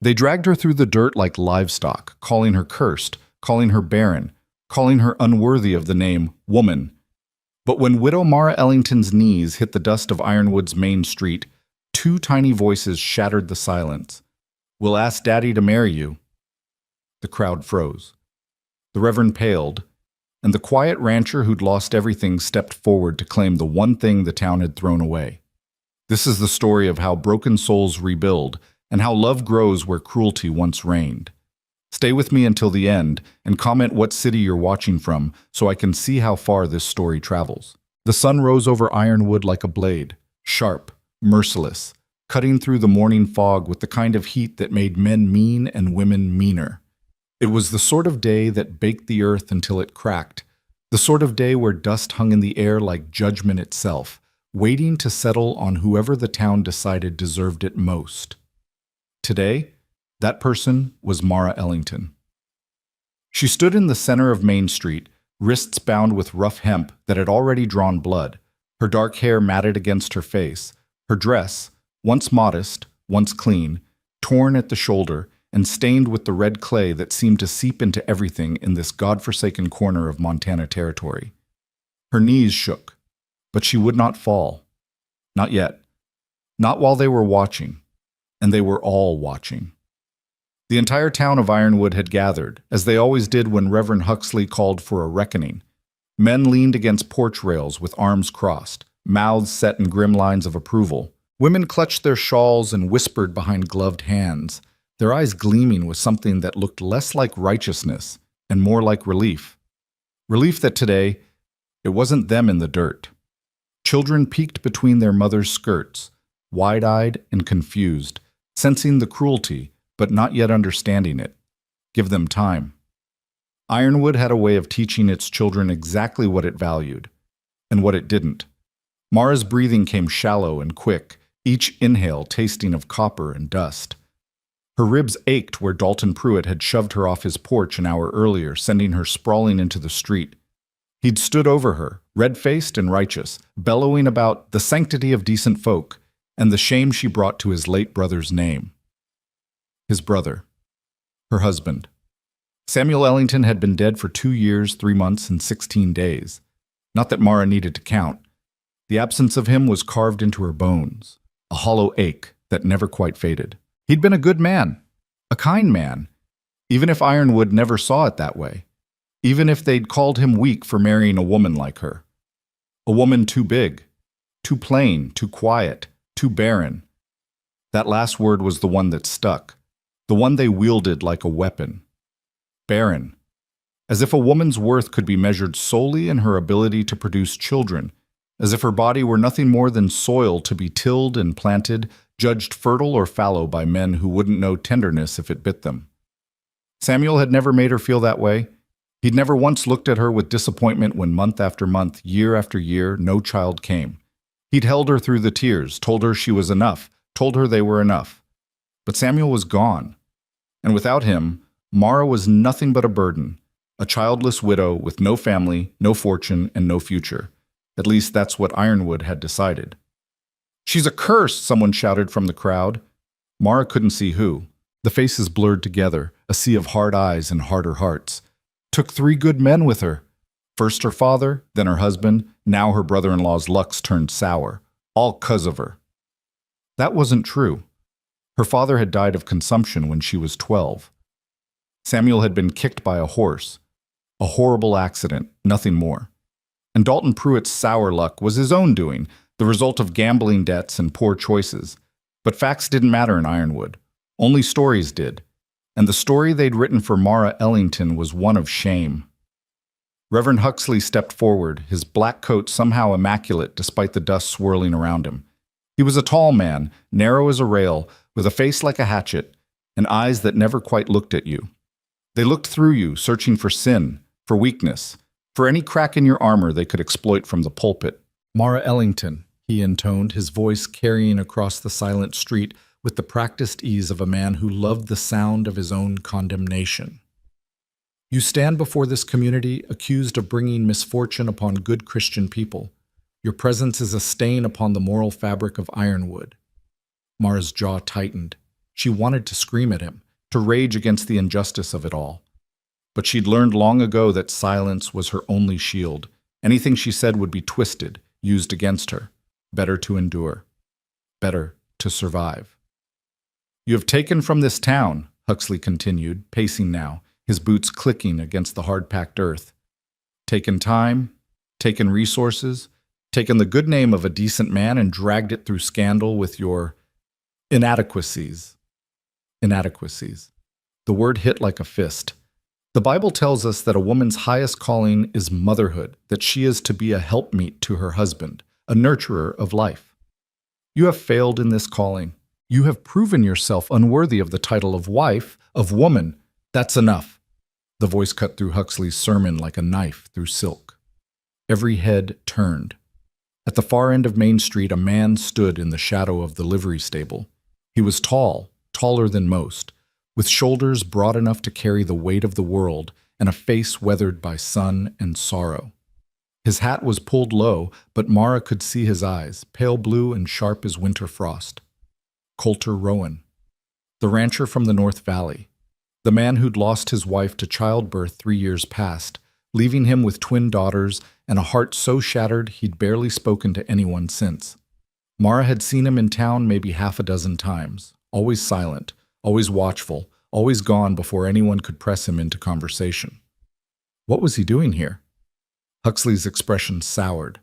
They dragged her through the dirt like livestock, calling her cursed, calling her barren, calling her unworthy of the name woman. But when widow Mara Ellington's knees hit the dust of Ironwood's main street, two tiny voices shattered the silence. "We'll ask Daddy to marry you." The crowd froze. The Reverend paled, and the quiet rancher who'd lost everything stepped forward to claim the one thing the town had thrown away. This is the story of how broken souls rebuild and how love grows where cruelty once reigned. Stay with me until the end and comment what city you're watching from so I can see how far this story travels. The sun rose over Ironwood like a blade, sharp, merciless, cutting through the morning fog with the kind of heat that made men mean and women meaner. It was the sort of day that baked the earth until it cracked, the sort of day where dust hung in the air like judgment itself, waiting to settle on whoever the town decided deserved it most. Today, that person was Mara Ellington. She stood in the center of Main Street, wrists bound with rough hemp that had already drawn blood, her dark hair matted against her face, her dress, once modest, once clean, torn at the shoulder and stained with the red clay that seemed to seep into everything in this godforsaken corner of Montana territory. Her knees shook, but she would not fall. Not yet. Not while they were watching, and they were all watching. The entire town of Ironwood had gathered, as they always did when Reverend Huxley called for a reckoning. Men leaned against porch rails with arms crossed, mouths set in grim lines of approval. Women clutched their shawls and whispered behind gloved hands, their eyes gleaming with something that looked less like righteousness and more like relief. Relief that today, it wasn't them in the dirt. Children peeked between their mothers' skirts, wide-eyed and confused, sensing the cruelty, but not yet understanding it. Give them time. Ironwood had a way of teaching its children exactly what it valued, and what it didn't. Mara's breathing came shallow and quick, each inhale tasting of copper and dust. Her ribs ached where Dalton Pruitt had shoved her off his porch an hour earlier, sending her sprawling into the street. He'd stood over her, red-faced and righteous, bellowing about the sanctity of decent folk and the shame she brought to his late brother's name. His brother. Her husband. Samuel Ellington had been dead for 2 years, 3 months, and 16 days. Not that Mara needed to count. The absence of him was carved into her bones, a hollow ache that never quite faded. He'd been a good man, a kind man, even if Ironwood never saw it that way, even if they'd called him weak for marrying a woman like her. A woman too big, too plain, too quiet, too barren. That last word was the one that stuck, the one they wielded like a weapon. Barren. As if a woman's worth could be measured solely in her ability to produce children, as if her body were nothing more than soil to be tilled and planted, judged fertile or fallow by men who wouldn't know tenderness if it bit them. Samuel had never made her feel that way. He'd never once looked at her with disappointment when month after month, year after year, no child came. He'd held her through the tears, told her she was enough, told her they were enough. But Samuel was gone. And without him, Mara was nothing but a burden, a childless widow with no family, no fortune, and no future. At least that's what Ironwood had decided. "She's a curse!" someone shouted from the crowd. Mara couldn't see who. The faces blurred together, a sea of hard eyes and harder hearts. Took 3 good men with her. First her father, then her husband, now her brother-in-law's luck's turned sour. All 'cause of her. That wasn't true. Her father had died of consumption when she was 12. Samuel had been kicked by a horse. A horrible accident, nothing more. And Dalton Pruitt's sour luck was his own doing, the result of gambling debts and poor choices. But facts didn't matter in Ironwood. Only stories did. And the story they'd written for Mara Ellington was one of shame. Reverend Huxley stepped forward, his black coat somehow immaculate despite the dust swirling around him. He was a tall man, narrow as a rail, with a face like a hatchet, and eyes that never quite looked at you. They looked through you, searching for sin, for weakness, for any crack in your armor they could exploit from the pulpit. "Mara Ellington," he intoned, his voice carrying across the silent street with the practiced ease of a man who loved the sound of his own condemnation. "You stand before this community accused of bringing misfortune upon good Christian people. Your presence is a stain upon the moral fabric of Ironwood." Mara's jaw tightened. She wanted to scream at him, to rage against the injustice of it all. But she'd learned long ago that silence was her only shield. Anything she said would be twisted, used against her. Better to endure. Better to survive. "You have taken from this town," Huxley continued, pacing now, his boots clicking against the hard-packed earth. "Taken time, taken resources, taken the good name of a decent man and dragged it through scandal with your inadequacies." Inadequacies. The word hit like a fist. The Bible tells us that a woman's highest calling is motherhood, that she is to be a helpmeet to her husband, a nurturer of life. You have failed in this calling. You have proven yourself unworthy of the title of wife, of woman. That's enough. The voice cut through Huxley's sermon like a knife through silk. Every head turned. At the far end of Main Street, a man stood in the shadow of the livery stable. He was tall, taller than most, with shoulders broad enough to carry the weight of the world and a face weathered by sun and sorrow. His hat was pulled low, but Mara could see his eyes, pale blue and sharp as winter frost. Coulter Rowan, the rancher from the North Valley, the man who'd lost his wife to childbirth 3 years past, leaving him with twin daughters and a heart so shattered he'd barely spoken to anyone since. Mara had seen him in town maybe half a dozen times, always silent, always watchful, always gone before anyone could press him into conversation. What was he doing here? Huxley's expression soured.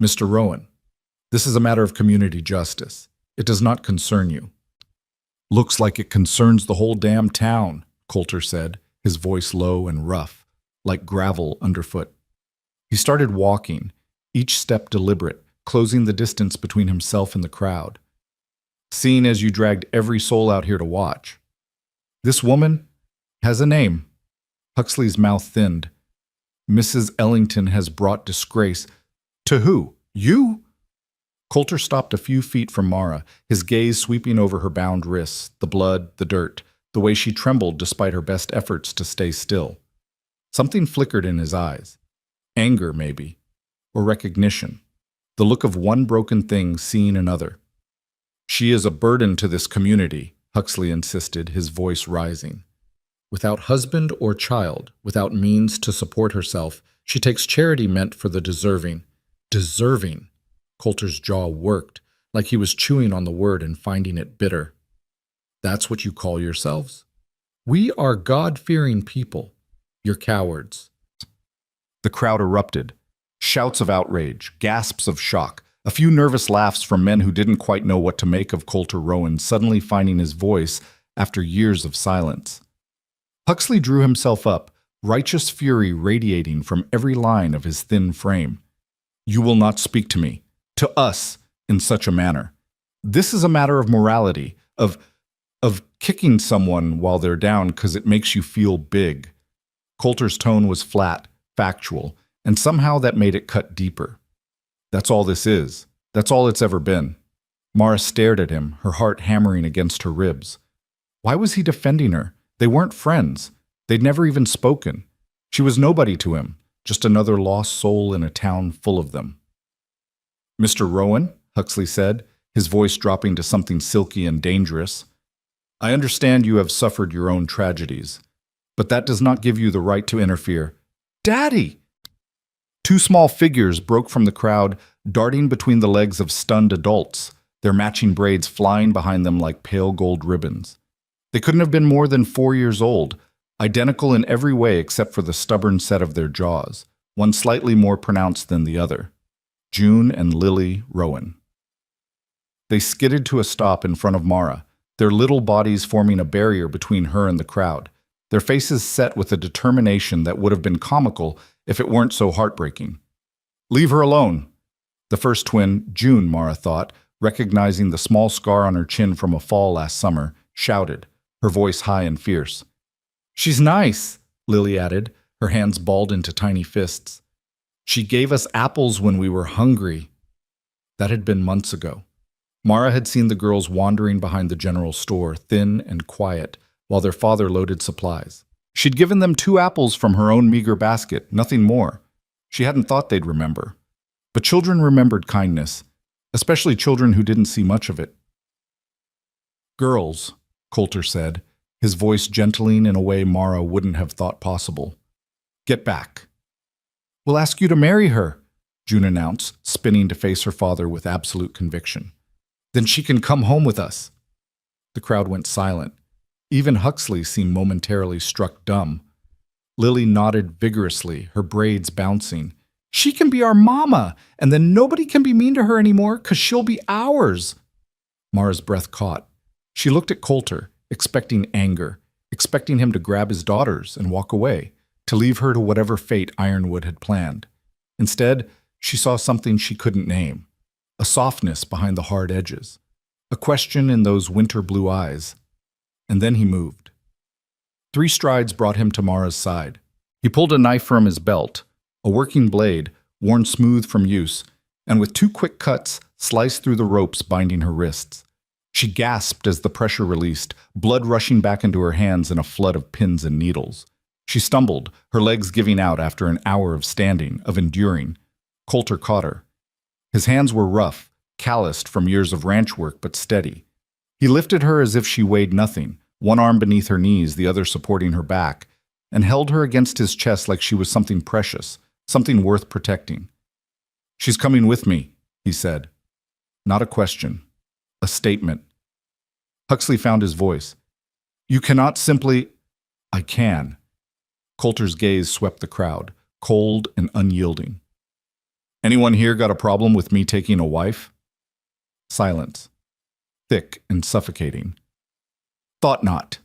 "Mr. Rowan, this is a matter of community justice. It does not concern you." "Looks like it concerns the whole damn town," Coulter said, his voice low and rough, like gravel underfoot. He started walking, each step deliberate, closing the distance between himself and the crowd. "Seeing as you dragged every soul out here to watch. This woman has a name." Huxley's mouth thinned. "Mrs. Ellington has brought disgrace. To who? You?" Coulter stopped a few feet from Mara, his gaze sweeping over her bound wrists, the blood, the dirt, the way she trembled despite her best efforts to stay still. Something flickered in his eyes. Anger, maybe, or recognition. The look of one broken thing seeing another. "She is a burden to this community," Huxley insisted, his voice rising. "Without husband or child, without means to support herself, she takes charity meant for the deserving." Deserving. Coulter's jaw worked, like he was chewing on the word and finding it bitter. "That's what you call yourselves? We are God-fearing people. You're cowards." The crowd erupted. Shouts of outrage, gasps of shock, a few nervous laughs from men who didn't quite know what to make of Coulter Rowan suddenly finding his voice after years of silence. Huxley drew himself up, righteous fury radiating from every line of his thin frame. "You will not speak to me, to us, in such a manner. This is a matter of morality, of kicking someone while they're down because it makes you feel big." Coulter's tone was flat, factual, and somehow that made it cut deeper. "That's all this is. That's all it's ever been." Mara stared at him, her heart hammering against her ribs. Why was he defending her? They weren't friends. They'd never even spoken. She was nobody to him, just another lost soul in a town full of them. "Mr. Rowan," Huxley said, his voice dropping to something silky and dangerous, "I understand you have suffered your own tragedies, but that does not give you the right to interfere." "Daddy!" Two small figures broke from the crowd, darting between the legs of stunned adults, their matching braids flying behind them like pale gold ribbons. They couldn't have been more than 4 years old, identical in every way except for the stubborn set of their jaws, one slightly more pronounced than the other. June and Lily Rowan. They skidded to a stop in front of Mara, their little bodies forming a barrier between her and the crowd, their faces set with a determination that would have been comical if it weren't so heartbreaking. "Leave her alone." The first twin, June, Mara thought, recognizing the small scar on her chin from a fall last summer, shouted, her voice high and fierce. "She's nice," Lily added, her hands balled into tiny fists. "She gave us apples when we were hungry." That had been months ago. Mara had seen the girls wandering behind the general store, thin and quiet, while their father loaded supplies. She'd given them 2 apples from her own meager basket, nothing more. She hadn't thought they'd remember. But children remembered kindness, especially children who didn't see much of it. "Girls," Coulter said, his voice gentling in a way Mara wouldn't have thought possible. Get back. We'll ask you to marry her, June announced, spinning to face her father with absolute conviction. Then she can come home with us. The crowd went silent. Even Huxley seemed momentarily struck dumb. Lily nodded vigorously, her braids bouncing. She can be our mama, and then nobody can be mean to her anymore, 'cause she'll be ours. Mara's breath caught. She looked at Coulter, expecting anger, expecting him to grab his daughters and walk away, to leave her to whatever fate Ironwood had planned. Instead, she saw something she couldn't name, a softness behind the hard edges, a question in those winter blue eyes. And then he moved. 3 strides brought him to Mara's side. He pulled a knife from his belt, a working blade, worn smooth from use, and with 2 quick cuts, sliced through the ropes binding her wrists. She gasped as the pressure released, blood rushing back into her hands in a flood of pins and needles. She stumbled, her legs giving out after an hour of standing, of enduring. Coulter caught her. His hands were rough, calloused from years of ranch work, but steady. He lifted her as if she weighed nothing, one arm beneath her knees, the other supporting her back, and held her against his chest like she was something precious, something worth protecting. She's coming with me, he said. Not a question, a statement. Huxley found his voice. You cannot simply... I can. Coulter's gaze swept the crowd, cold and unyielding. Anyone here got a problem with me taking a wife? Silence. Thick and suffocating. Thought not.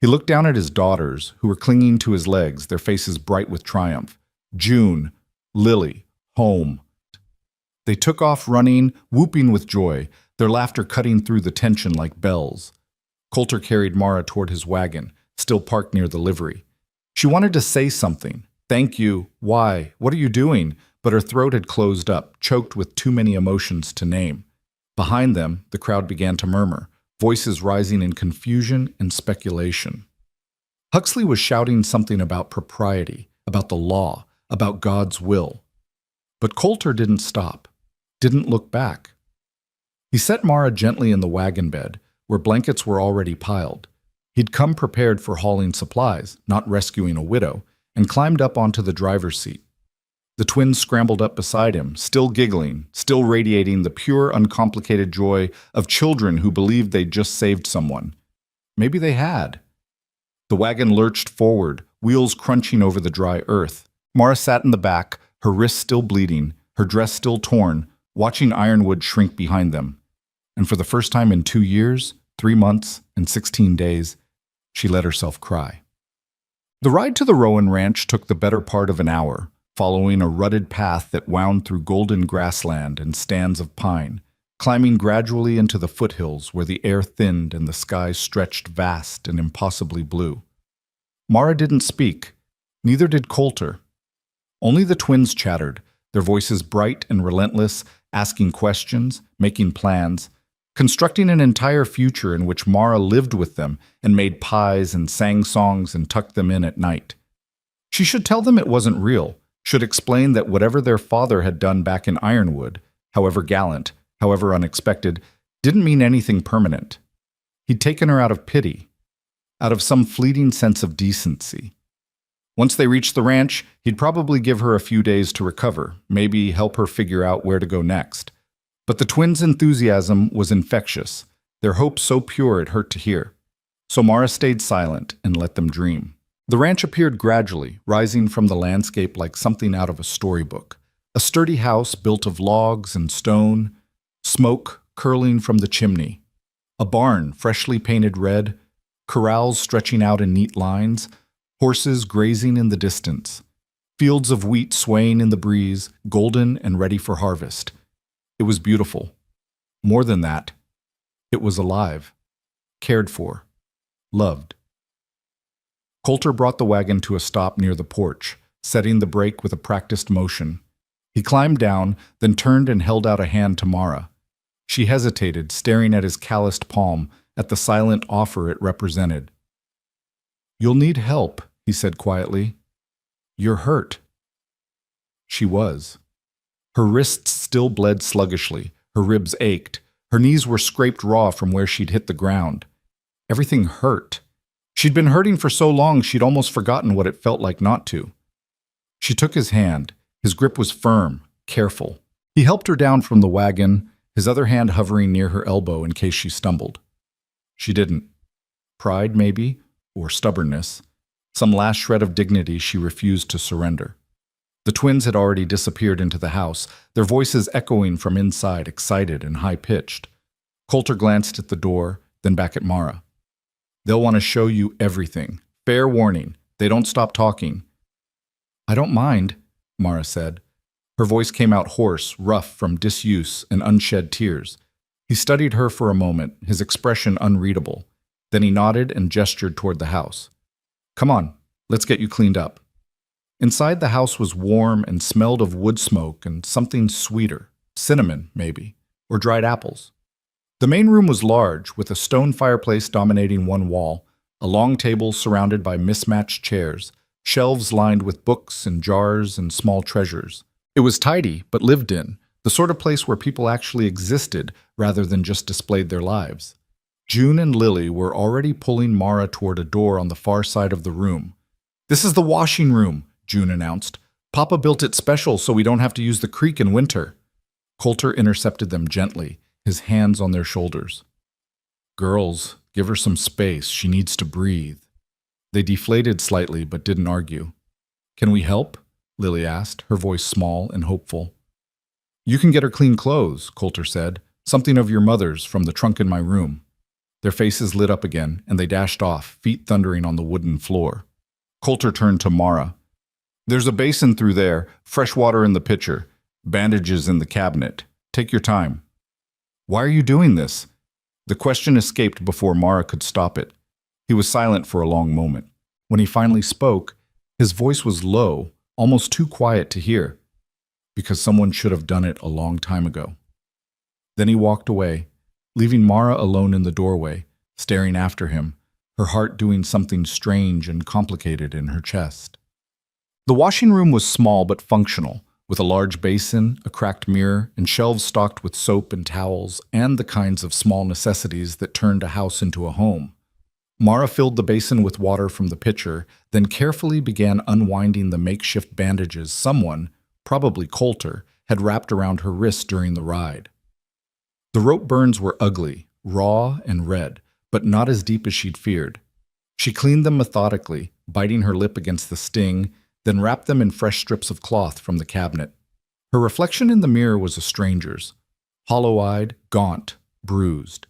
He looked down at his daughters, who were clinging to his legs, their faces bright with triumph. June, Lily, home. They took off running, whooping with joy, their laughter cutting through the tension like bells. Coulter carried Mara toward his wagon, still parked near the livery. She wanted to say something. Thank you. Why? What are you doing? But her throat had closed up, choked with too many emotions to name. Behind them, the crowd began to murmur, voices rising in confusion and speculation. Huxley was shouting something about propriety, about the law, about God's will. But Coulter didn't stop, didn't look back. He set Mara gently in the wagon bed, where blankets were already piled. He'd come prepared for hauling supplies, not rescuing a widow, and climbed up onto the driver's seat. The twins scrambled up beside him, still giggling, still radiating the pure, uncomplicated joy of children who believed they'd just saved someone. Maybe they had. The wagon lurched forward, wheels crunching over the dry earth. Mara sat in the back, her wrists still bleeding, her dress still torn, watching Ironwood shrink behind them. And for the first time in 2 years, 3 months, and 16 days, she let herself cry. The ride to the Rowan Ranch took the better part of an hour, following a rutted path that wound through golden grassland and stands of pine, climbing gradually into the foothills where the air thinned and the sky stretched vast and impossibly blue. Mara didn't speak, neither did Coulter. Only the twins chattered, their voices bright and relentless, asking questions, making plans, constructing an entire future in which Mara lived with them and made pies and sang songs and tucked them in at night. She should tell them it wasn't real, should explain that whatever their father had done back in Ironwood, however gallant, however unexpected, didn't mean anything permanent. He'd taken her out of pity, out of some fleeting sense of decency. Once they reached the ranch, he'd probably give her a few days to recover, maybe help her figure out where to go next. But the twins' enthusiasm was infectious, their hope so pure it hurt to hear. So Mara stayed silent and let them dream. The ranch appeared gradually, rising from the landscape like something out of a storybook. A sturdy house built of logs and stone, smoke curling from the chimney. A barn freshly painted red, corrals stretching out in neat lines, horses grazing in the distance, fields of wheat swaying in the breeze, golden and ready for harvest. It was beautiful. More than that, it was alive, cared for, loved. Coulter brought the wagon to a stop near the porch, setting the brake with a practiced motion. He climbed down, then turned and held out a hand to Mara. She hesitated, staring at his calloused palm, at the silent offer it represented. "You'll need help," he said quietly. "You're hurt." She was. Her wrists still bled sluggishly, her ribs ached, her knees were scraped raw from where she'd hit the ground. Everything hurt. She'd been hurting for so long she'd almost forgotten what it felt like not to. She took his hand. His grip was firm, careful. He helped her down from the wagon, his other hand hovering near her elbow in case she stumbled. She didn't. Pride, maybe, or stubbornness. Some last shred of dignity she refused to surrender. The twins had already disappeared into the house, their voices echoing from inside, excited and high-pitched. Coulter glanced at the door, then back at Mara. They'll want to show you everything. Fair warning. They don't stop talking. I don't mind, Mara said. Her voice came out hoarse, rough from disuse and unshed tears. He studied her for a moment, his expression unreadable. Then he nodded and gestured toward the house. Come on, let's get you cleaned up. Inside the house was warm and smelled of wood smoke and something sweeter, cinnamon, maybe, or dried apples. The main room was large, with a stone fireplace dominating one wall, a long table surrounded by mismatched chairs, shelves lined with books and jars and small treasures. It was tidy, but lived in, the sort of place where people actually existed rather than just displayed their lives. June and Lily were already pulling Mara toward a door on the far side of the room. This is the washing room, June announced. Papa built it special so we don't have to use the creek in winter. Coulter intercepted them gently, his hands on their shoulders. Girls, give her some space. She needs to breathe. They deflated slightly but didn't argue. Can we help? Lily asked, her voice small and hopeful. You can get her clean clothes, Coulter said. Something of your mother's from the trunk in my room. Their faces lit up again, and they dashed off, feet thundering on the wooden floor. Coulter turned to Mara. There's a basin through there, fresh water in the pitcher, bandages in the cabinet. Take your time. Why are you doing this? The question escaped before Mara could stop it. He was silent for a long moment. When he finally spoke, his voice was low, almost too quiet to hear, because someone should have done it a long time ago. Then he walked away, leaving Mara alone in the doorway, staring after him, her heart doing something strange and complicated in her chest. The washing room was small but functional, with a large basin, a cracked mirror, and shelves stocked with soap and towels, and the kinds of small necessities that turned a house into a home. Mara filled the basin with water from the pitcher, then carefully began unwinding the makeshift bandages someone, probably Coulter, had wrapped around her wrists during the ride. The rope burns were ugly, raw and red, but not as deep as she'd feared. She cleaned them methodically, biting her lip against the sting, then wrapped them in fresh strips of cloth from the cabinet. Her reflection in the mirror was a stranger's, hollow-eyed, gaunt, bruised.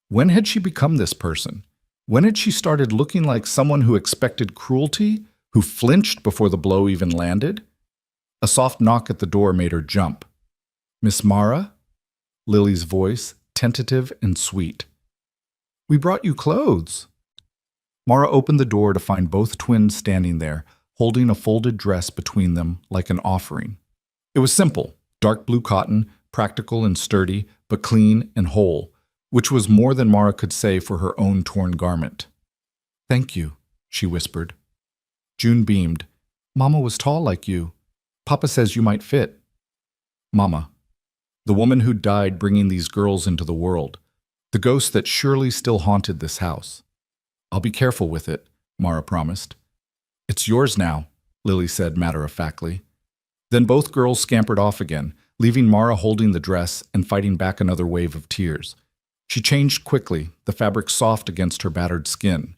When had she become this person? When had she started looking like someone who expected cruelty, who flinched before the blow even landed? A soft knock at the door made her jump. Miss Mara? Lily's voice, tentative and sweet. We brought you clothes. Mara opened the door to find both twins standing there, holding a folded dress between them like an offering. It was simple, dark blue cotton, practical and sturdy, but clean and whole, which was more than Mara could say for her own torn garment. Thank you, she whispered. June beamed. Mama was tall like you. Papa says you might fit. Mama. The woman who died bringing these girls into the world. The ghost that surely still haunted this house. I'll be careful with it, Mara promised. It's yours now, Lily said matter-of-factly. Then both girls scampered off again, leaving Mara holding the dress and fighting back another wave of tears. She changed quickly, the fabric soft against her battered skin.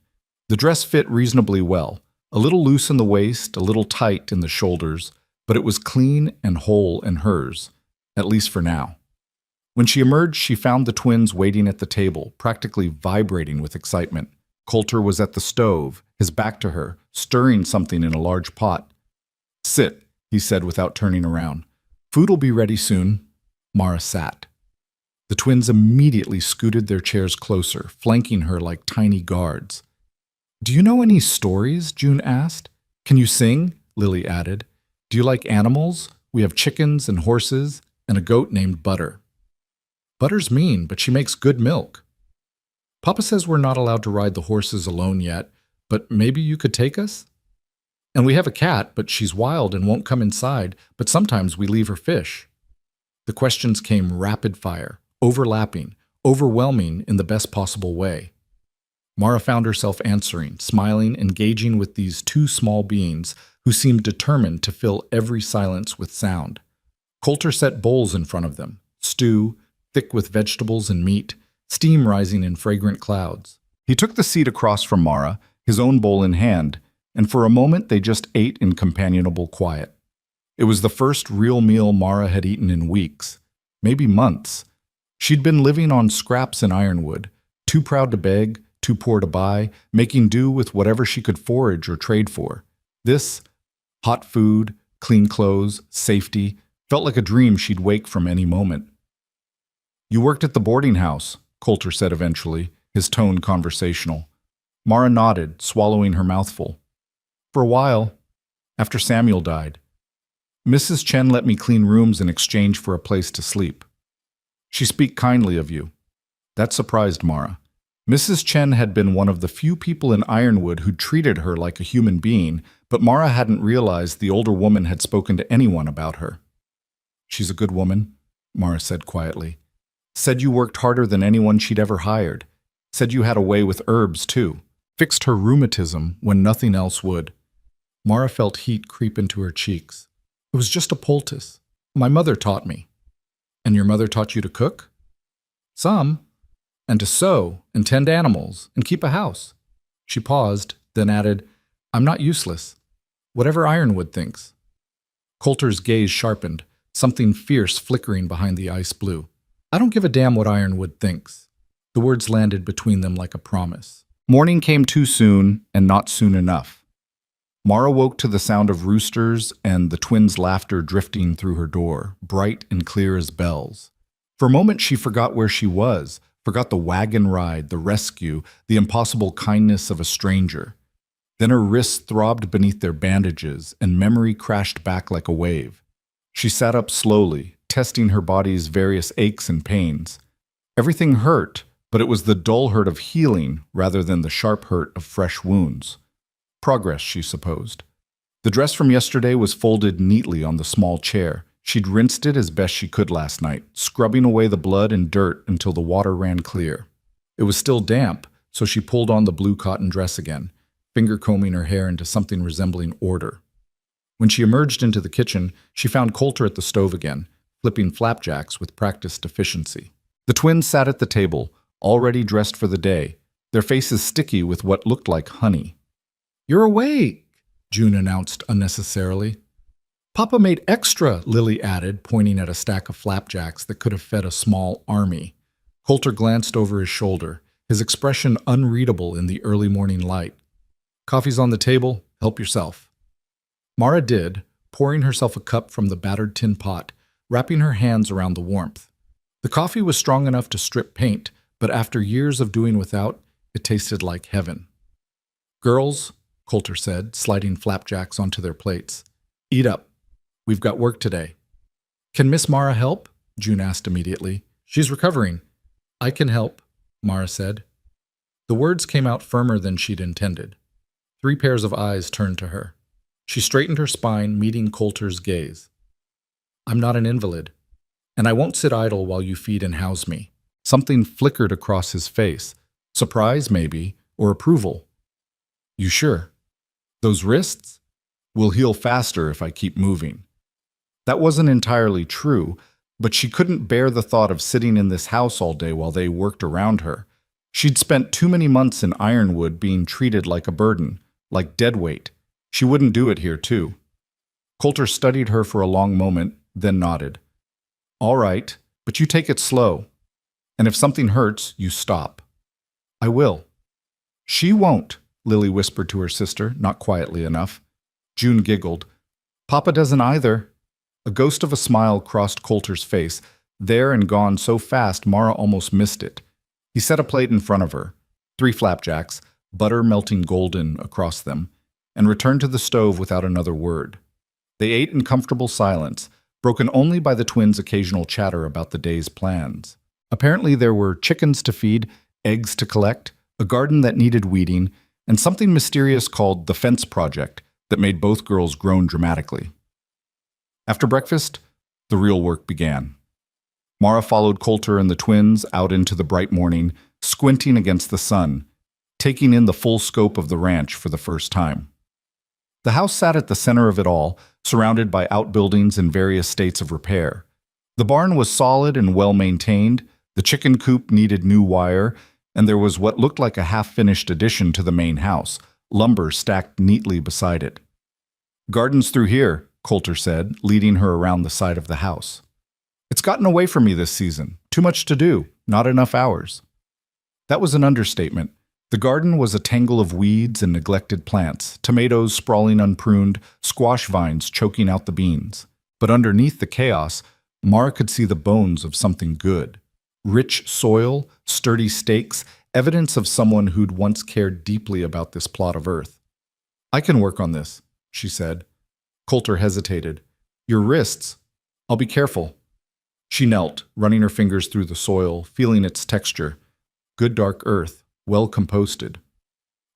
The dress fit reasonably well, a little loose in the waist, a little tight in the shoulders, but it was clean and whole in hers, at least for now. When she emerged, she found the twins waiting at the table, practically vibrating with excitement. Coulter was at the stove, his back to her, stirring something in a large pot. Sit, he said without turning around. Food'll be ready soon. Mara sat. The twins immediately scooted their chairs closer, flanking her like tiny guards. Do you know any stories? June asked. Can you sing? Lily added. Do you like animals? We have chickens and horses and a goat named Butter. Butter's mean, but she makes good milk. Papa says we're not allowed to ride the horses alone yet, but maybe you could take us? And we have a cat, but she's wild and won't come inside, but sometimes we leave her fish. The questions came rapid fire, overlapping, overwhelming in the best possible way. Mara found herself answering, smiling, engaging with these two small beings who seemed determined to fill every silence with sound. Coulter set bowls in front of them, stew, thick with vegetables and meat, steam rising in fragrant clouds. He took the seat across from Mara, his own bowl in hand, and for a moment they just ate in companionable quiet. It was the first real meal Mara had eaten in weeks, maybe months. She'd been living on scraps in Ironwood, too proud to beg, too poor to buy, making do with whatever she could forage or trade for. This, hot food, clean clothes, safety, felt like a dream she'd wake from any moment. "You worked at the boarding house," Coulter said eventually, his tone conversational. Mara nodded, swallowing her mouthful. "For a while, after Samuel died. Mrs. Chen let me clean rooms in exchange for a place to sleep. She speak kindly of you." That surprised Mara. Mrs. Chen had been one of the few people in Ironwood who treated her like a human being, but Mara hadn't realized the older woman had spoken to anyone about her. "She's a good woman," Mara said quietly. "Said you worked harder than anyone she'd ever hired. Said you had a way with herbs, too. Fixed her rheumatism when nothing else would." Mara felt heat creep into her cheeks. "It was just a poultice. My mother taught me." "And your mother taught you to cook?" "Some. And to sew, and tend animals, and keep a house." She paused, then added, "I'm not useless. Whatever Ironwood thinks." Coulter's gaze sharpened, something fierce flickering behind the ice blue. "I don't give a damn what Ironwood thinks." The words landed between them like a promise. Morning came too soon, and not soon enough. Mara woke to the sound of roosters and the twins' laughter drifting through her door, bright and clear as bells. For a moment she forgot where she was, forgot the wagon ride, the rescue, the impossible kindness of a stranger. Then her wrists throbbed beneath their bandages, and memory crashed back like a wave. She sat up slowly, testing her body's various aches and pains. Everything hurt, but it was the dull hurt of healing rather than the sharp hurt of fresh wounds. Progress, she supposed. The dress from yesterday was folded neatly on the small chair. She'd rinsed it as best she could last night, scrubbing away the blood and dirt until the water ran clear. It was still damp, so she pulled on the blue cotton dress again, finger-combing her hair into something resembling order. When she emerged into the kitchen, she found Coulter at the stove again, flipping flapjacks with practiced efficiency. The twins sat at the table, already dressed for the day, their faces sticky with what looked like honey. "You're awake," June announced unnecessarily. "Papa made extra," Lily added, pointing at a stack of flapjacks that could have fed a small army. Coulter glanced over his shoulder, his expression unreadable in the early morning light. "Coffee's on the table. Help yourself." Mara did, pouring herself a cup from the battered tin pot, wrapping her hands around the warmth. The coffee was strong enough to strip paint, but after years of doing without, it tasted like heaven. "Girls," Coulter said, sliding flapjacks onto their plates, "eat up. We've got work today." "Can Miss Mara help?" June asked immediately. "She's recovering." "I can help," Mara said. The words came out firmer than she'd intended. 3 pairs of eyes turned to her. She straightened her spine, meeting Coulter's gaze. "I'm not an invalid, and I won't sit idle while you feed and house me." Something flickered across his face. Surprise, maybe, or approval. "You sure? Those wrists? Will heal faster if I keep moving." That wasn't entirely true, but she couldn't bear the thought of sitting in this house all day while they worked around her. She'd spent too many months in Ironwood being treated like a burden, like deadweight. She wouldn't do it here, too. Coulter studied her for a long moment, then nodded. "All right, but you take it slow. And if something hurts, you stop." "I will." "She won't," Lily whispered to her sister, not quietly enough. June giggled. "Papa doesn't either." A ghost of a smile crossed Coulter's face, there and gone so fast Mara almost missed it. He set a plate in front of her, 3 flapjacks, butter melting golden across them, and returned to the stove without another word. They ate in comfortable silence, broken only by the twins' occasional chatter about the day's plans. Apparently there were chickens to feed, eggs to collect, a garden that needed weeding, and something mysterious called the Fence Project that made both girls groan dramatically. After breakfast, the real work began. Mara followed Coulter and the twins out into the bright morning, squinting against the sun, taking in the full scope of the ranch for the first time. The house sat at the center of it all, surrounded by outbuildings in various states of repair. The barn was solid and well-maintained, the chicken coop needed new wire, and there was what looked like a half-finished addition to the main house, lumber stacked neatly beside it. "Gardens through here," Coulter said, leading her around the side of the house. "It's gotten away from me this season. Too much to do, not enough hours." That was an understatement. The garden was a tangle of weeds and neglected plants, tomatoes sprawling unpruned, squash vines choking out the beans. But underneath the chaos, Mara could see the bones of something good. Rich soil, sturdy stakes, evidence of someone who'd once cared deeply about this plot of earth. "I can work on this," she said. Coulter hesitated. "Your wrists. I'll be careful." She knelt, running her fingers through the soil, feeling its texture. Good dark earth, well composted.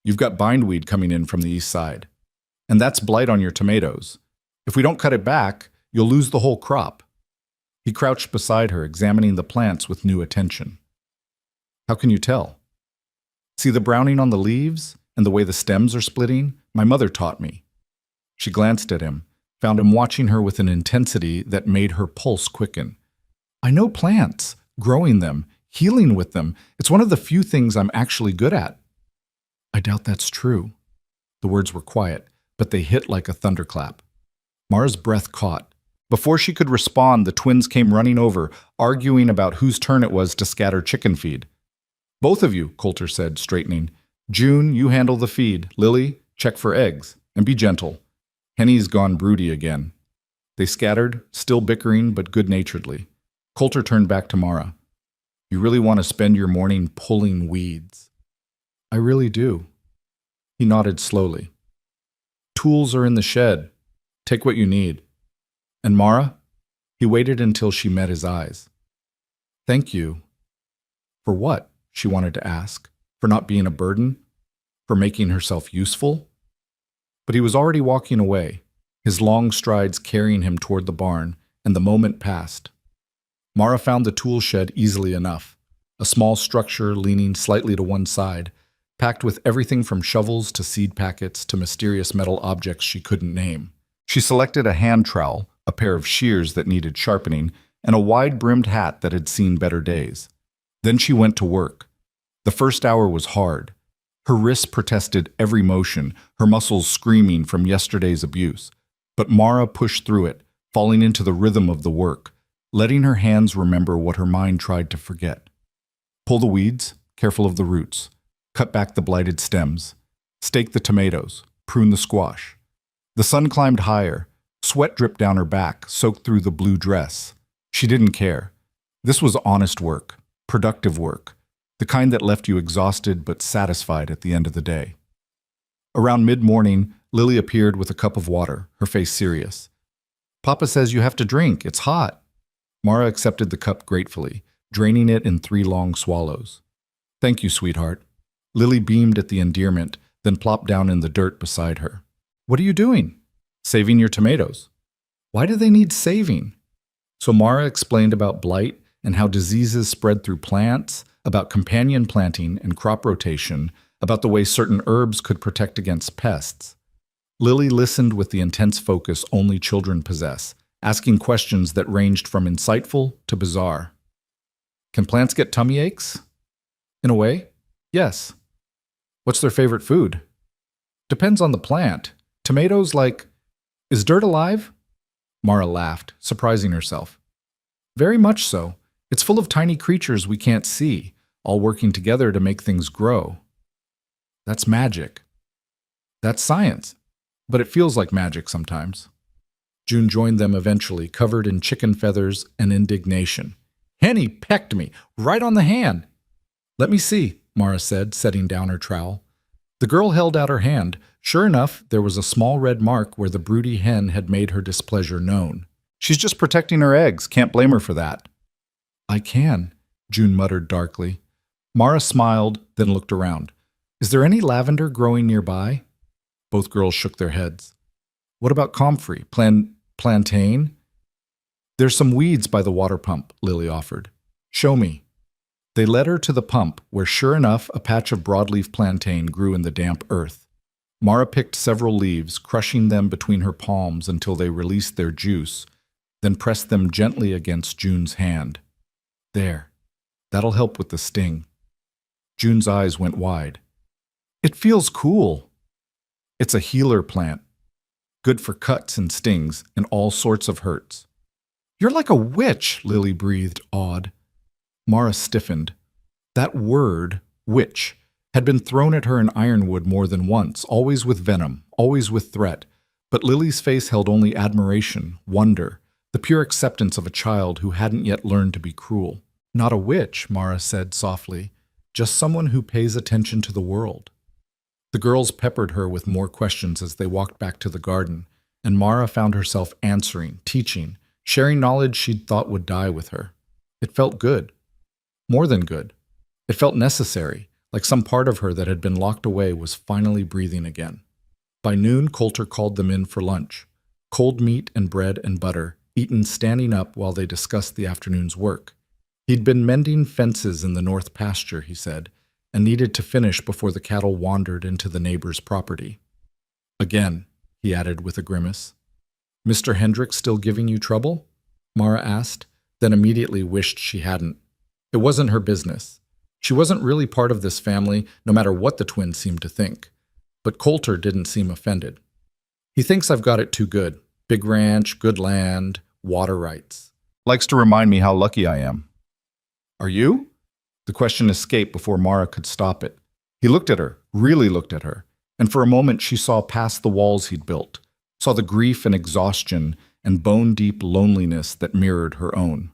"You've got bindweed coming in from the east side. And that's blight on your tomatoes. If we don't cut it back, you'll lose the whole crop." He crouched beside her, examining the plants with new attention. "How can you tell?" "See the browning on the leaves and the way the stems are splitting? My mother taught me." She glanced at him, found him watching her with an intensity that made her pulse quicken. "I know plants, growing them, healing with them. It's one of the few things I'm actually good at." "I doubt that's true." The words were quiet, but they hit like a thunderclap. Mara's breath caught. Before she could respond, the twins came running over, arguing about whose turn it was to scatter chicken feed. "Both of you," Coulter said, straightening. "June, you handle the feed. Lily, check for eggs. And be gentle. Henny's gone broody again." They scattered, still bickering but good-naturedly. Coulter turned back to Mara. "You really want to spend your morning pulling weeds?" "I really do." He nodded slowly. "Tools are in the shed. Take what you need. And Mara?" He waited until she met his eyes. "Thank you." For what? She wanted to ask. For not being a burden? For making herself useful? But he was already walking away, his long strides carrying him toward the barn, and the moment passed. Mara found the tool shed easily enough, a small structure leaning slightly to one side, packed with everything from shovels to seed packets to mysterious metal objects she couldn't name. She selected a hand trowel, a pair of shears that needed sharpening, and a wide-brimmed hat that had seen better days. Then she went to work. The first hour was hard. Her wrists protested every motion, her muscles screaming from yesterday's abuse. But Mara pushed through it, falling into the rhythm of the work, letting her hands remember what her mind tried to forget. Pull the weeds, careful of the roots. Cut back the blighted stems. Stake the tomatoes. Prune the squash. The sun climbed higher. Sweat dripped down her back, soaked through the blue dress. She didn't care. This was honest work, productive work, the kind that left you exhausted but satisfied at the end of the day. Around mid-morning, Lily appeared with a cup of water, her face serious. "Papa says you have to drink. It's hot." Mara accepted the cup gratefully, draining it in 3 long swallows. "Thank you, sweetheart." Lily beamed at the endearment, then plopped down in the dirt beside her. "What are you doing?" "Saving your tomatoes." "Why do they need saving?" So Mara explained about blight and how diseases spread through plants, about companion planting and crop rotation, about the way certain herbs could protect against pests. Lily listened with the intense focus only children possess, asking questions that ranged from insightful to bizarre. "Can plants get tummy aches?" "In a way, yes." "What's their favorite food?" "Depends on the plant. Tomatoes like... Is dirt alive?" Mara laughed, surprising herself. "Very much so. It's full of tiny creatures we can't see, all working together to make things grow." "That's magic." "That's science. But it feels like magic sometimes." June joined them eventually, covered in chicken feathers and indignation. "Henny pecked me, right on the hand." "Let me see," Mara said, setting down her trowel. The girl held out her hand. Sure enough, there was a small red mark where the broody hen had made her displeasure known. "She's just protecting her eggs. Can't blame her for that." "I can," June muttered darkly. Mara smiled, then looked around. "Is there any lavender growing nearby?" Both girls shook their heads. "What about comfrey? Plantain?" "There's some weeds by the water pump," Lily offered. "Show me." They led her to the pump, where sure enough a patch of broadleaf plantain grew in the damp earth. Mara picked several leaves, crushing them between her palms until they released their juice, then pressed them gently against June's hand. There. That'll help with the sting. June's eyes went wide. It feels cool. It's a healer plant. Good for cuts and stings and all sorts of hurts. You're like a witch, Lily breathed, awed. Mara stiffened. That word, witch, had been thrown at her in Ironwood more than once, always with venom, always with threat. But Lily's face held only admiration, wonder, the pure acceptance of a child who hadn't yet learned to be cruel. Not a witch, Mara said softly, just someone who pays attention to the world. The girls peppered her with more questions as they walked back to the garden, and Mara found herself answering, teaching, sharing knowledge she'd thought would die with her. It felt good. More than good. It felt necessary, like some part of her that had been locked away was finally breathing again. By noon, Coulter called them in for lunch. Cold meat and bread and butter, eaten standing up while they discussed the afternoon's work. He'd been mending fences in the north pasture, he said, and needed to finish before the cattle wandered into the neighbor's property. Again, he added with a grimace. Mr. Hendricks still giving you trouble? Mara asked, then immediately wished she hadn't. It wasn't her business. She wasn't really part of this family, no matter what the twins seemed to think. But Coulter didn't seem offended. He thinks I've got it too good. Big ranch, good land, water rights. Likes to remind me how lucky I am. Are you? The question escaped before Mara could stop it. He looked at her, really looked at her, and for a moment she saw past the walls he'd built, saw the grief and exhaustion and bone-deep loneliness that mirrored her own.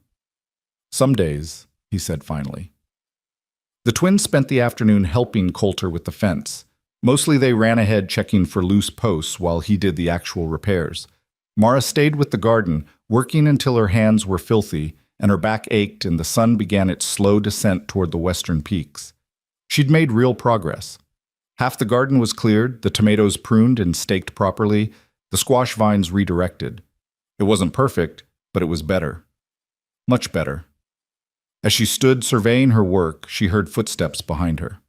Some days, he said finally. The twins spent the afternoon helping Coulter with the fence. Mostly they ran ahead checking for loose posts while he did the actual repairs. Mara stayed with the garden, working until her hands were filthy and her back ached and the sun began its slow descent toward the western peaks. She'd made real progress. Half the garden was cleared, the tomatoes pruned and staked properly, the squash vines redirected. It wasn't perfect, but it was better. Much better. As she stood surveying her work, she heard footsteps behind her.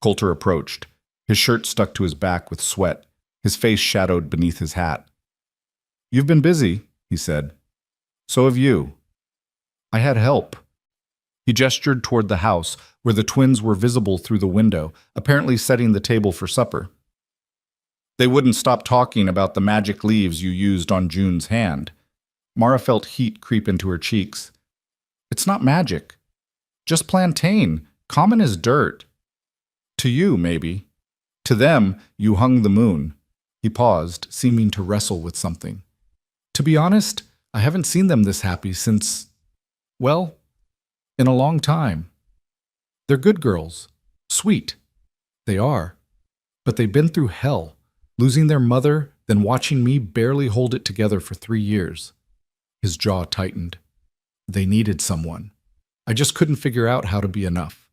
Coulter approached, his shirt stuck to his back with sweat, his face shadowed beneath his hat. You've been busy, he said. So have you. I had help. He gestured toward the house, where the twins were visible through the window, apparently setting the table for supper. They wouldn't stop talking about the magic leaves you used on June's hand. Mara felt heat creep into her cheeks. It's not magic. Just plantain, common as dirt. To you, maybe. To them, you hung the moon. He paused, seeming to wrestle with something. To be honest, I haven't seen them this happy since, well, in a long time. They're good girls. Sweet. They are. But they've been through hell, losing their mother, then watching me barely hold it together for 3 years. His jaw tightened. They needed someone. I just couldn't figure out how to be enough.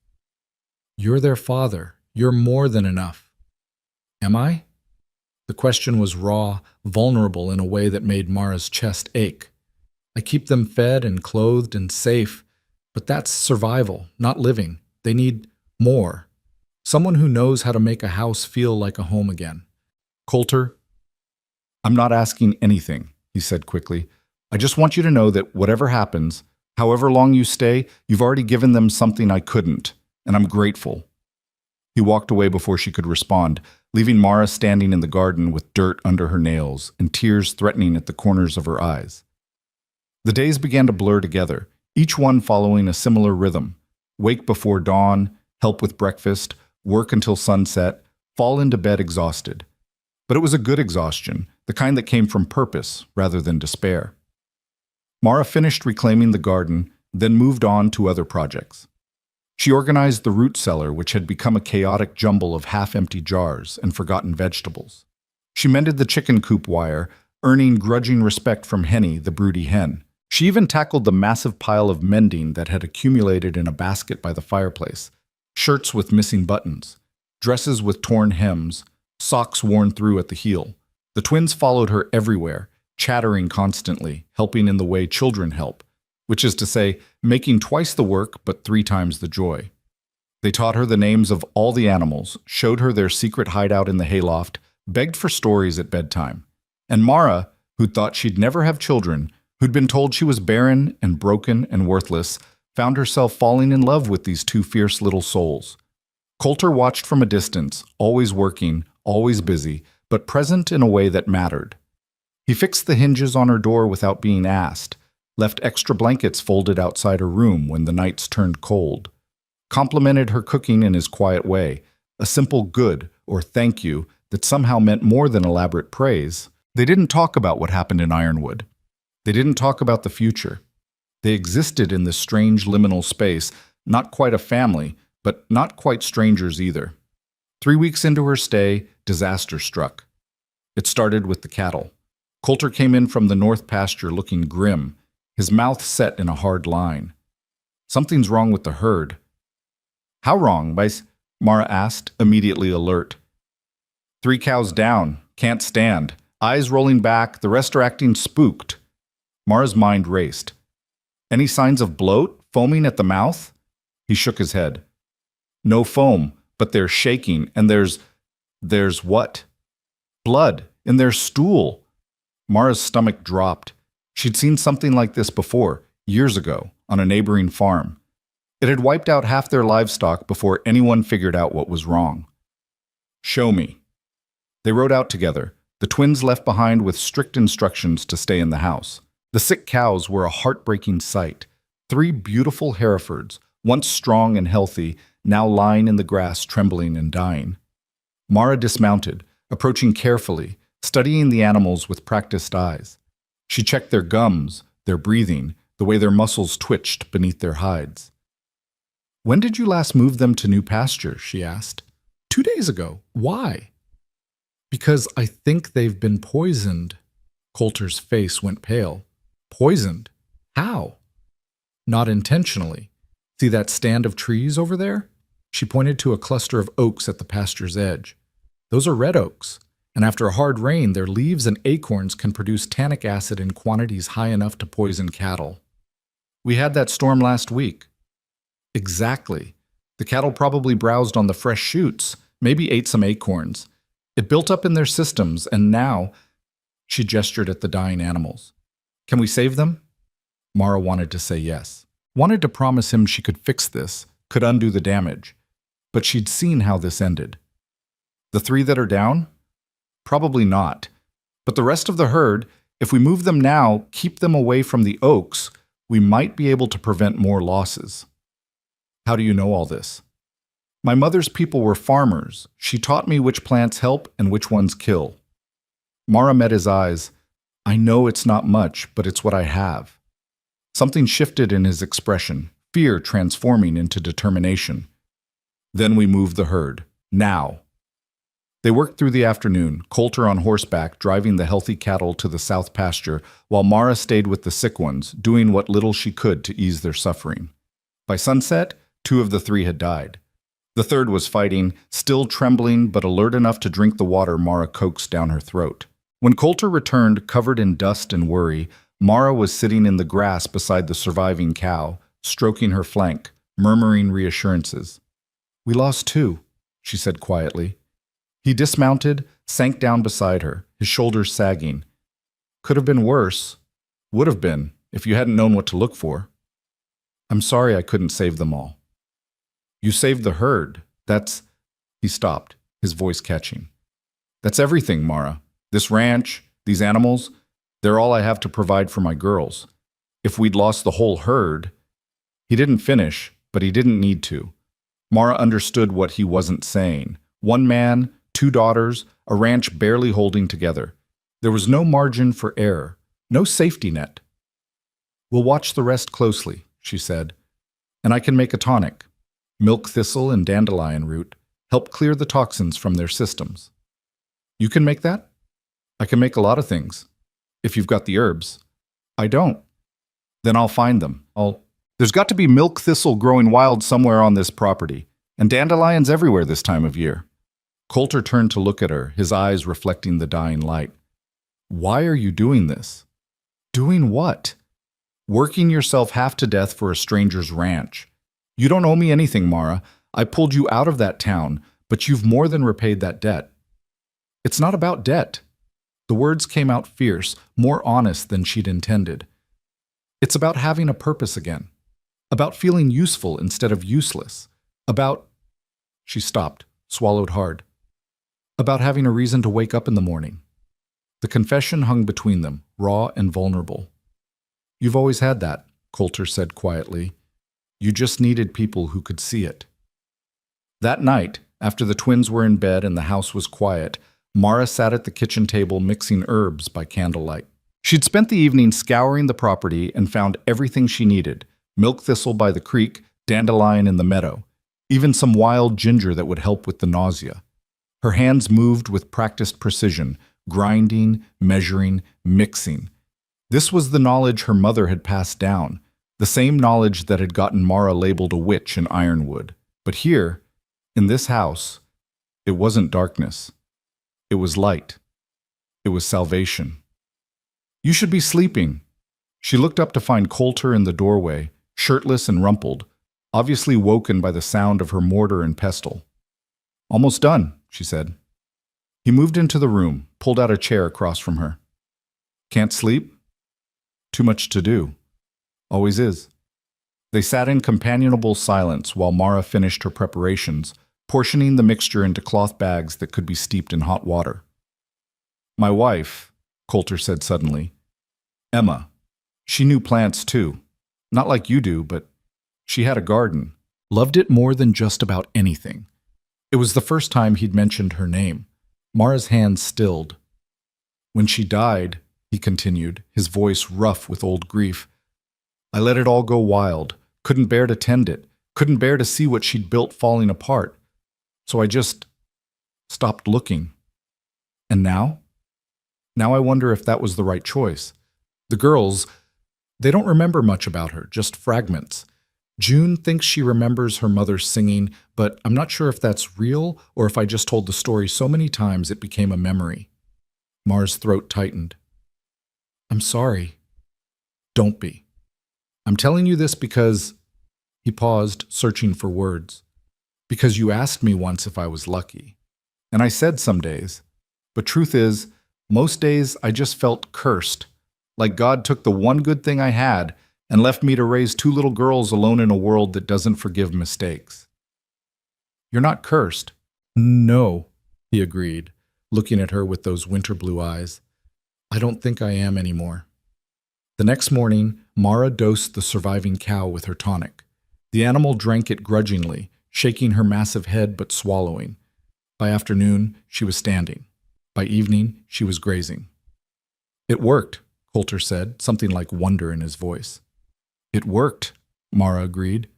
You're their father. You're more than enough. Am I? The question was raw, vulnerable in a way that made Mara's chest ache. I keep them fed and clothed and safe, but that's survival, not living. They need more. Someone who knows how to make a house feel like a home again. Coulter, I'm not asking anything, he said quickly. I just want you to know that whatever happens, however long you stay, you've already given them something I couldn't, and I'm grateful. He walked away before she could respond, leaving Mara standing in the garden with dirt under her nails and tears threatening at the corners of her eyes. The days began to blur together, each one following a similar rhythm. Wake before dawn, help with breakfast, work until sunset, fall into bed exhausted. But it was a good exhaustion, the kind that came from purpose rather than despair. Mara finished reclaiming the garden, then moved on to other projects. She organized the root cellar, which had become a chaotic jumble of half-empty jars and forgotten vegetables. She mended the chicken coop wire, earning grudging respect from Henny, the broody hen. She even tackled the massive pile of mending that had accumulated in a basket by the fireplace. Shirts with missing buttons, dresses with torn hems, socks worn through at the heel. The twins followed her everywhere, chattering constantly, helping in the way children help, which is to say, making twice the work but 3 times the joy. They taught her the names of all the animals, showed her their secret hideout in the hayloft, begged for stories at bedtime. And Mara, who'd thought she'd never have children, who'd been told she was barren and broken and worthless, found herself falling in love with these 2 fierce little souls. Coulter watched from a distance, always working, always busy, but present in a way that mattered. He fixed the hinges on her door without being asked, left extra blankets folded outside her room when the nights turned cold, complimented her cooking in his quiet way, a simple good or thank you that somehow meant more than elaborate praise. They didn't talk about what happened in Ironwood. They didn't talk about the future. They existed in this strange liminal space, not quite a family, but not quite strangers either. 3 weeks into her stay, disaster struck. It started with the cattle. Coulter came in from the north pasture looking grim, his mouth set in a hard line. Something's wrong with the herd. How wrong, Vice? Mara asked, immediately alert. 3 cows down, can't stand, eyes rolling back, the rest are acting spooked. Mara's mind raced. Any signs of bloat, foaming at the mouth? He shook his head. No foam, but they're shaking, and there's what? Blood in their stool. Mara's stomach dropped. She'd seen something like this before, years ago, on a neighboring farm. It had wiped out half their livestock before anyone figured out what was wrong. Show me. They rode out together, the twins left behind with strict instructions to stay in the house. The sick cows were a heartbreaking sight. 3 beautiful Herefords, once strong and healthy, now lying in the grass trembling and dying. Mara dismounted, approaching carefully, studying the animals with practiced eyes. She checked their gums, their breathing, the way their muscles twitched beneath their hides. When did you last move them to new pasture? She asked. 2 days ago. Why? Because I think they've been poisoned. Coulter's face went pale. Poisoned? How? Not intentionally. See that stand of trees over there? She pointed to a cluster of oaks at the pasture's edge. Those are red oaks, and after a hard rain, their leaves and acorns can produce tannic acid in quantities high enough to poison cattle. We had that storm last week. Exactly. The cattle probably browsed on the fresh shoots, maybe ate some acorns. It built up in their systems, and now... She gestured at the dying animals. Can we save them? Mara wanted to say yes. Wanted to promise him she could fix this, could undo the damage. But she'd seen how this ended. The 3 that are down? Probably not. But the rest of the herd, if we move them now, keep them away from the oaks, we might be able to prevent more losses. How do you know all this? My mother's people were farmers. She taught me which plants help and which ones kill. Mara met his eyes. I know it's not much, but it's what I have. Something shifted in his expression, fear transforming into determination. Then we moved the herd. Now. They worked through the afternoon, Coulter on horseback driving the healthy cattle to the south pasture, while Mara stayed with the sick ones, doing what little she could to ease their suffering. By sunset, 2 of the 3 had died. The 3rd was fighting, still trembling but alert enough to drink the water Mara coaxed down her throat. When Coulter returned, covered in dust and worry, Mara was sitting in the grass beside the surviving cow, stroking her flank, murmuring reassurances. We lost 2, she said quietly. He dismounted, sank down beside her, his shoulders sagging. Could have been worse. Would have been, if you hadn't known what to look for. I'm sorry I couldn't save them all. You saved the herd. That's... He stopped, his voice catching. That's everything, Mara. This ranch, these animals, they're all I have to provide for my girls. If we'd lost the whole herd... He didn't finish, but he didn't need to. Mara understood what he wasn't saying. 1 man, 2 daughters, a ranch barely holding together. There was no margin for error, no safety net. We'll watch the rest closely, she said. And I can make a tonic. Milk thistle and dandelion root help clear the toxins from their systems. You can make that? I can make a lot of things. If you've got the herbs. I don't. Then I'll find them. There's got to be milk thistle growing wild somewhere on this property, and dandelions everywhere this time of year. Coulter turned to look at her, his eyes reflecting the dying light. Why are you doing this? Doing what? Working yourself half to death for a stranger's ranch. You don't owe me anything, Mara. I pulled you out of that town, but you've more than repaid that debt. It's not about debt. The words came out fierce, more honest than she'd intended. It's about having a purpose again. About feeling useful instead of useless. About... She stopped, swallowed hard. About having a reason to wake up in the morning. The confession hung between them, raw and vulnerable. You've always had that, Coulter said quietly. You just needed people who could see it. That night, after the twins were in bed and the house was quiet, Mara sat at the kitchen table mixing herbs by candlelight. She'd spent the evening scouring the property and found everything she needed: milk thistle by the creek, dandelion in the meadow, even some wild ginger that would help with the nausea. Her hands moved with practiced precision, grinding, measuring, mixing. This was the knowledge her mother had passed down, the same knowledge that had gotten Mara labeled a witch in Ironwood. But here, in this house, it wasn't darkness. It was light. It was salvation. You should be sleeping. She looked up to find Coulter in the doorway, shirtless and rumpled, obviously woken by the sound of her mortar and pestle. Almost done, she said. He moved into the room, pulled out a chair across from her. Can't sleep? Too much to do. Always is. They sat in companionable silence while Mara finished her preparations, portioning the mixture into cloth bags that could be steeped in hot water. My wife, Coulter said suddenly. Emma. She knew plants too. Not like you do, but she had a garden. Loved it more than just about anything. It was the first time he'd mentioned her name. Mara's hands stilled. When she died, he continued, his voice rough with old grief, I let it all go wild, couldn't bear to tend it, couldn't bear to see what she'd built falling apart. So I just stopped looking. And now? Now I wonder if that was the right choice. The girls, they don't remember much about her, just fragments. June thinks she remembers her mother singing, but I'm not sure if that's real or if I just told the story so many times it became a memory. Mara's throat tightened. I'm sorry. Don't be. I'm telling you this because... He paused, searching for words. Because you asked me once if I was lucky. And I said some days. But truth is, most days I just felt cursed. Like God took the one good thing I had and left me to raise two little girls alone in a world that doesn't forgive mistakes. You're not cursed. No, he agreed, looking at her with those winter blue eyes. I don't think I am anymore. The next morning, Mara dosed the surviving cow with her tonic. The animal drank it grudgingly, shaking her massive head but swallowing. By afternoon, she was standing. By evening, she was grazing. It worked, Coulter said, something like wonder in his voice. It worked, Mara agreed.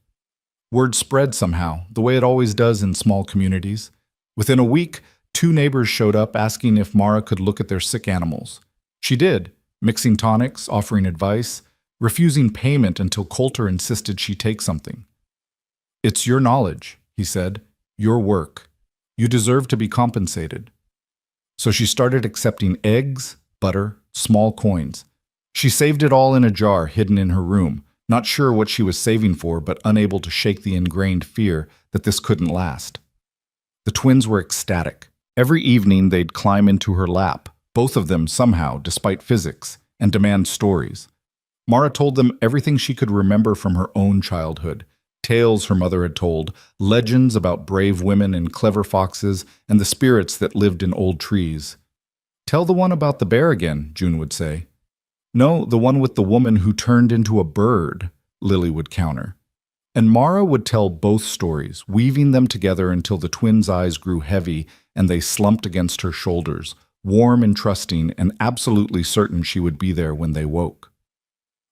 Word spread somehow, the way it always does in small communities. Within a week, 2 neighbors showed up asking if Mara could look at their sick animals. She did, mixing tonics, offering advice, refusing payment until Coulter insisted she take something. It's your knowledge, he said, your work. You deserve to be compensated. So she started accepting eggs, butter, small coins. She saved it all in a jar hidden in her room, not sure what she was saving for, but unable to shake the ingrained fear that this couldn't last. The twins were ecstatic. Every evening they'd climb into her lap, both of them somehow, despite physics, and demand stories. Mara told them everything she could remember from her own childhood, tales her mother had told, legends about brave women and clever foxes, and the spirits that lived in old trees. Tell the one about the bear again, June would say. No, the one with the woman who turned into a bird, Lily would counter. And Mara would tell both stories, weaving them together until the twins' eyes grew heavy and they slumped against her shoulders, warm and trusting and absolutely certain she would be there when they woke.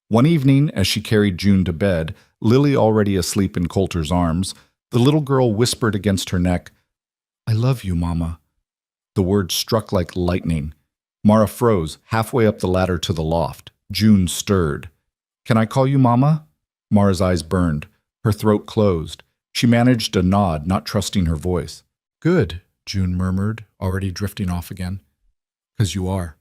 One evening, as she carried June to bed, Lily already asleep in Coulter's arms, the little girl whispered against her neck, I love you, Mama. The word struck like lightning. Mara froze, halfway up the ladder to the loft. June stirred. Can I call you Mama? Mara's eyes burned. Her throat closed. She managed a nod, not trusting her voice. Good, June murmured, already drifting off again. 'Cause you are.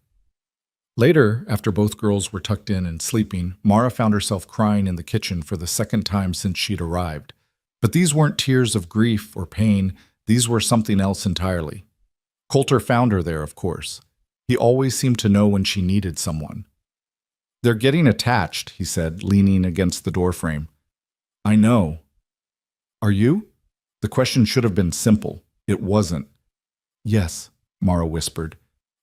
Later, after both girls were tucked in and sleeping, Mara found herself crying in the kitchen for the second time since she'd arrived. But these weren't tears of grief or pain, these were something else entirely. Coulter found her there, of course. He always seemed to know when she needed someone. "They're getting attached," he said, leaning against the doorframe. "I know." "Are you?" The question should have been simple. It wasn't. "Yes," Mara whispered.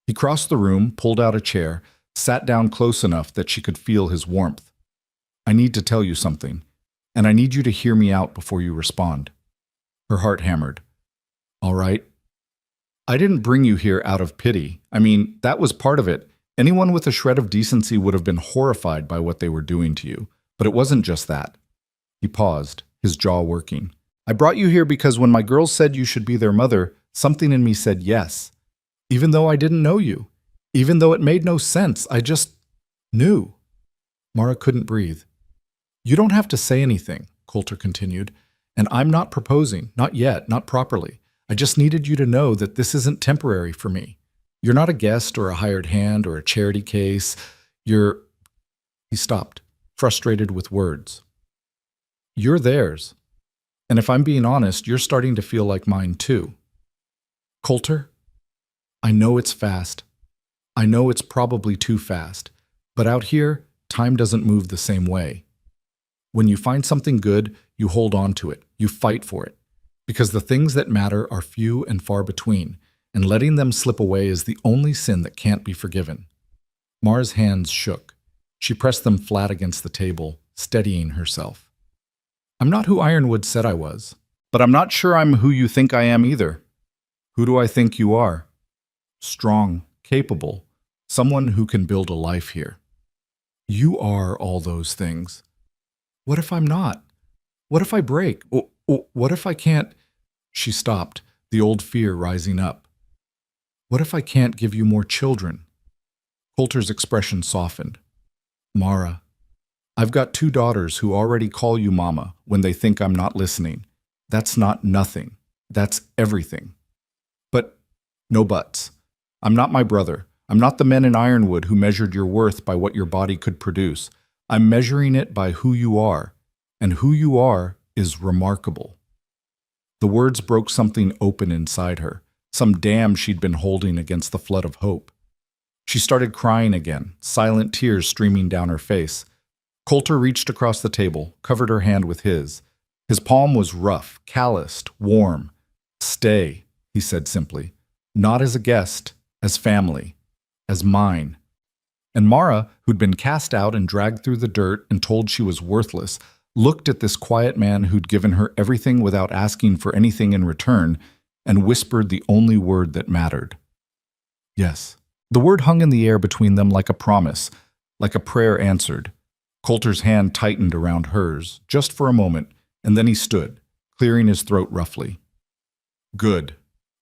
He crossed the room, pulled out a chair, sat down close enough that she could feel his warmth. "I need to tell you something, and I need you to hear me out before you respond." Her heart hammered. "All right." "I didn't bring you here out of pity. I mean, that was part of it. Anyone with a shred of decency would have been horrified by what they were doing to you. But it wasn't just that." He paused, his jaw working. "I brought you here because when my girls said you should be their mother, something in me said yes. Even though I didn't know you. Even though it made no sense, I just knew." Mara couldn't breathe. "You don't have to say anything," Coulter continued. "And I'm not proposing, not yet, not properly. I just needed you to know that this isn't temporary for me. You're not a guest or a hired hand or a charity case. You're—" He stopped, frustrated with words. "You're theirs. And if I'm being honest, you're starting to feel like mine too." "Coulter, I know it's fast. I know it's probably too fast. But out here, time doesn't move the same way. When you find something good, you hold on to it. You fight for it. Because the things that matter are few and far between, and letting them slip away is the only sin that can't be forgiven." Mara's hands shook. She pressed them flat against the table, steadying herself. "I'm not who Ironwood said I was, but I'm not sure I'm who you think I am either. Who do I think you are? Strong, capable, someone who can build a life here. You are all those things. What if I'm not? What if I break? What if I can't—" She stopped, the old fear rising up. "What if I can't give you more children?" Coulter's expression softened. "Mara, I've got 2 daughters who already call you mama when they think I'm not listening. That's not nothing. That's everything. But no buts. I'm not my brother. I'm not the men in Ironwood who measured your worth by what your body could produce. I'm measuring it by who you are, and who you are is remarkable." The words broke something open inside her, some dam she'd been holding against the flood of hope. She started crying again, silent tears streaming down her face. Coulter reached across the table, covered her hand with his. His palm was rough, calloused, warm. "Stay," he said simply. "Not as a guest, as family, as mine." And Mara, who'd been cast out and dragged through the dirt and told she was worthless, looked at this quiet man who'd given her everything without asking for anything in return, and whispered the only word that mattered. Yes. The word hung in the air between them like a promise, like a prayer answered. Coulter's hand tightened around hers, just for a moment, and then he stood, clearing his throat roughly. "Good,"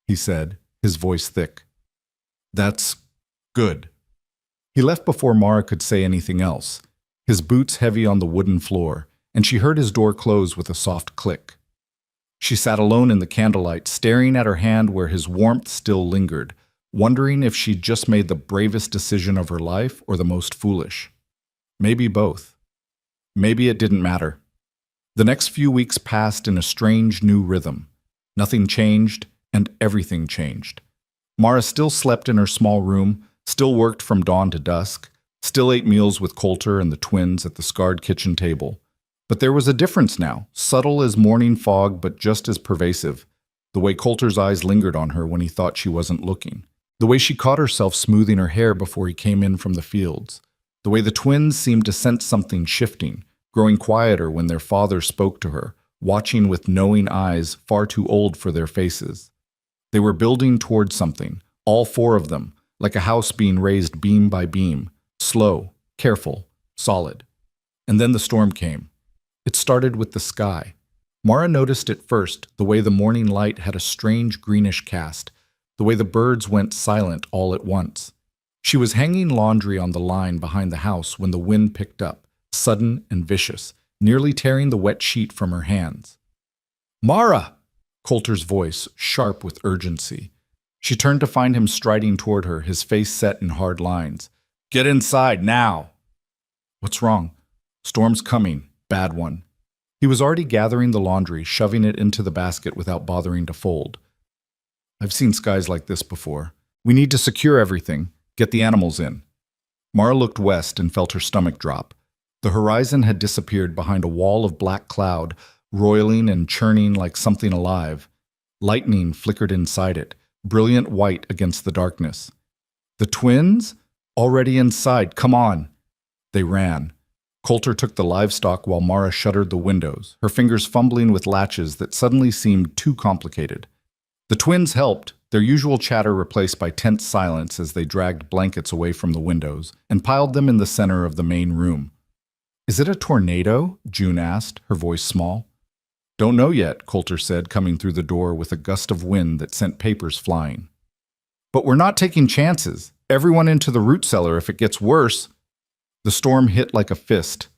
he said, his voice thick. "That's good." He left before Mara could say anything else, his boots heavy on the wooden floor, and she heard his door close with a soft click. She sat alone in the candlelight, staring at her hand where his warmth still lingered, wondering if she'd just made the bravest decision of her life or the most foolish. Maybe both. Maybe it didn't matter. The next few weeks passed in a strange new rhythm. Nothing changed, and everything changed. Mara still slept in her small room, still worked from dawn to dusk, still ate meals with Coulter and the twins at the scarred kitchen table. But there was a difference now, subtle as morning fog but just as pervasive. The way Coulter's eyes lingered on her when he thought she wasn't looking. The way she caught herself smoothing her hair before he came in from the fields. The way the twins seemed to sense something shifting, growing quieter when their father spoke to her, watching with knowing eyes far too old for their faces. They were building towards something, all 4 of them, like a house being raised beam by beam, slow, careful, solid. And then the storm came. It started with the sky. Mara noticed at first the way the morning light had a strange greenish cast, the way the birds went silent all at once. She was hanging laundry on the line behind the house when the wind picked up, sudden and vicious, nearly tearing the wet sheet from her hands. "Mara!" Coulter's voice, sharp with urgency. She turned to find him striding toward her, his face set in hard lines. Get inside, now! What's wrong? Storm's coming. Bad one. He was already gathering the laundry, shoving it into the basket without bothering to fold. I've seen skies like this before. We need to secure everything. Get the animals in. Mara looked west and felt her stomach drop. The horizon had disappeared behind a wall of black cloud, roiling and churning like something alive. Lightning flickered inside it, brilliant white against the darkness. The twins? Already inside, come on! They ran. Coulter took the livestock while Mara shuttered the windows, her fingers fumbling with latches that suddenly seemed too complicated. The twins helped, their usual chatter replaced by tense silence as they dragged blankets away from the windows and piled them in the center of the main room. Is it a tornado? June asked, her voice small. Don't know yet, Coulter said, coming through the door with a gust of wind that sent papers flying. But we're not taking chances. Everyone into the root cellar if it gets worse. The storm hit like a fist.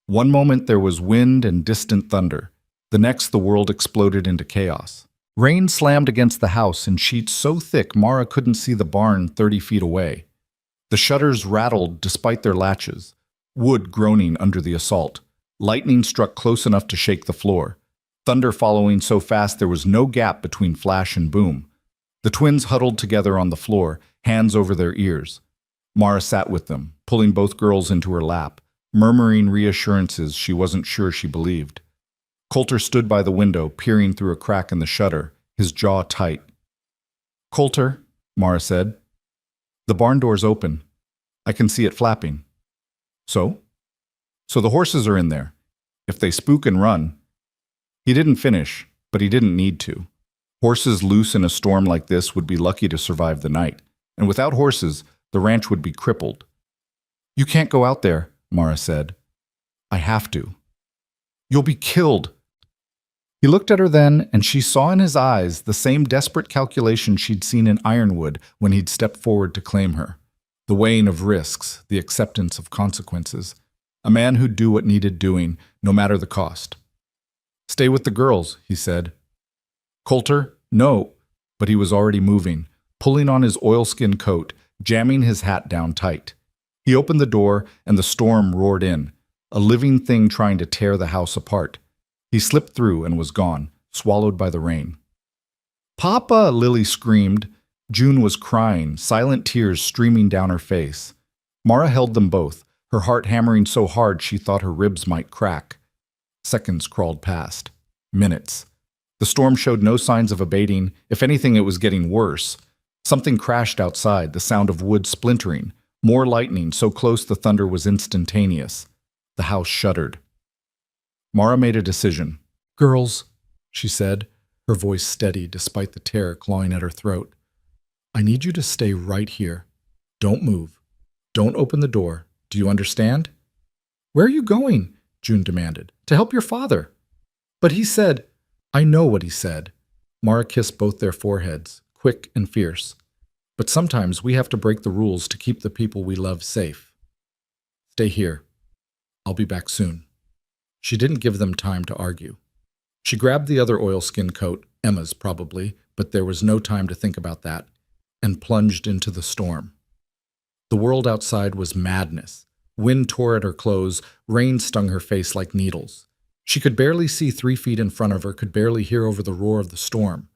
One moment there was wind and distant thunder. The next the world exploded into chaos. Rain slammed against the house in sheets so thick Mara couldn't see the barn 30 feet away. The shutters rattled despite their latches, wood groaning under the assault. Lightning struck close enough to shake the floor. Thunder following so fast there was no gap between flash and boom. The twins huddled together on the floor, hands over their ears. Mara sat with them, pulling both girls into her lap, murmuring reassurances she wasn't sure she believed. Coulter stood by the window, peering through a crack in the shutter, his jaw tight. Coulter, Mara said. The barn door's open. I can see it flapping. So? So the horses are in there. If they spook and run. He didn't finish, but he didn't need to. Horses loose in a storm like this would be lucky to survive the night, and without horses, the ranch would be crippled. You can't go out there, Mara said. I have to. You'll be killed. He looked at her then, and she saw in his eyes the same desperate calculation she'd seen in Ironwood when he'd stepped forward to claim her. The weighing of risks, the acceptance of consequences. A man who'd do what needed doing, no matter the cost. Stay with the girls, he said. Coulter, no, but he was already moving, pulling on his oilskin coat, jamming his hat down tight. He opened the door, and the storm roared in, a living thing trying to tear the house apart. He slipped through and was gone, swallowed by the rain. Papa, Lily screamed. June was crying, silent tears streaming down her face. Mara held them both, her heart hammering so hard she thought her ribs might crack. Seconds crawled past. Minutes. The storm showed no signs of abating. If anything, it was getting worse. Something crashed outside, the sound of wood splintering. More lightning, so close the thunder was instantaneous. The house shuddered. Mara made a decision. Girls, she said, her voice steady despite the terror clawing at her throat. I need you to stay right here. Don't move. Don't open the door. Do you understand? Where are you going? June demanded. To help your father. But he said, I know what he said. Mara kissed both their foreheads, quick and fierce. But sometimes we have to break the rules to keep the people we love safe. Stay here. I'll be back soon. She didn't give them time to argue. She grabbed the other oilskin coat, Emma's probably, but there was no time to think about that, and plunged into the storm. The world outside was madness. Wind tore at her clothes, rain stung her face like needles. She could barely see 3 feet in front of her, could barely hear over the roar of the storm.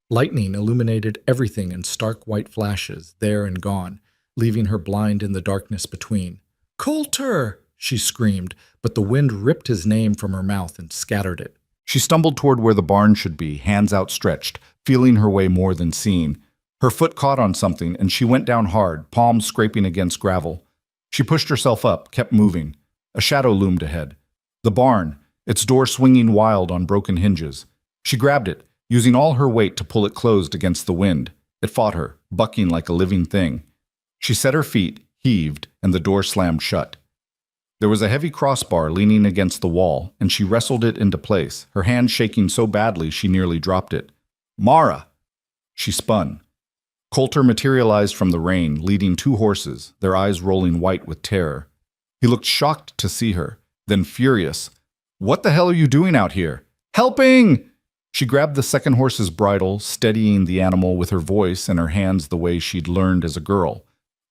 Lightning illuminated everything in stark white flashes, there and gone, leaving her blind in the darkness between. Coulter! She screamed, but the wind ripped his name from her mouth and scattered it. She stumbled toward where the barn should be, hands outstretched, feeling her way more than seeing. Her foot caught on something, and she went down hard, palms scraping against gravel. She pushed herself up, kept moving. A shadow loomed ahead. The barn, its door swinging wild on broken hinges. She grabbed it, using all her weight to pull it closed against the wind. It fought her, bucking like a living thing. She set her feet, heaved, and the door slammed shut. There was a heavy crossbar leaning against the wall, and she wrestled it into place, her hand shaking so badly she nearly dropped it. Mara! She spun. Coulter materialized from the rain, leading 2 horses, their eyes rolling white with terror. He looked shocked to see her, then furious. What the hell are you doing out here? Helping! She grabbed the second horse's bridle, steadying the animal with her voice and her hands the way she'd learned as a girl.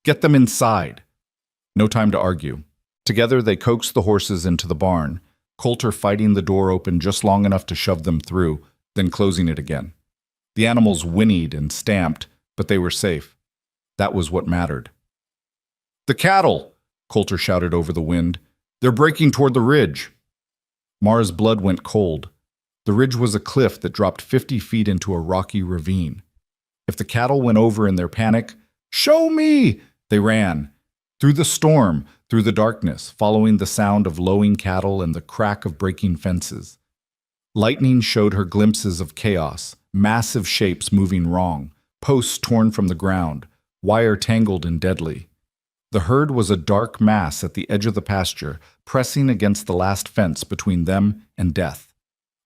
Get them inside. No time to argue. Together, they coaxed the horses into the barn, Coulter fighting the door open just long enough to shove them through, then closing it again. The animals whinnied and stamped, but they were safe. That was what mattered. "The cattle!" Coulter shouted over the wind. "They're breaking toward the ridge." Mara's blood went cold. The ridge was a cliff that dropped 50 feet into a rocky ravine. If the cattle went over in their panic, "Show me!" they ran. Through the storm, through the darkness, following the sound of lowing cattle and the crack of breaking fences. Lightning showed her glimpses of chaos, massive shapes moving wrong, posts torn from the ground, wire tangled and deadly. The herd was a dark mass at the edge of the pasture, pressing against the last fence between them and death.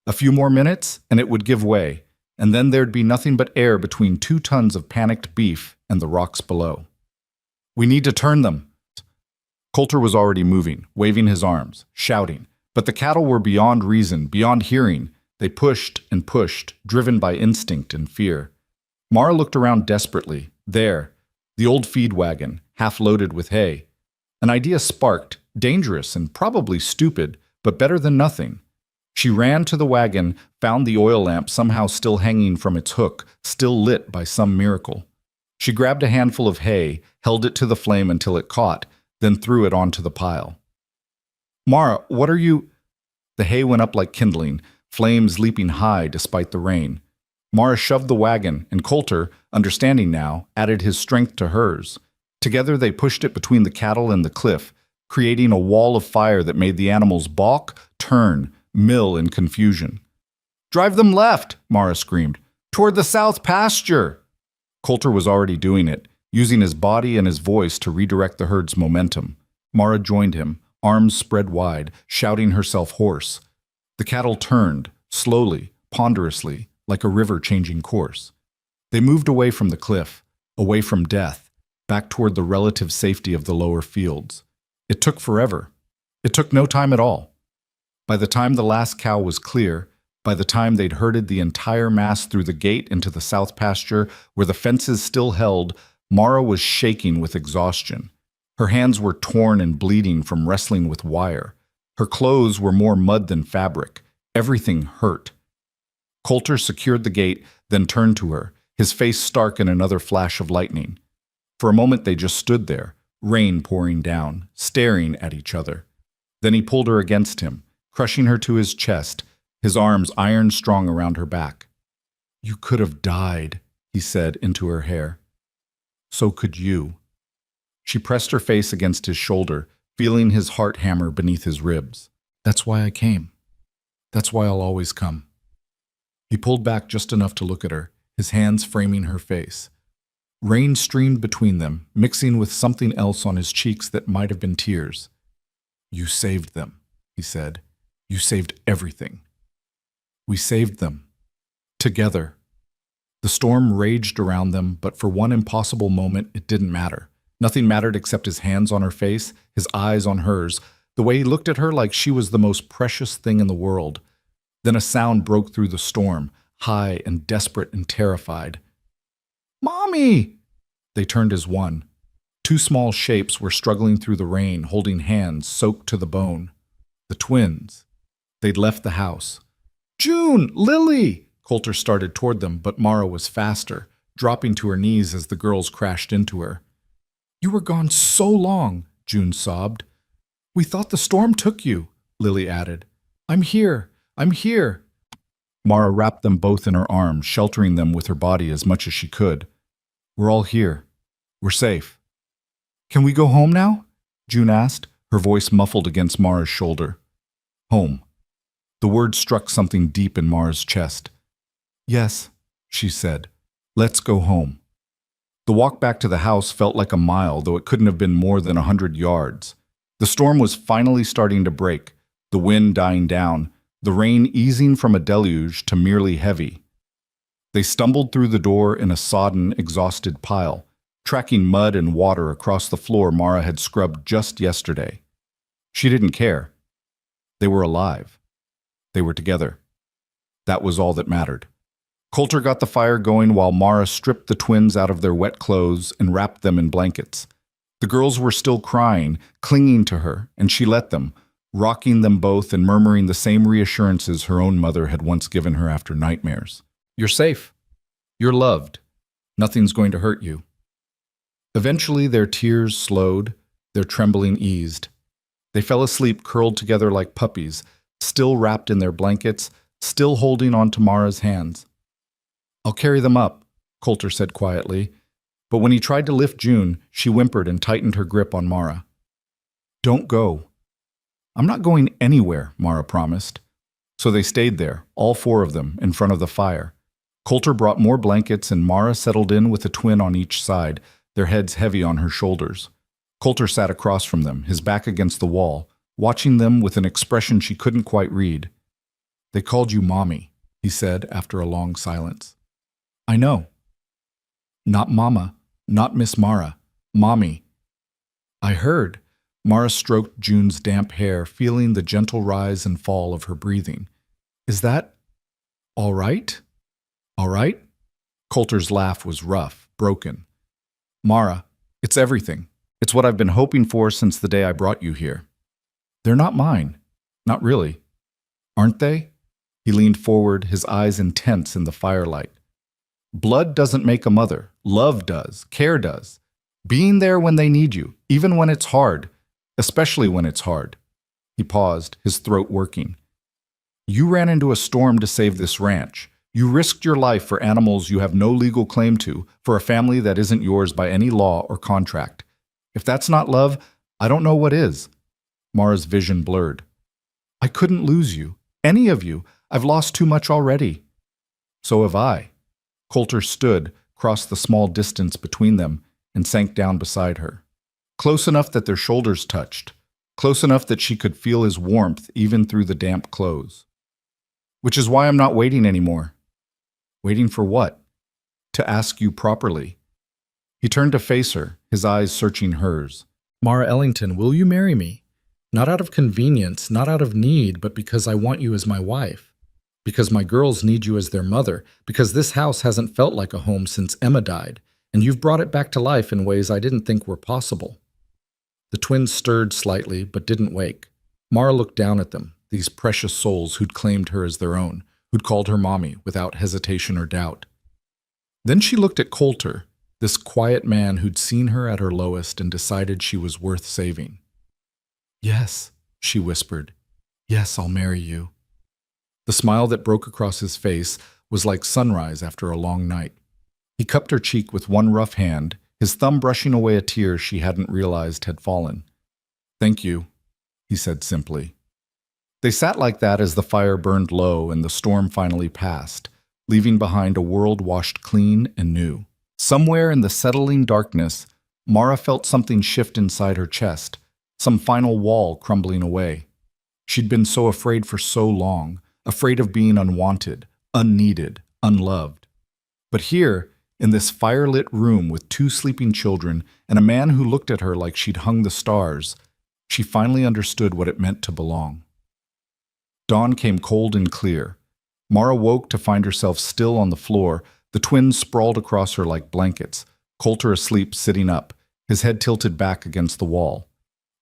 A few more minutes, and it would give way, and then there'd be nothing but air between 2 tons of panicked beef and the rocks below. "We need to turn them." Coulter was already moving, waving his arms, shouting, but the cattle were beyond reason, beyond hearing. They pushed and pushed, driven by instinct and fear. Mara looked around desperately. There, the old feed wagon, half loaded with hay. An idea sparked, dangerous and probably stupid, but better than nothing. She ran to the wagon, found the oil lamp somehow still hanging from its hook, still lit by some miracle. She grabbed a handful of hay, held it to the flame until it caught, then threw it onto the pile. "Mara, what are you—" The hay went up like kindling, flames leaping high despite the rain. Mara shoved the wagon, and Coulter, understanding now, added his strength to hers. Together they pushed it between the cattle and the cliff, creating a wall of fire that made the animals balk, turn, mill in confusion. "Drive them left!" Mara screamed. "Toward the south pasture!" Coulter was already doing it, using his body and his voice to redirect the herd's momentum. Mara joined him, arms spread wide, shouting herself hoarse. The cattle turned, slowly, ponderously, like a river changing course. They moved away from the cliff, away from death, back toward the relative safety of the lower fields. It took forever. It took no time at all. By the time the last cow was clear, by the time they'd herded the entire mass through the gate into the south pasture where the fences still held, Mara was shaking with exhaustion. Her hands were torn and bleeding from wrestling with wire. Her clothes were more mud than fabric. Everything hurt. Coulter secured the gate, then turned to her, his face stark in another flash of lightning. For a moment they just stood there, rain pouring down, staring at each other. Then he pulled her against him, crushing her to his chest, his arms iron-strong around her back. "You could have died," he said into her hair. "So could you." She pressed her face against his shoulder, feeling his heart hammer beneath his ribs. "That's why I came. That's why I'll always come." He pulled back just enough to look at her, his hands framing her face. Rain streamed between them, mixing with something else on his cheeks that might have been tears. "You saved them," he said. "You saved everything." "We saved them. Together." The storm raged around them, but for one impossible moment, it didn't matter. Nothing mattered except his hands on her face, his eyes on hers, the way he looked at her like she was the most precious thing in the world. Then a sound broke through the storm, high and desperate and terrified. "Mommy!" They turned as one. 2 small shapes were struggling through the rain, holding hands soaked to the bone. The twins. They'd left the house. "June! Lily!" Coulter started toward them, but Mara was faster, dropping to her knees as the girls crashed into her. "You were gone so long," June sobbed. "We thought the storm took you," Lily added. "I'm here. I'm here." Mara wrapped them both in her arms, sheltering them with her body as much as she could. "We're all here. We're safe." "Can we go home now?" June asked, her voice muffled against Mara's shoulder. "Home." The word struck something deep in Mara's chest. "Yes," she said. "Let's go home." The walk back to the house felt like a mile, though it couldn't have been more than 100 yards. The storm was finally starting to break, the wind dying down, the rain easing from a deluge to merely heavy. They stumbled through the door in a sodden, exhausted pile, tracking mud and water across the floor Mara had scrubbed just yesterday. She didn't care. They were alive. They were together. That was all that mattered. Coulter got the fire going while Mara stripped the twins out of their wet clothes and wrapped them in blankets. The girls were still crying, clinging to her, and she let them, rocking them both and murmuring the same reassurances her own mother had once given her after nightmares. You're safe. You're loved. Nothing's going to hurt you. Eventually, their tears slowed, their trembling eased. They fell asleep curled together like puppies, still wrapped in their blankets, still holding on to Mara's hands. I'll carry them up, Coulter said quietly, but when he tried to lift June, she whimpered and tightened her grip on Mara. Don't go. I'm not going anywhere, Mara promised. So they stayed there, all four of them, in front of the fire. Coulter brought more blankets and Mara settled in with a twin on each side, their heads heavy on her shoulders. Coulter sat across from them, his back against the wall, watching them with an expression she couldn't quite read. They called you Mommy, he said after a long silence. I know. Not Mama, not Miss Mara, Mommy. I heard. Mara stroked June's damp hair, feeling the gentle rise and fall of her breathing. Is that all right? All right? Coulter's laugh was rough, broken. Mara, it's everything. It's what I've been hoping for since the day I brought you here. They're not mine. Not really. Aren't they? He leaned forward, his eyes intense in the firelight. Blood doesn't make a mother. Love does. Care does. Being there when they need you, even when it's hard, especially when it's hard. He paused, his throat working. You ran into a storm to save this ranch. You risked your life for animals you have no legal claim to, for a family that isn't yours by any law or contract. If that's not love, I don't know what is. Mara's vision blurred. I couldn't lose you. Any of you. I've lost too much already. So have I. Coulter stood, crossed the small distance between them, and sank down beside her. Close enough that their shoulders touched. Close enough that she could feel his warmth even through the damp clothes. Which is why I'm not waiting anymore. Waiting for what? To ask you properly. He turned to face her, his eyes searching hers. Mara Ellington, will you marry me? Not out of convenience, not out of need, but because I want you as my wife. Because my girls need you as their mother. Because this house hasn't felt like a home since Emma died, and you've brought it back to life in ways I didn't think were possible. The twins stirred slightly, but didn't wake. Mara looked down at them, these precious souls who'd claimed her as their own, who'd called her Mommy without hesitation or doubt. Then she looked at Coulter, this quiet man who'd seen her at her lowest and decided she was worth saving. Yes, she whispered. Yes, I'll marry you. The smile that broke across his face was like sunrise after a long night. He cupped her cheek with one rough hand, his thumb brushing away a tear she hadn't realized had fallen. Thank you, he said simply. They sat like that as the fire burned low and the storm finally passed, leaving behind a world washed clean and new. Somewhere in the settling darkness, Mara felt something shift inside her chest, some final wall crumbling away. She'd been so afraid for so long, afraid of being unwanted, unneeded, unloved. But here, in this firelit room with two sleeping children and a man who looked at her like she'd hung the stars, she finally understood what it meant to belong. Dawn came cold and clear. Mara woke to find herself still on the floor, the twins sprawled across her like blankets, Coulter asleep sitting up, his head tilted back against the wall.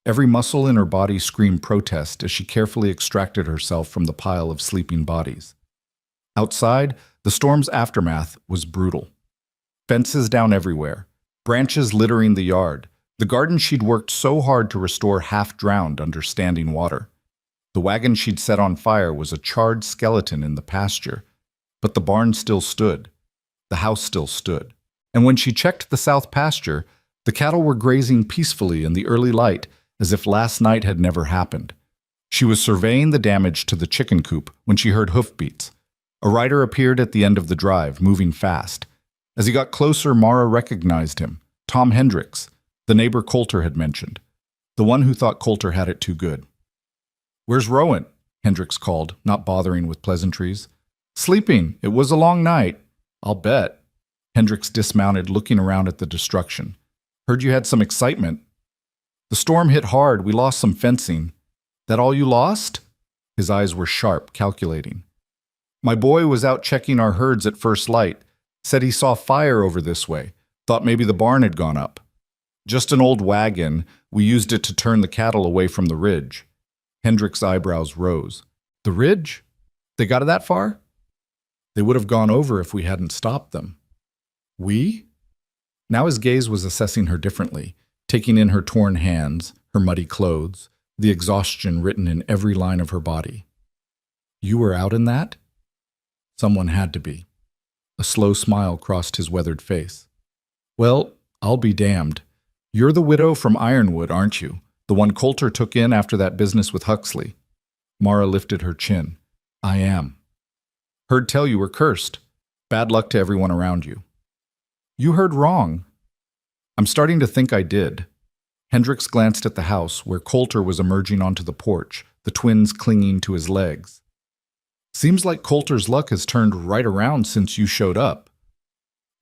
Every muscle in her body screamed protest as she carefully extracted herself from the pile of sleeping bodies. Outside, the storm's aftermath was brutal. Fences down everywhere, branches littering the yard, the garden she'd worked so hard to restore half drowned under standing water. The wagon she'd set on fire was a charred skeleton in the pasture, but the barn still stood. The house still stood. And when she checked the south pasture, the cattle were grazing peacefully in the early light as if last night had never happened. She was surveying the damage to the chicken coop when she heard hoofbeats. A rider appeared at the end of the drive, moving fast. As he got closer, Mara recognized him, Tom Hendricks, the neighbor Coulter had mentioned, the one who thought Coulter had it too good. Where's Rowan? Hendricks called, not bothering with pleasantries. Sleeping. It was a long night. I'll bet. Hendricks dismounted, looking around at the destruction. Heard you had some excitement. The storm hit hard. We lost some fencing. That all you lost? His eyes were sharp, calculating. My boy was out checking our herds at first light. Said he saw fire over this way. Thought maybe the barn had gone up. Just an old wagon. We used it to turn the cattle away from the ridge. Hendricks' eyebrows rose. The ridge? They got that far? They would have gone over if we hadn't stopped them. We? Now his gaze was assessing her differently, taking in her torn hands, her muddy clothes, the exhaustion written in every line of her body. You were out in that? Someone had to be. A slow smile crossed his weathered face. Well, I'll be damned. You're the widow from Ironwood, aren't you? The one Coulter took in after that business with Huxley. Mara lifted her chin. I am. Heard tell you were cursed. Bad luck to everyone around you. You heard wrong. I'm starting to think I did. Hendricks glanced at the house, where Coulter was emerging onto the porch, the twins clinging to his legs. Seems like Coulter's luck has turned right around since you showed up.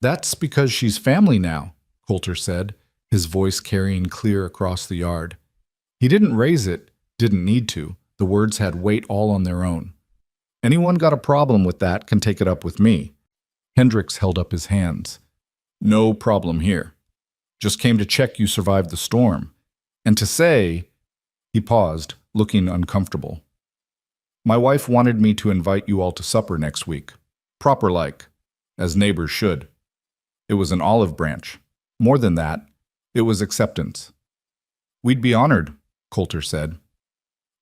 That's because she's family now, Coulter said, his voice carrying clear across the yard. He didn't raise it, didn't need to. The words had weight all on their own. Anyone got a problem with that can take it up with me. Hendricks held up his hands. No problem here. Just came to check you survived the storm. And to say, he paused, looking uncomfortable. My wife wanted me to invite you all to supper next week. Proper-like, as neighbors should. It was an olive branch. More than that, it was acceptance. We'd be honored, Coulter said.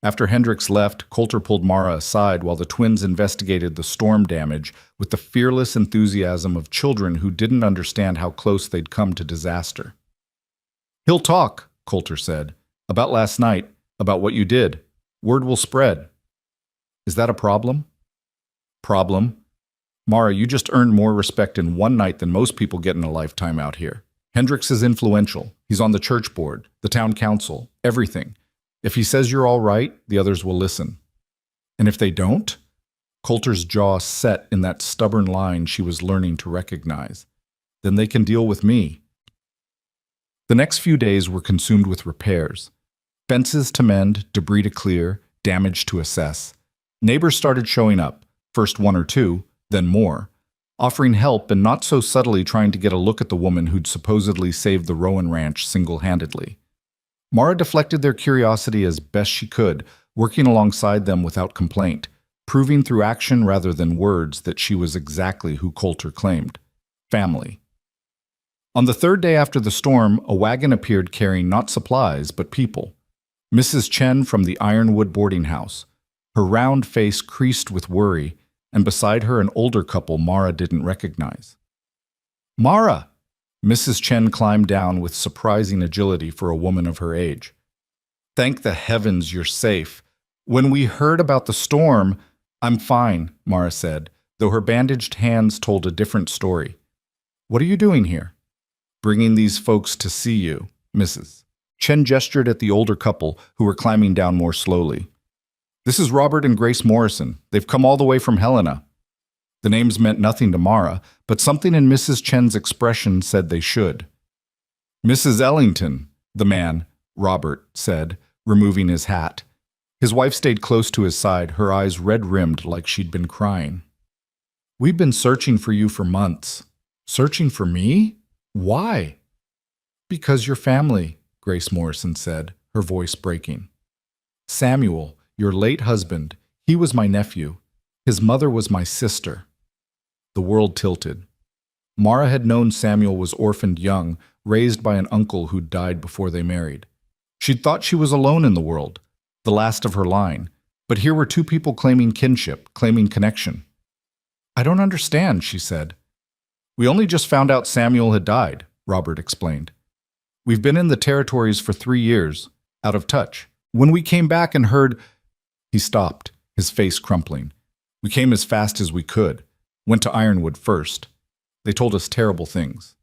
After Hendricks left, Coulter pulled Mara aside while the twins investigated the storm damage with the fearless enthusiasm of children who didn't understand how close they'd come to disaster. He'll talk, Coulter said, about last night, about what you did. Word will spread. Is that a problem? Problem? Mara, you just earned more respect in one night than most people get in a lifetime out here. Hendricks is influential. He's on the church board, the town council, everything. If he says you're all right, the others will listen. And if they don't? Coulter's jaw set in that stubborn line she was learning to recognize. Then they can deal with me. The next few days were consumed with repairs. Fences to mend, debris to clear, damage to assess. Neighbors started showing up, first one or two, then more, offering help and not so subtly trying to get a look at the woman who'd supposedly saved the Rowan Ranch single-handedly. Mara deflected their curiosity as best she could, working alongside them without complaint, proving through action rather than words that she was exactly who Coulter claimed. Family. On the third day after the storm, a wagon appeared carrying not supplies, but people. Mrs. Chen from the Ironwood boarding house, her round face creased with worry, and beside her an older couple Mara didn't recognize. Mara! Mrs. Chen climbed down with surprising agility for a woman of her age. Thank the heavens you're safe. When we heard about the storm, I'm fine, Mara said, though her bandaged hands told a different story. What are you doing here? Bringing these folks to see you, Mrs. Chen gestured at the older couple who were climbing down more slowly. This is Robert and Grace Morrison. They've come all the way from Helena. The names meant nothing to Mara, but something in Mrs. Chen's expression said they should. Mrs. Ellington, the man, Robert said, removing his hat. His wife stayed close to his side, her eyes red-rimmed like she'd been crying. We've been searching for you for months. Searching for me? Why? Because your family, Grace Morrison said, her voice breaking. Samuel, your late husband, he was my nephew. His mother was my sister. The world tilted. Mara had known Samuel was orphaned young, raised by an uncle who'd died before they married. She'd thought she was alone in the world, the last of her line, but here were two people claiming kinship, claiming connection. I don't understand, she said. We only just found out Samuel had died, Robert explained. We've been in the territories for 3 years, out of touch. When we came back and heard... He stopped, his face crumpling. We came as fast as we could. Went to Ironwood first. They told us terrible things.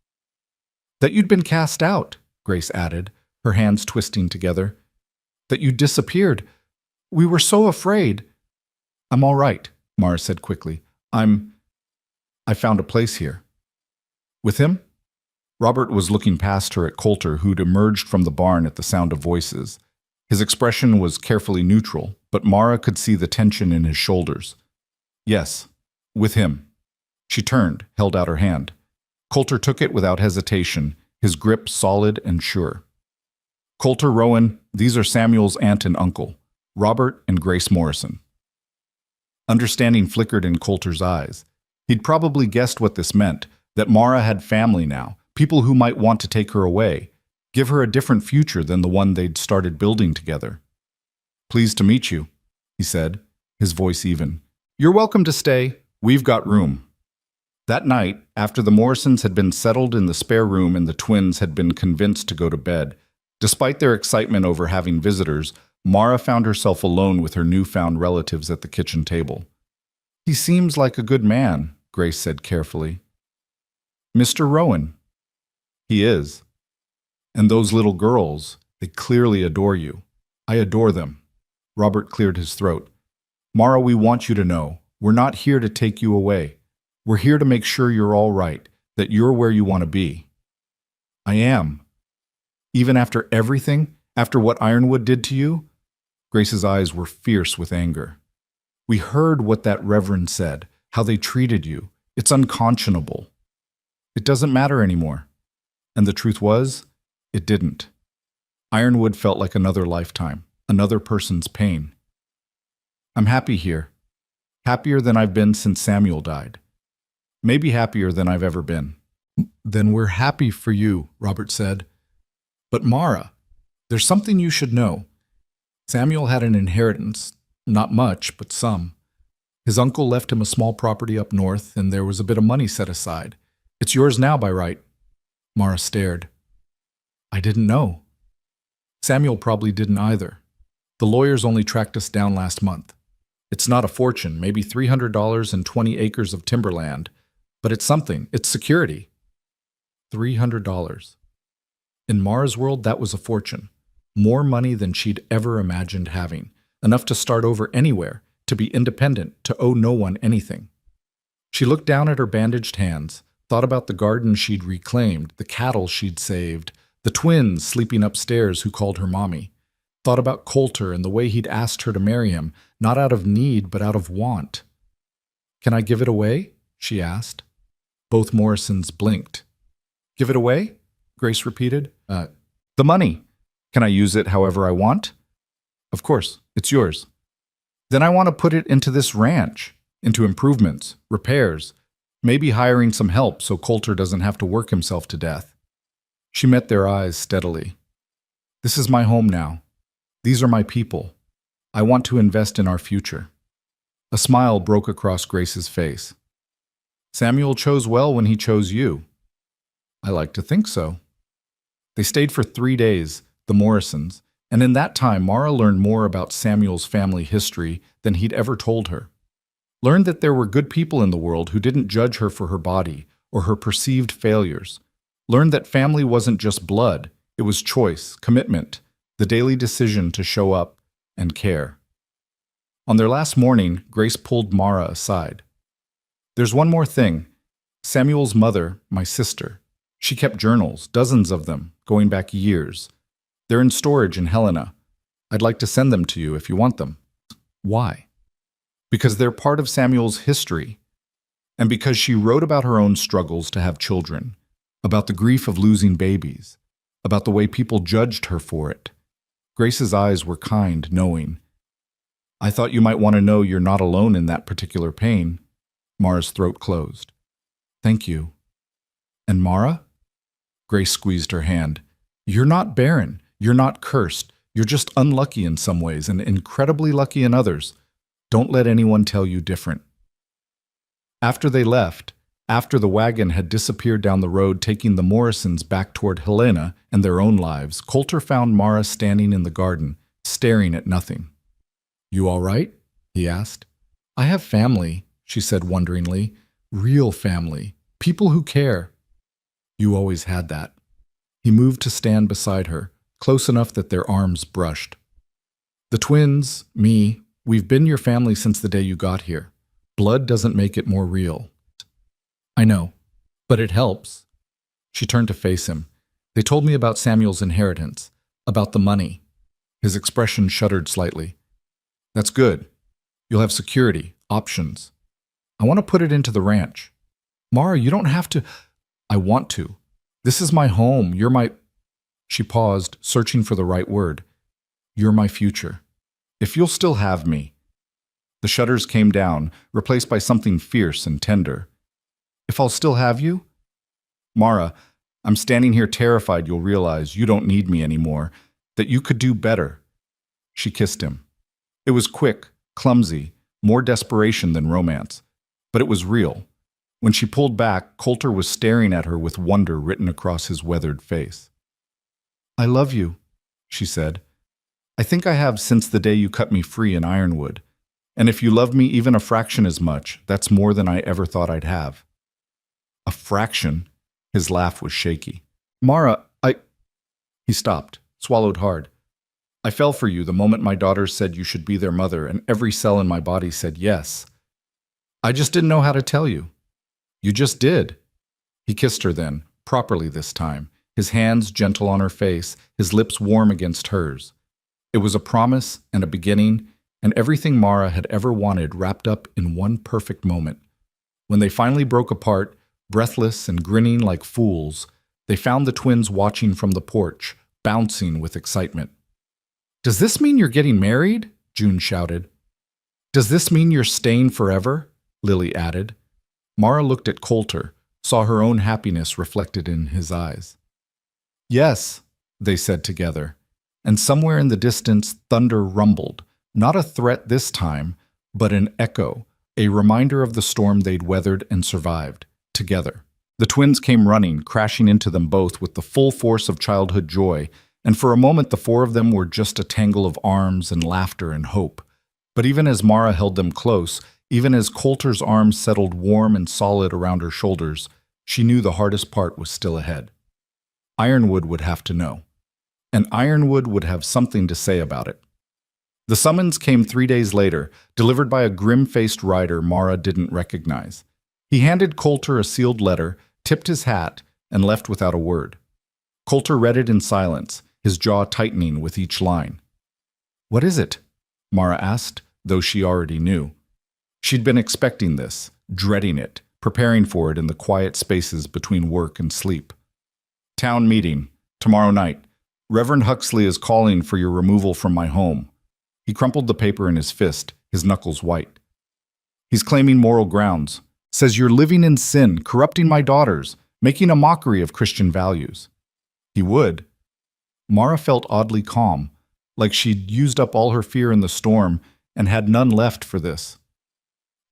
That you'd been cast out, Grace added, her hands twisting together. That you disappeared. We were so afraid. I'm all right, Mara said quickly. I found a place here. With him? Robert was looking past her at Coulter, who'd emerged from the barn at the sound of voices. His expression was carefully neutral, but Mara could see the tension in his shoulders. Yes, with him. She turned, held out her hand. Coulter took it without hesitation, his grip solid and sure. Coulter Rowan, these are Samuel's aunt and uncle, Robert and Grace Morrison. Understanding flickered in Coulter's eyes. He'd probably guessed what this meant, that Mara had family now, people who might want to take her away, give her a different future than the one they'd started building together. "Pleased to meet you," he said, his voice even. "You're welcome to stay. We've got room." That night, after the Morrisons had been settled in the spare room and the twins had been convinced to go to bed, despite their excitement over having visitors, Mara found herself alone with her newfound relatives at the kitchen table. "He seems like a good man," Grace said carefully. "Mr. Rowan." "He is. And those little girls, they clearly adore you." "I adore them." Robert cleared his throat. "Mara, we want you to know, we're not here to take you away. We're here to make sure you're all right, that you're where you want to be." "I am." "Even after everything? After what Ironwood did to you?" Grace's eyes were fierce with anger. "We heard what that reverend said, how they treated you. It's unconscionable. It doesn't matter anymore." And the truth was, it didn't. Ironwood felt like another lifetime, another person's pain. "I'm happy here. Happier than I've been since Samuel died. Maybe happier than I've ever been." "Then we're happy for you," Robert said. "But Mara, there's something you should know. Samuel had an inheritance, not much, but some. His uncle left him a small property up north, and there was a bit of money set aside. It's yours now by right." Mara stared. "I didn't know." "Samuel probably didn't either. The lawyers only tracked us down last month. It's not a fortune, maybe $300 and 20 acres of timberland, but it's something. It's security." $300. In Mara's world, that was a fortune. More money than she'd ever imagined having. Enough to start over anywhere, to be independent, to owe no one anything. She looked down at her bandaged hands, thought about the garden she'd reclaimed, the cattle she'd saved, the twins sleeping upstairs who called her mommy. Thought about Coulter and the way he'd asked her to marry him, not out of need, but out of want. "Can I give it away?" she asked. Both Morrisons blinked. "Give it away?" Grace repeated. The money. Can I use it however I want?" "Of course, it's yours." "Then I want to put it into this ranch, into improvements, repairs, maybe hiring some help so Coulter doesn't have to work himself to death." She met their eyes steadily. "This is my home now. These are my people. I want to invest in our future." A smile broke across Grace's face. "Samuel chose well when he chose you." "I like to think so." They stayed for 3 days, the Morrisons, and in that time Mara learned more about Samuel's family history than he'd ever told her. Learned that there were good people in the world who didn't judge her for her body or her perceived failures. Learned that family wasn't just blood, it was choice, commitment, the daily decision to show up and care. On their last morning, Grace pulled Mara aside. "There's one more thing. Samuel's mother, my sister, she kept journals, dozens of them, going back years. They're in storage in Helena. I'd like to send them to you if you want them." "Why?" "Because they're part of Samuel's history, and because she wrote about her own struggles to have children, about the grief of losing babies, about the way people judged her for it." Grace's eyes were kind, knowing. "I thought you might want to know you're not alone in that particular pain." Mara's throat closed. "Thank you." "And Mara?" Grace squeezed her hand. "You're not barren. You're not cursed. You're just unlucky in some ways and incredibly lucky in others. Don't let anyone tell you different." After they left, after the wagon had disappeared down the road taking the Morrisons back toward Helena and their own lives, Coulter found Mara standing in the garden, staring at nothing. "You all right?" he asked. "I have family," she said wonderingly. "Real family. People who care." "You always had that." He moved to stand beside her, close enough that their arms brushed. "The twins, me, we've been your family since the day you got here. Blood doesn't make it more real." "I know, but it helps." She turned to face him. "They told me about Samuel's inheritance, about the money." His expression shuddered slightly. "That's good. You'll have security, options. I want to put it into the ranch." "Mara, you don't have to." "I want to. This is my home. You're my... She paused, searching for the right word. You're my future. If you'll still have me. The shutters came down, replaced by something fierce and tender. If I'll still have you? Mara, I'm standing here terrified you'll realize you don't need me anymore, that you could do better. She kissed him. It was quick, clumsy, more desperation than romance. But it was real. When she pulled back, Coulter was staring at her with wonder written across his weathered face. I love you, she said. I think I have since the day you cut me free in Ironwood. And if you love me even a fraction as much, that's more than I ever thought I'd have. A fraction? His laugh was shaky. Mara, He stopped, swallowed hard. I fell for you the moment my daughters said you should be their mother, and every cell in my body said yes. I just didn't know how to tell you. You just did. He kissed her then, properly this time, his hands gentle on her face, his lips warm against hers. It was a promise and a beginning, and everything Mara had ever wanted wrapped up in one perfect moment. When they finally broke apart, breathless and grinning like fools, they found the twins watching from the porch, bouncing with excitement. Does this mean you're getting married? June shouted. Does this mean you're staying forever? Lily added. Mara looked at Coulter, saw her own happiness reflected in his eyes. Yes, they said together, and somewhere in the distance thunder rumbled, not a threat this time, but an echo, a reminder of the storm they'd weathered and survived, together. The twins came running, crashing into them both with the full force of childhood joy, and for a moment the four of them were just a tangle of arms and laughter and hope. But even as Mara held them close, even as Coulter's arms settled warm and solid around her shoulders, she knew the hardest part was still ahead. Ironwood would have to know, and Ironwood would have something to say about it. The summons came 3 days later, delivered by a grim-faced rider Mara didn't recognize. He handed Coulter a sealed letter, tipped his hat, and left without a word. Coulter read it in silence, his jaw tightening with each line. What is it? Mara asked, though she already knew. She'd been expecting this, dreading it, preparing for it in the quiet spaces between work and sleep. Town meeting, tomorrow night. Reverend Huxley is calling for your removal from my home. He crumpled the paper in his fist, his knuckles white. He's claiming moral grounds. Says you're living in sin, corrupting my daughters, making a mockery of Christian values. He would. Mara felt oddly calm, like she'd used up all her fear in the storm and had none left for this.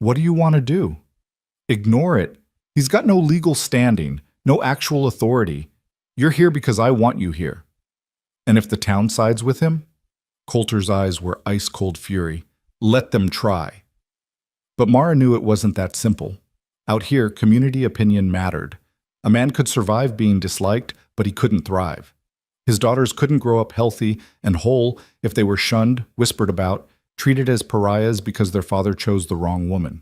What do you want to do? Ignore it. He's got no legal standing, no actual authority. You're here because I want you here. And if the town sides with him? Coulter's eyes were ice-cold fury. Let them try. But Mara knew it wasn't that simple. Out here, community opinion mattered. A man could survive being disliked, but he couldn't thrive. His daughters couldn't grow up healthy and whole if they were shunned, whispered about, treated as pariahs because their father chose the wrong woman.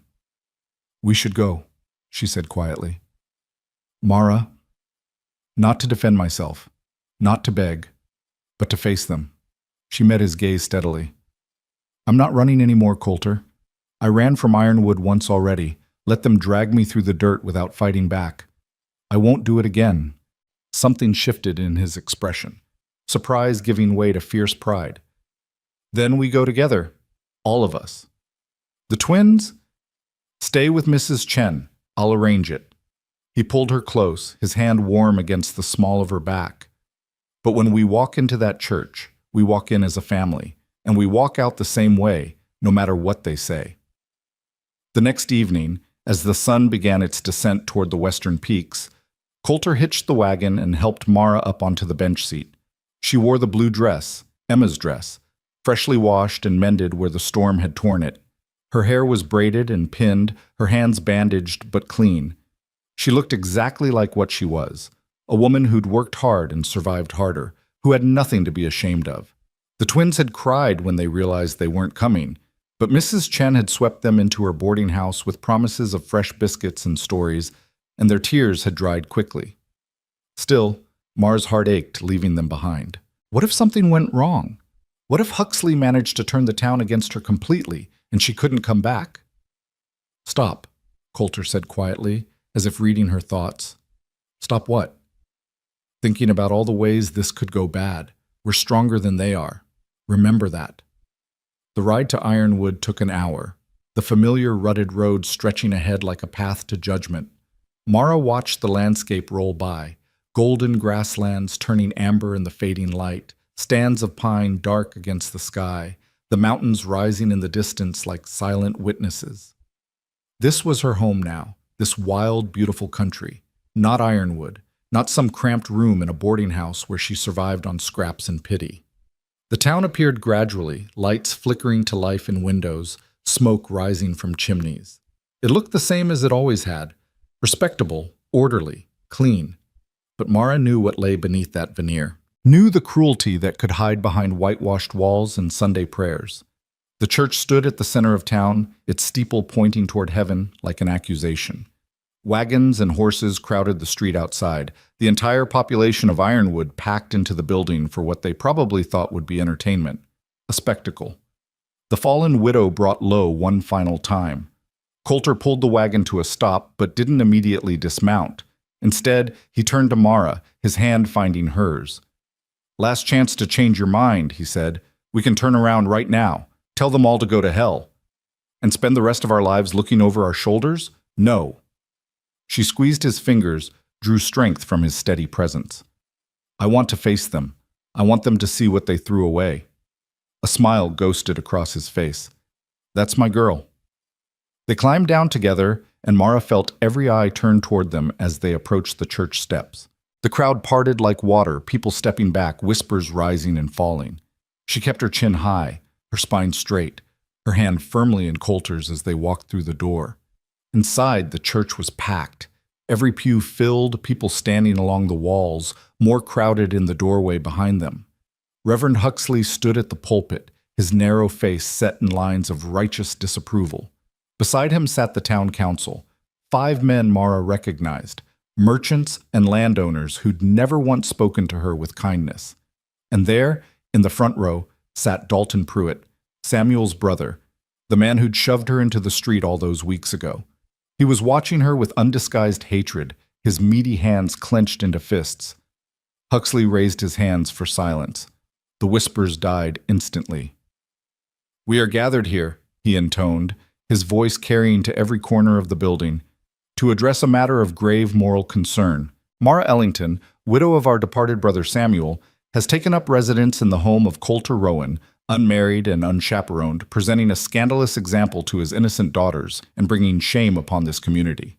We should go, she said quietly. Mara, not to defend myself, not to beg, but to face them. She met his gaze steadily. I'm not running anymore, Coulter. I ran from Ironwood once already. Let them drag me through the dirt without fighting back. I won't do it again. Something shifted in his expression, surprise giving way to fierce pride. Then we go together, all of us. The twins? Stay with Mrs. Chen. I'll arrange it. He pulled her close, his hand warm against the small of her back. But when we walk into that church, we walk in as a family, and we walk out the same way, no matter what they say. The next evening, as the sun began its descent toward the western peaks, Coulter hitched the wagon and helped Mara up onto the bench seat. She wore the blue dress, Emma's dress, freshly washed and mended where the storm had torn it. Her hair was braided and pinned, her hands bandaged but clean. She looked exactly like what she was, a woman who'd worked hard and survived harder, who had nothing to be ashamed of. The twins had cried when they realized they weren't coming, but Mrs. Chen had swept them into her boarding house with promises of fresh biscuits and stories, and their tears had dried quickly. Still, Mara's heart ached, leaving them behind. What if something went wrong? What if Huxley managed to turn the town against her completely, and she couldn't come back? Stop, Coulter said quietly, as if reading her thoughts. Stop what? thinking about all the ways this could go bad. We're stronger than they are. Remember that. The ride to Ironwood took an hour, the familiar rutted road stretching ahead like a path to judgment. Mara watched the landscape roll by, golden grasslands turning amber in the fading light, stands of pine dark against the sky, the mountains rising in the distance like silent witnesses. This was her home now, this wild, beautiful country, not Ironwood, not some cramped room in a boarding house where she survived on scraps and pity. The town appeared gradually, lights flickering to life in windows, smoke rising from chimneys. It looked the same as it always had, respectable, orderly, clean. But Mara knew what lay beneath that veneer, knew the cruelty that could hide behind whitewashed walls and Sunday prayers. The church stood at the center of town, its steeple pointing toward heaven like an accusation. Wagons and horses crowded the street outside, the entire population of Ironwood packed into the building for what they probably thought would be entertainment, a spectacle. The fallen widow brought low one final time. Coulter pulled the wagon to a stop but didn't immediately dismount. Instead, he turned to Mara, his hand finding hers. "Last chance to change your mind," he said. "We can turn around right now. Tell them all to go to hell. And spend the rest of our lives looking over our shoulders? No." She squeezed his fingers, drew strength from his steady presence. "I want to face them. I want them to see what they threw away." A smile ghosted across his face. "That's my girl." They climbed down together, and Mara felt every eye turn toward them as they approached the church steps. The crowd parted like water, people stepping back, whispers rising and falling. She kept her chin high, her spine straight, her hand firmly in Coulter's as they walked through the door. Inside, the church was packed. Every pew filled, people standing along the walls, more crowded in the doorway behind them. Reverend Huxley stood at the pulpit, his narrow face set in lines of righteous disapproval. Beside him sat the town council, 5 men Mara recognized, merchants and landowners who'd never once spoken to her with kindness. And there, in the front row, sat Dalton Pruitt, Samuel's brother, the man who'd shoved her into the street all those weeks ago. He was watching her with undisguised hatred, his meaty hands clenched into fists. Huxley raised his hands for silence. The whispers died instantly. "We are gathered here," he intoned, his voice carrying to every corner of the building, "to address a matter of grave moral concern. Mara Ellington, widow of our departed brother Samuel, has taken up residence in the home of Coulter Rowan, unmarried and unchaperoned, presenting a scandalous example to his innocent daughters and bringing shame upon this community."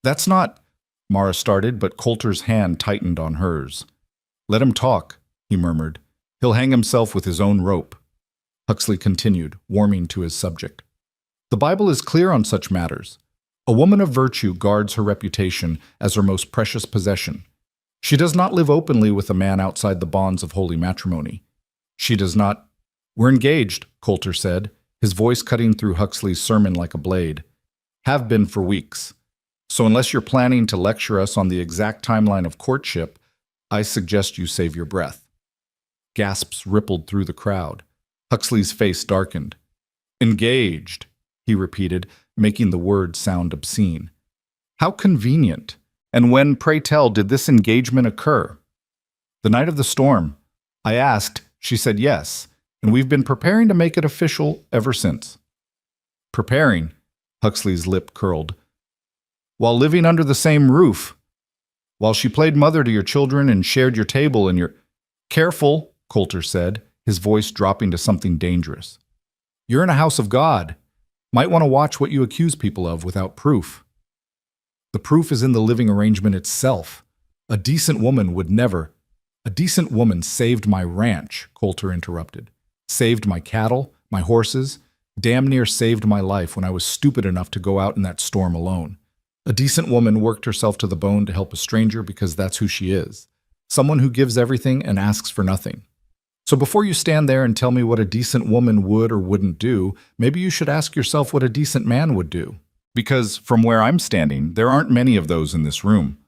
"That's not—" Mara started, but Coulter's hand tightened on hers. "Let him talk," he murmured. "He'll hang himself with his own rope." Huxley continued, warming to his subject. "The Bible is clear on such matters. A woman of virtue guards her reputation as her most precious possession. She does not live openly with a man outside the bonds of holy matrimony. She does not—" "We're engaged," Coulter said, his voice cutting through Huxley's sermon like a blade. "Have been for weeks. So unless you're planning to lecture us on the exact timeline of courtship, I suggest you save your breath." Gasps rippled through the crowd. Huxley's face darkened. "Engaged," he repeated, making the word sound obscene. "How convenient. And when, pray tell, did this engagement occur?" "The night of the storm. I asked, she said yes, and we've been preparing to make it official ever since." "Preparing?" Huxley's lip curled. "While living under the same roof. While she played mother to your children and shared your table and your—" "Careful," Coulter said, his voice dropping to something dangerous. "You're in a house of God. Might want to watch what you accuse people of without proof." "The proof is in the living arrangement itself. A decent woman would never—" "A decent woman saved my ranch," Coulter interrupted. "Saved my cattle, my horses, damn near saved my life when I was stupid enough to go out in that storm alone. A decent woman worked herself to the bone to help a stranger because that's who she is. Someone who gives everything and asks for nothing. So before you stand there and tell me what a decent woman would or wouldn't do, maybe you should ask yourself what a decent man would do. Because, from where I'm standing, there aren't many of those in this room."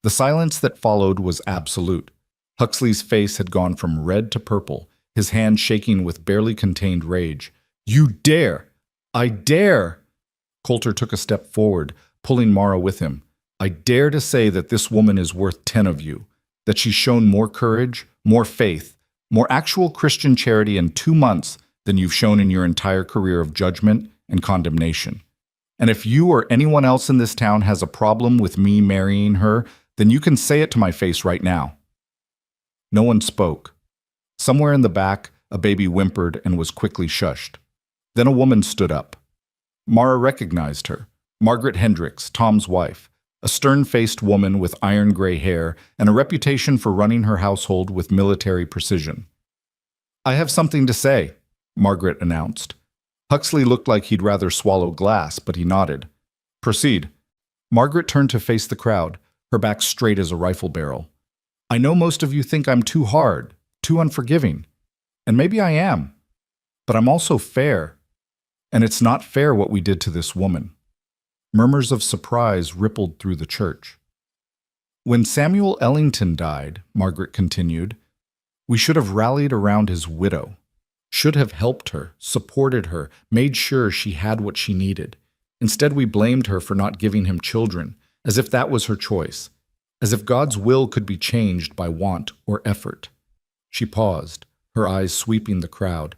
The silence that followed was absolute. Huxley's face had gone from red to purple, his hand shaking with barely contained rage. "You dare! I dare!" Coulter took a step forward, pulling Mara with him. "I dare to say that this woman is worth 10 of you. that she's shown more courage, more faith, more actual Christian charity in 2 months than you've shown in your entire career of judgment and condemnation. And if you or anyone else in this town has a problem with me marrying her, then you can say it to my face right now." No one spoke. Somewhere in the back, a baby whimpered and was quickly shushed. Then a woman stood up. Mara recognized her, Margaret Hendricks, Tom's wife, a stern-faced woman with iron-gray hair and a reputation for running her household with military precision. "I have something to say," Margaret announced. Huxley looked like he'd rather swallow glass, but he nodded. "Proceed." Margaret turned to face the crowd, her back straight as a rifle barrel. "I know most of you think I'm too hard, too unforgiving. And maybe I am. But I'm also fair. And it's not fair what we did to this woman." Murmurs of surprise rippled through the church. "When Samuel Ellington died," Margaret continued, "we should have rallied around his widow. Should have helped her, supported her, made sure she had what she needed. Instead, we blamed her for not giving him children, as if that was her choice, as if God's will could be changed by want or effort." She paused, her eyes sweeping the crowd.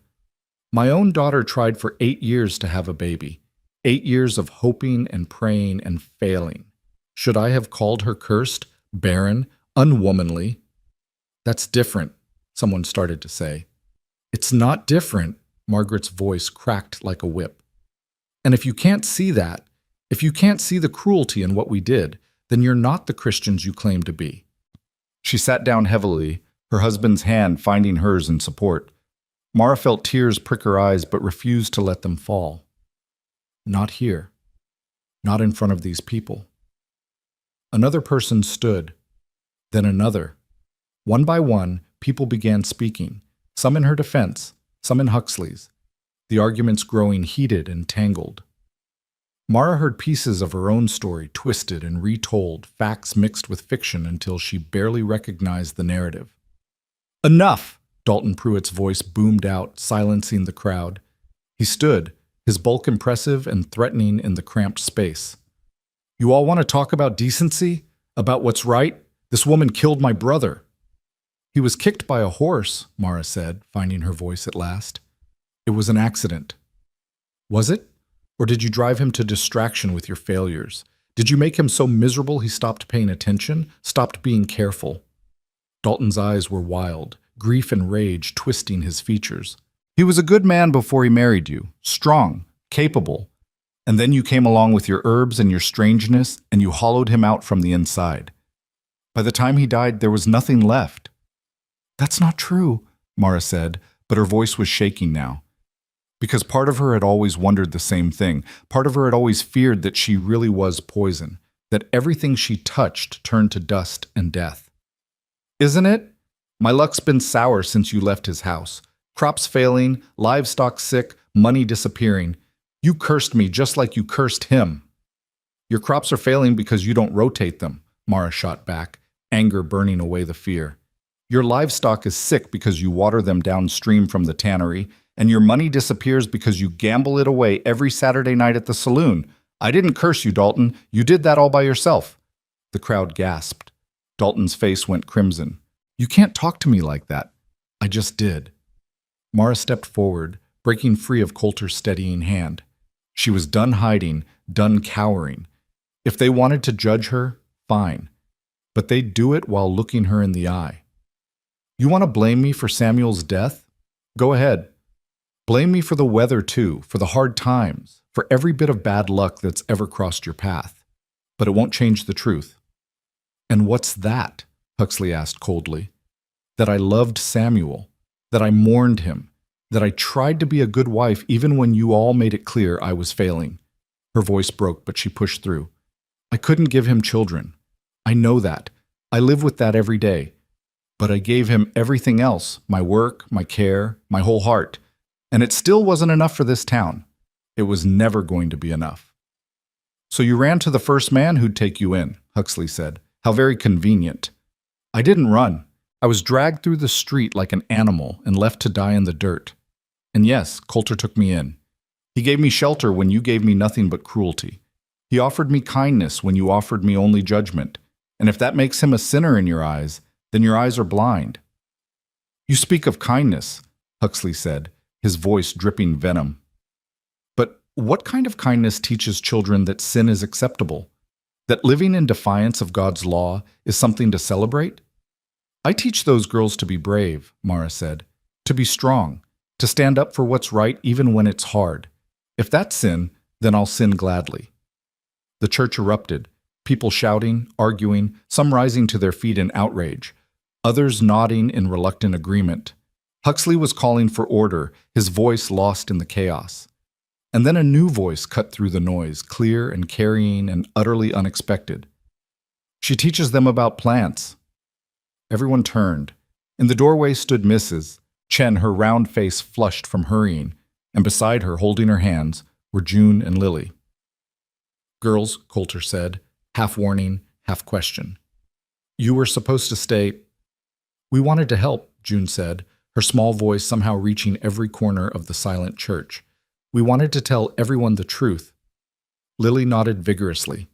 "My own daughter tried for 8 years to have a baby, 8 years of hoping and praying and failing. Should I have called her cursed, barren, unwomanly?" "That's different," someone started to say. "It's not different," Margaret's voice cracked like a whip. "And if you can't see that, if you can't see the cruelty in what we did, then you're not the Christians you claim to be." She sat down heavily, her husband's hand finding hers in support. Mara felt tears prick her eyes but refused to let them fall. "Not here. Not in front of these people." Another person stood, then another. One by one, people began speaking, some in her defense, some in Huxley's, the arguments growing heated and tangled. Mara heard pieces of her own story twisted and retold, facts mixed with fiction until she barely recognized the narrative. "Enough!" Dalton Pruitt's voice boomed out, silencing the crowd. He stood, his bulk impressive and threatening in the cramped space. "You all want to talk about decency? About what's right? This woman killed my brother." "He was kicked by a horse," Mara said, finding her voice at last. "It was an accident." "Was it? Or did you drive him to distraction with your failures? Did you make him so miserable he stopped paying attention, stopped being careful?" Dalton's eyes were wild, grief and rage twisting his features. "He was a good man before he married you, strong, capable. And then you came along with your herbs and your strangeness, and you hollowed him out from the inside. By the time he died, there was nothing left." "That's not true," Mara said, but her voice was shaking now. Because part of her had always wondered the same thing. Part of her had always feared that she really was poison, that everything she touched turned to dust and death. "Isn't it? My luck's been sour since you left his house. Crops failing, livestock sick, money disappearing. You cursed me just like you cursed him." "Your crops are failing because you don't rotate them," Mara shot back, anger burning away the fear. "Your livestock is sick because you water them downstream from the tannery, and your money disappears because you gamble it away every Saturday night at the saloon. I didn't curse you, Dalton. You did that all by yourself." The crowd gasped. Dalton's face went crimson. "You can't talk to me like that." "I just did." Mara stepped forward, breaking free of Coulter's steadying hand. She was done hiding, done cowering. If they wanted to judge her, fine. But they'd do it while looking her in the eye. "You want to blame me for Samuel's death? Go ahead. Blame me for the weather too, for the hard times, for every bit of bad luck that's ever crossed your path. But it won't change the truth." "And what's that?" Huxley asked coldly. "That I loved Samuel, that I mourned him, that I tried to be a good wife even when you all made it clear I was failing." Her voice broke, but she pushed through. "I couldn't give him children. I know that. I live with that every day. But I gave him everything else, my work, my care, my whole heart. And it still wasn't enough for this town. It was never going to be enough." "So you ran to the first man who'd take you in," Huxley said. "How very convenient." "I didn't run. I was dragged through the street like an animal and left to die in the dirt. And yes, Coulter took me in. He gave me shelter when you gave me nothing but cruelty. He offered me kindness when you offered me only judgment. And if that makes him a sinner in your eyes, then your eyes are blind. You speak of kindness, Huxley said, his voice dripping venom. But what kind of kindness teaches children that sin is acceptable? That living in defiance of God's law is something to celebrate? I teach those girls to be brave, Mara said, to be strong, to stand up for what's right even when it's hard. If that's sin, then I'll sin gladly. The church erupted, people shouting, arguing, some rising to their feet in outrage, others nodding in reluctant agreement. Huxley was calling for order, his voice lost in the chaos. And then a new voice cut through the noise, clear and carrying and utterly unexpected. She teaches them about plants. Everyone turned. In the doorway stood Mrs. Chen, her round face flushed from hurrying, and beside her, holding her hands, were June and Lily. Girls, Coulter said, half warning, half question. You were supposed to stay. We wanted to help, June said, her small voice somehow reaching every corner of the silent church. We wanted to tell everyone the truth. Lily nodded vigorously.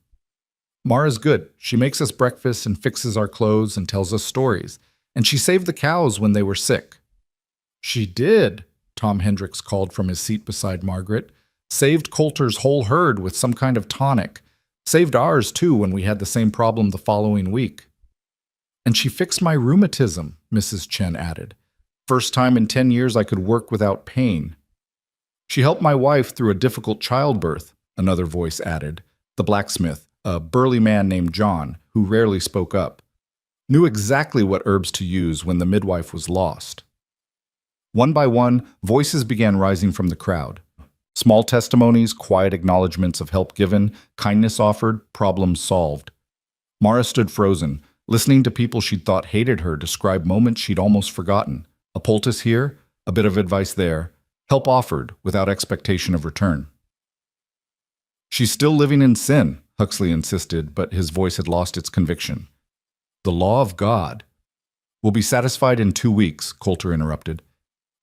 Mara's good. She makes us breakfast and fixes our clothes and tells us stories. And she saved the cows when they were sick. She did, Tom Hendricks called from his seat beside Margaret. Saved Coulter's whole herd with some kind of tonic. Saved ours, too, when we had the same problem the following week. And she fixed my rheumatism, Mrs. Chen added. First time in 10 years I could work without pain. She helped my wife through a difficult childbirth, another voice added. The blacksmith, a burly man named John, who rarely spoke up, knew exactly what herbs to use when the midwife was lost. One by one, voices began rising from the crowd. Small testimonies, quiet acknowledgments of help given, kindness offered, problems solved. Mara stood frozen, listening to people she'd thought hated her describe moments she'd almost forgotten. A poultice here, a bit of advice there, help offered without expectation of return. She's still living in sin, Huxley insisted, but his voice had lost its conviction. The law of God. We'll be satisfied in 2 weeks, Coulter interrupted.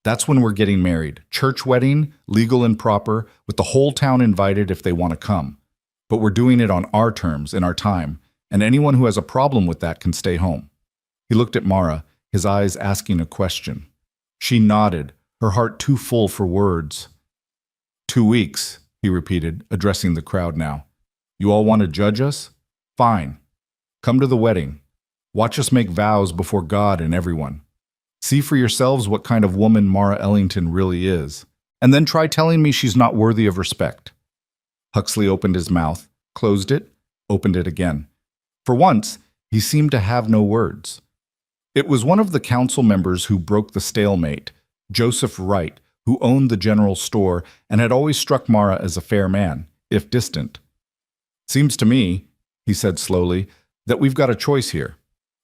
That's when we're getting married. Church wedding, legal and proper, with the whole town invited if they want to come. But we're doing it on our terms, in our time, and anyone who has a problem with that can stay home. He looked at Mara, his eyes asking a question. She nodded, her heart too full for words. 2 weeks, he repeated, addressing the crowd now. You all want to judge us? Fine. Come to the wedding. Watch us make vows before God and everyone. See for yourselves what kind of woman Mara Ellington really is, and then try telling me she's not worthy of respect. Huxley opened his mouth, closed it, opened it again. For once, he seemed to have no words. It was one of the council members who broke the stalemate, Joseph Wright, who owned the general store and had always struck Mara as a fair man, if distant. Seems to me, he said slowly, that we've got a choice here.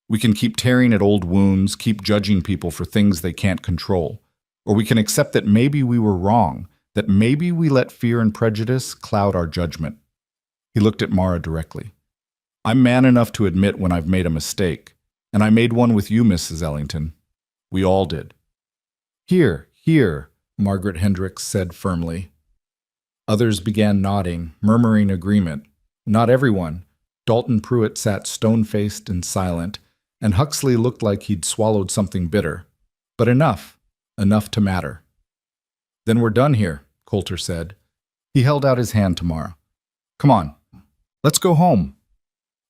We can keep tearing at old wounds, keep judging people for things they can't control. Or we can accept that maybe we were wrong, that maybe we let fear and prejudice cloud our judgment. He looked at Mara directly. I'm man enough to admit when I've made a mistake, and I made one with you, Mrs. Ellington. We all did. Here, Margaret Hendricks said firmly. Others began nodding, murmuring agreement. Not everyone. Dalton Pruitt sat stone-faced and silent, and Huxley looked like he'd swallowed something bitter. But enough to matter. Then we're done here, Coulter said. He held out his hand to Mara. Come on, let's go home.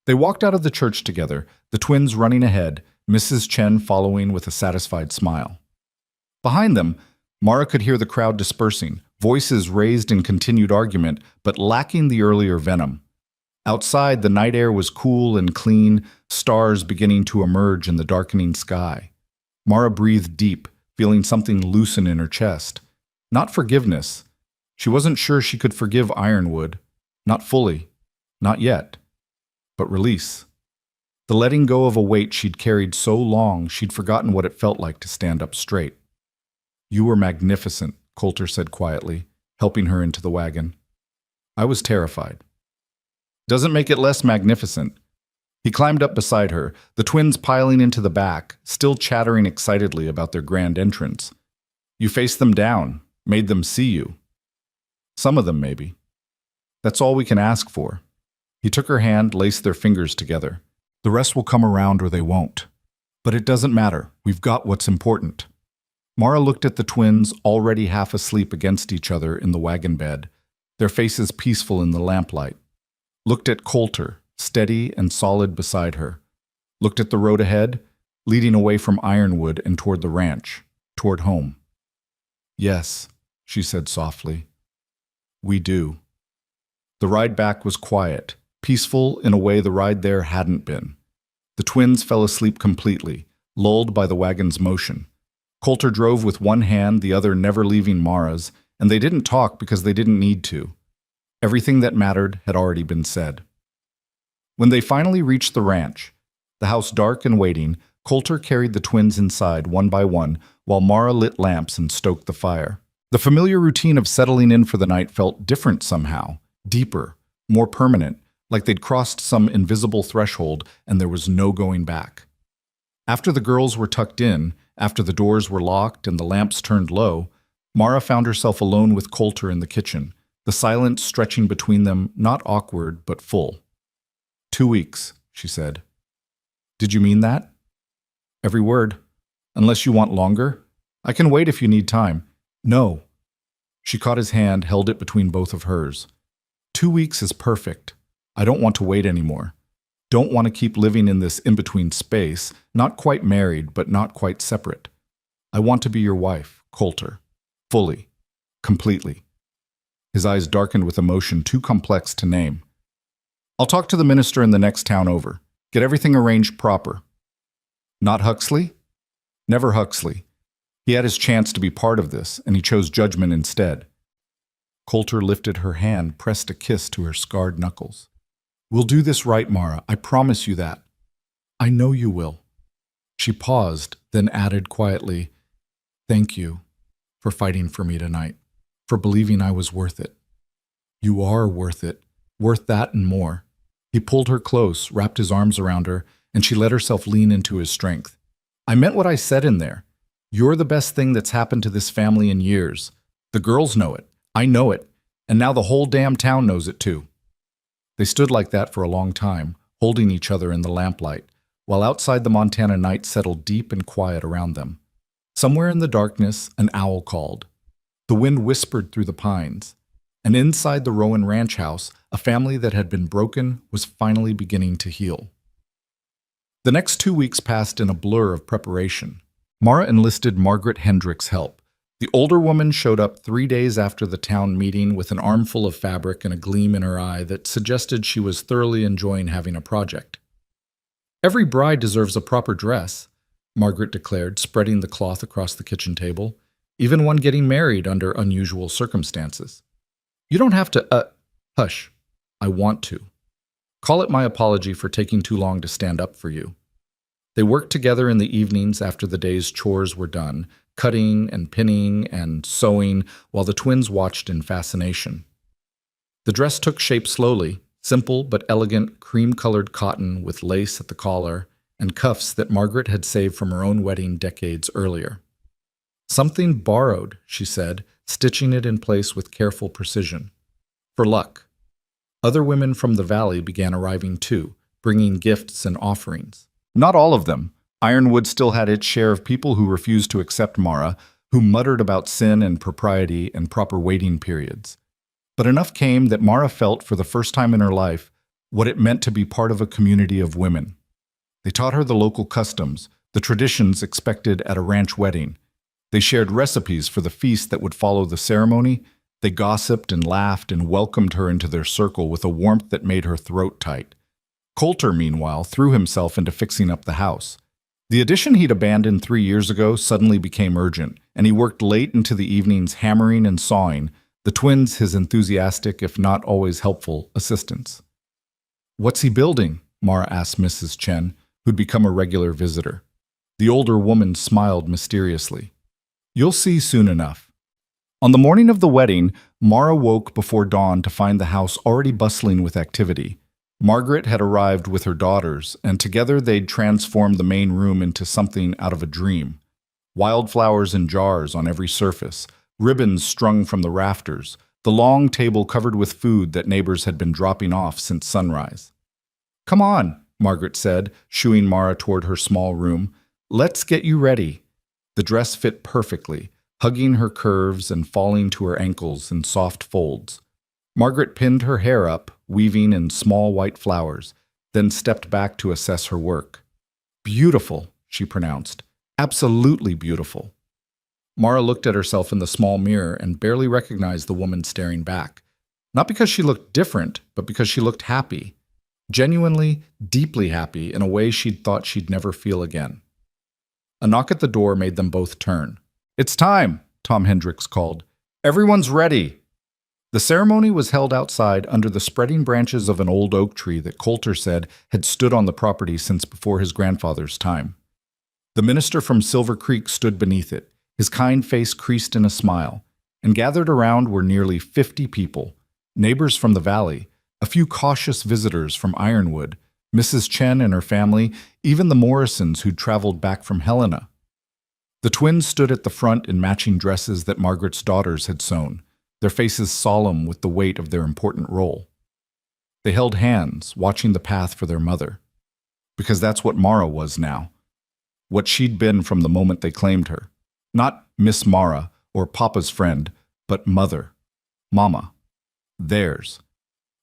They walked out of the church together, the twins running ahead, Mrs. Chen following with a satisfied smile. Behind them, Mara could hear the crowd dispersing, voices raised in continued argument, but lacking the earlier venom. Outside, the night air was cool and clean, stars beginning to emerge in the darkening sky. Mara breathed deep, feeling something loosen in her chest. Not forgiveness. She wasn't sure she could forgive Ironwood. Not fully. Not yet. But release. The letting go of a weight she'd carried so long she'd forgotten what it felt like to stand up straight. You were magnificent, Coulter said quietly, helping her into the wagon. I was terrified. Doesn't make it less magnificent. He climbed up beside her, the twins piling into the back, still chattering excitedly about their grand entrance. You faced them down, made them see you. Some of them, maybe. That's all we can ask for. He took her hand, laced their fingers together. The rest will come around or they won't. But it doesn't matter. We've got what's important. Mara looked at the twins, already half asleep against each other in the wagon bed, their faces peaceful in the lamplight. Looked at Coulter, steady and solid beside her. Looked at the road ahead, leading away from Ironwood and toward the ranch, toward home. Yes, she said softly. We do. The ride back was quiet, peaceful in a way the ride there hadn't been. The twins fell asleep completely, lulled by the wagon's motion. Coulter drove with one hand, the other never leaving Mara's, and they didn't talk because they didn't need to. Everything that mattered had already been said. When they finally reached the ranch, the house dark and waiting, Coulter carried the twins inside one by one while Mara lit lamps and stoked the fire. The familiar routine of settling in for the night felt different somehow, deeper, more permanent, like they'd crossed some invisible threshold and there was no going back. After the girls were tucked in, after the doors were locked and the lamps turned low, Mara found herself alone with Coulter in the kitchen, the silence stretching between them, not awkward, but full. 2 weeks, she said. Did you mean that? Every word. Unless you want longer? I can wait if you need time. No. She caught his hand, held it between both of hers. 2 weeks is perfect. I don't want to wait anymore. Don't want to keep living in this in-between space, not quite married, but not quite separate. I want to be your wife, Coulter. Fully. Completely. His eyes darkened with emotion too complex to name. I'll talk to the minister in the next town over. Get everything arranged proper. Not Huxley? Never Huxley. He had his chance to be part of this, and he chose judgment instead. Coulter lifted her hand, pressed a kiss to her scarred knuckles. We'll do this right, Mara. I promise you that. I know you will. She paused, then added quietly, Thank you for fighting for me tonight, for believing I was worth it. You are worth it, worth that and more. He pulled her close, wrapped his arms around her, and she let herself lean into his strength. I meant what I said in there. You're the best thing that's happened to this family in years. The girls know it. I know it. And now the whole damn town knows it too. They stood like that for a long time, holding each other in the lamplight, while outside the Montana night settled deep and quiet around them. Somewhere in the darkness, an owl called. The wind whispered through the pines. And inside the Rowan ranch house, a family that had been broken was finally beginning to heal. The next 2 weeks passed in a blur of preparation. Mara enlisted Margaret Hendrick's help. The older woman showed up 3 days after the town meeting with an armful of fabric and a gleam in her eye that suggested she was thoroughly enjoying having a project. Every bride deserves a proper dress, Margaret declared, spreading the cloth across the kitchen table, even one getting married under unusual circumstances. You don't have to, hush. I want to. Call it my apology for taking too long to stand up for you. They worked together in the evenings after the day's chores were done, cutting and pinning and sewing while the twins watched in fascination. The dress took shape slowly, simple but elegant cream-colored cotton with lace at the collar and cuffs that Margaret had saved from her own wedding decades earlier. Something borrowed, she said, stitching it in place with careful precision. For luck. Other women from the valley began arriving too, bringing gifts and offerings. Not all of them. Ironwood still had its share of people who refused to accept Mara, who muttered about sin and propriety and proper waiting periods. But enough came that Mara felt for the first time in her life what it meant to be part of a community of women. They taught her the local customs, the traditions expected at a ranch wedding. They shared recipes for the feast that would follow the ceremony. They gossiped and laughed and welcomed her into their circle with a warmth that made her throat tight. Coulter, meanwhile, threw himself into fixing up the house. The addition he'd abandoned 3 years ago suddenly became urgent, and he worked late into the evenings hammering and sawing, the twins his enthusiastic, if not always helpful, assistants. What's he building? Mara asked Mrs. Chen, who'd become a regular visitor. The older woman smiled mysteriously. You'll see soon enough. On the morning of the wedding, Mara woke before dawn to find the house already bustling with activity. Margaret had arrived with her daughters, and together they'd transformed the main room into something out of a dream. Wildflowers in jars on every surface, ribbons strung from the rafters, the long table covered with food that neighbors had been dropping off since sunrise. Come on, Margaret said, shooing Mara toward her small room. Let's get you ready." The dress fit perfectly, hugging her curves and falling to her ankles in soft folds. Margaret pinned her hair up, weaving in small white flowers, then stepped back to assess her work. "Beautiful," she pronounced. "Absolutely beautiful." Mara looked at herself in the small mirror and barely recognized the woman staring back. Not because she looked different, but because she looked happy. Genuinely, deeply happy in a way she'd thought she'd never feel again. A knock at the door made them both turn. "It's time," Tom Hendricks called. "Everyone's ready." The ceremony was held outside under the spreading branches of an old oak tree that Coulter said had stood on the property since before his grandfather's time. The minister from Silver Creek stood beneath it, his kind face creased in a smile, and gathered around were nearly 50 people, neighbors from the valley, a few cautious visitors from Ironwood, Mrs. Chen and her family, even the Morrisons who'd traveled back from Helena. The twins stood at the front in matching dresses that Margaret's daughters had sewn, their faces solemn with the weight of their important role. They held hands, watching the path for their mother. Because that's what Mara was now. What she'd been from the moment they claimed her. Not Miss Mara or Papa's friend, but mother. Mama. Theirs.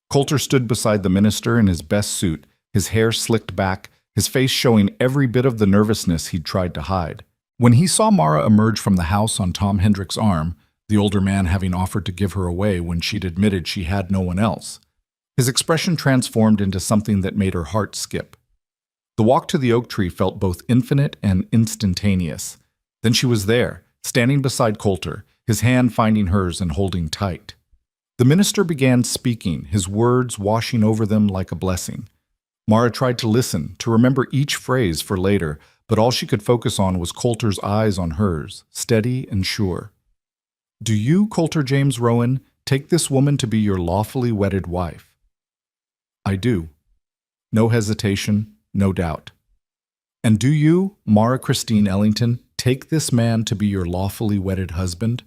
Coulter stood beside the minister in his best suit, his hair slicked back, his face showing every bit of the nervousness he'd tried to hide. When he saw Mara emerge from the house on Tom Hendricks' arm, the older man having offered to give her away when she'd admitted she had no one else, his expression transformed into something that made her heart skip. The walk to the oak tree felt both infinite and instantaneous. Then she was there, standing beside Coulter, his hand finding hers and holding tight. The minister began speaking, his words washing over them like a blessing. Mara tried to listen, to remember each phrase for later, but all she could focus on was Coulter's eyes on hers, steady and sure. "Do you, Coulter James Rowan, take this woman to be your lawfully wedded wife?" "I do." No hesitation, no doubt. "And do you, Mara Christine Ellington, take this man to be your lawfully wedded husband?"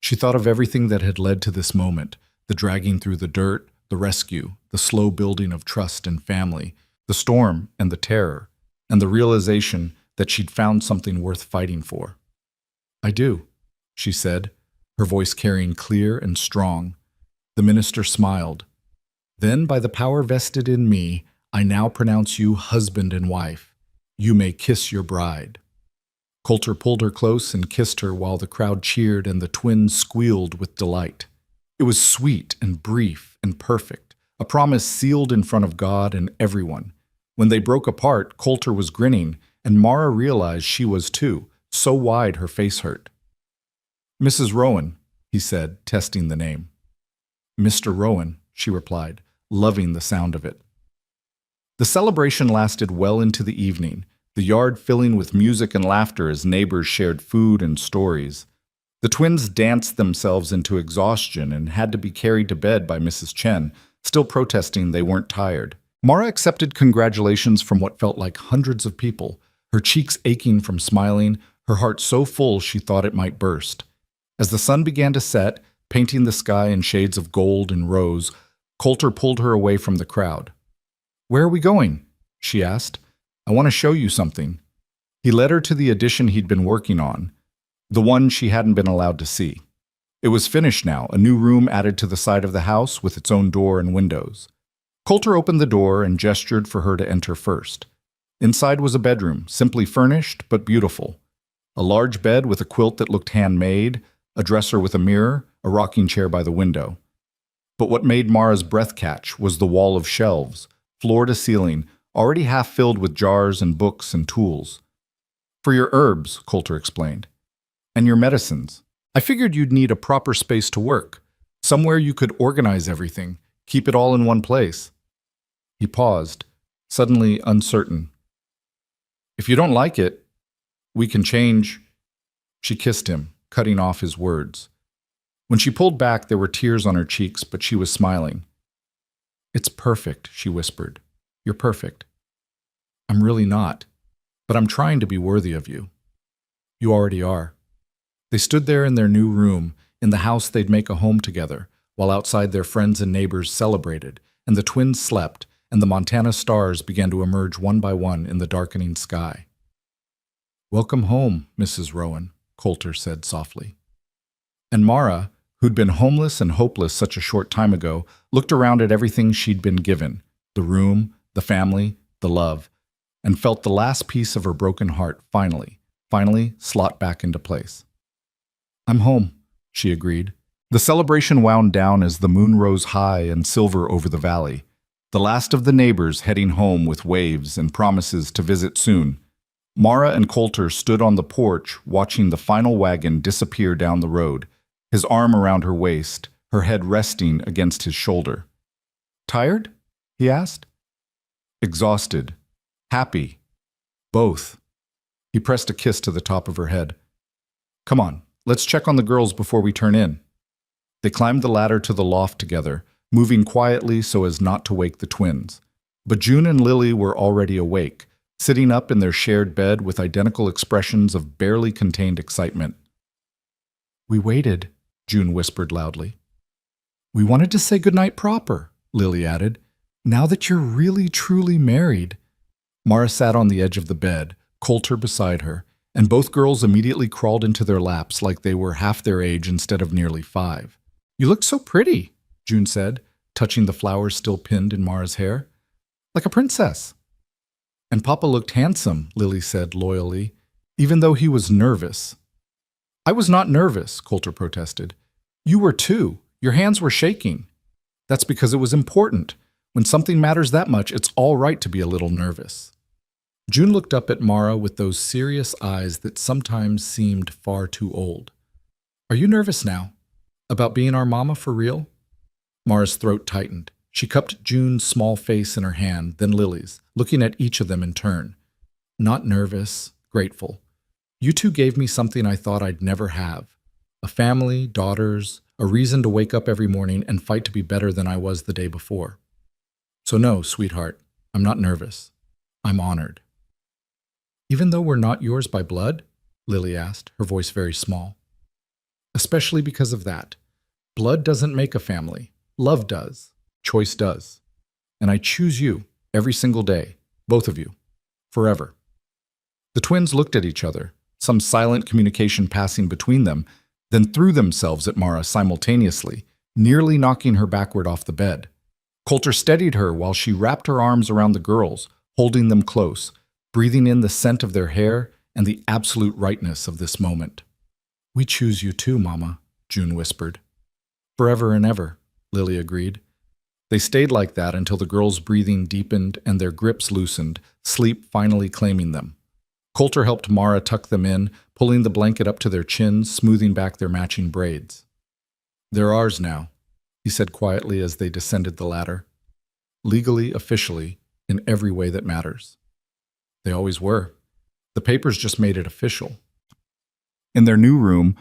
She thought of everything that had led to this moment, the dragging through the dirt, the rescue, the slow building of trust and family, the storm and the terror, and the realization that she'd found something worth fighting for. "I do," she said, her voice carrying clear and strong. The minister smiled. "Then, by the power vested in me, I now pronounce you husband and wife. You may kiss your bride." Coulter pulled her close and kissed her while the crowd cheered and the twins squealed with delight. It was sweet and brief and perfect, a promise sealed in front of God and everyone. When they broke apart, Coulter was grinning, and Mara realized she was too, so wide her face hurt. "Mrs. Rowan," he said, testing the name. "Mr. Rowan," she replied, loving the sound of it. The celebration lasted well into the evening, the yard filling with music and laughter as neighbors shared food and stories. The twins danced themselves into exhaustion and had to be carried to bed by Mrs. Chen, still protesting they weren't tired. Mara accepted congratulations from what felt like hundreds of people, her cheeks aching from smiling, her heart so full she thought it might burst. As the sun began to set, painting the sky in shades of gold and rose, Coulter pulled her away from the crowd. "Where are we going?" she asked. "I want to show you something." He led her to the addition he'd been working on, the one she hadn't been allowed to see. It was finished now, a new room added to the side of the house with its own door and windows. Coulter opened the door and gestured for her to enter first. Inside was a bedroom, simply furnished but beautiful. A large bed with a quilt that looked handmade, a dresser with a mirror, a rocking chair by the window. But what made Mara's breath catch was the wall of shelves, floor to ceiling, already half filled with jars and books and tools. "For your herbs," Coulter explained. "And your medicines. I figured you'd need a proper space to work, somewhere you could organize everything, keep it all in one place." He paused, suddenly uncertain. "If you don't like it, we can change." She kissed him, cutting off his words. When she pulled back, there were tears on her cheeks, but she was smiling. "It's perfect," she whispered. "You're perfect." "I'm really not, but I'm trying to be worthy of you." "You already are." They stood there in their new room, in the house they'd make a home together, while outside their friends and neighbors celebrated, and the twins slept, and the Montana stars began to emerge one by one in the darkening sky. Welcome home, Mrs. Rowan, Coulter said softly. And Mara, who'd been homeless and hopeless such a short time ago, looked around at everything she'd been given, the room, the family, the love, and felt the last piece of her broken heart finally slot back into place. I'm home, she agreed. The celebration wound down as the moon rose high and silver over the valley, the last of the neighbors heading home with waves and promises to visit soon. Mara and Coulter stood on the porch watching the final wagon disappear down the road, his arm around her waist, her head resting against his shoulder. Tired? He asked. Exhausted. Happy. Both. He pressed a kiss to the top of her head. Come on, let's check on the girls before we turn in. They climbed the ladder to the loft together, moving quietly so as not to wake the twins. But June and Lily were already awake, sitting up in their shared bed with identical expressions of barely contained excitement. We waited, June whispered loudly. We wanted to say goodnight proper, Lily added. Now that you're really truly married. Mara sat on the edge of the bed, Coulter beside her, and both girls immediately crawled into their laps like they were half their age instead of nearly 5. You look so pretty, June said, touching the flowers still pinned in Mara's hair. Like a princess. And Papa looked handsome, Lily said loyally, even though he was nervous. I was not nervous, Coulter protested. You were too. Your hands were shaking. That's because it was important. When something matters that much, it's all right to be a little nervous. June looked up at Mara with those serious eyes that sometimes seemed far too old. Are you nervous now? About being our mama for real? Mara's throat tightened. She cupped June's small face in her hand, then Lily's, looking at each of them in turn. Not nervous, grateful. You two gave me something I thought I'd never have. A family, daughters, a reason to wake up every morning and fight to be better than I was the day before. So no, sweetheart, I'm not nervous. I'm honored. Even though we're not yours by blood? Lily asked, her voice very small. Especially because of that. Blood doesn't make a family. Love does. Choice does. And I choose you every single day, both of you, forever. The twins looked at each other, some silent communication passing between them, then threw themselves at Mara simultaneously, nearly knocking her backward off the bed. Coulter steadied her while she wrapped her arms around the girls, holding them close, breathing in the scent of their hair and the absolute rightness of this moment. We choose you too, Mama, June whispered. Forever and ever, Lily agreed. They stayed like that until the girls' breathing deepened and their grips loosened, sleep finally claiming them. Coulter helped Mara tuck them in, pulling the blanket up to their chins, smoothing back their matching braids. They're ours now, he said quietly as they descended the ladder. Legally, officially, in every way that matters. They always were. The papers just made it official. In their new room,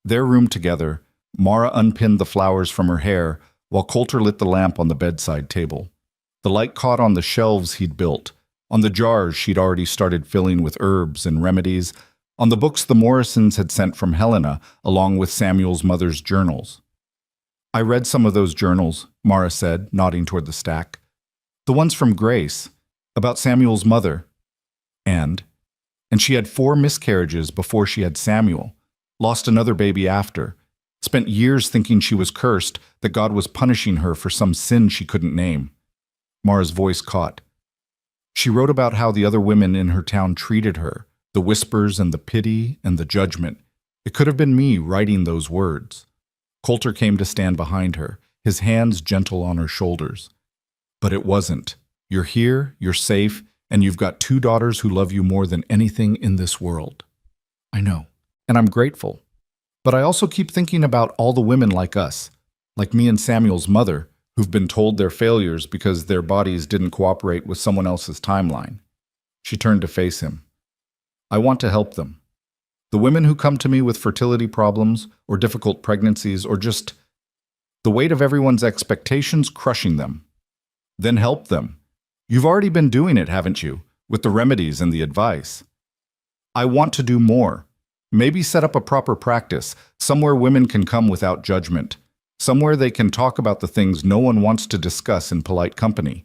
their room together, Mara unpinned the flowers from her hair while Coulter lit the lamp on the bedside table. The light caught on the shelves he'd built, on the jars she'd already started filling with herbs and remedies, on the books the Morrisons had sent from Helena, along with Samuel's mother's journals. I read some of those journals, Mara said, nodding toward the stack. The ones from Grace, about Samuel's mother. And she had 4 miscarriages before she had Samuel, lost another baby after, spent years thinking she was cursed, that God was punishing her for some sin she couldn't name. Mara's voice caught. She wrote about how the other women in her town treated her, the whispers and the pity and the judgment. It could have been me writing those words. Coulter came to stand behind her, his hands gentle on her shoulders. But it wasn't. You're here, you're safe, and you've got 2 daughters who love you more than anything in this world. I know, and I'm grateful. But I also keep thinking about all the women like us, like me and Samuel's mother, who've been told they're failures because their bodies didn't cooperate with someone else's timeline. She turned to face him. I want to help them. The women who come to me with fertility problems or difficult pregnancies or just the weight of everyone's expectations crushing them. Then help them. You've already been doing it, haven't you, with the remedies and the advice? I want to do more. Maybe set up a proper practice, somewhere women can come without judgment, somewhere they can talk about the things no one wants to discuss in polite company.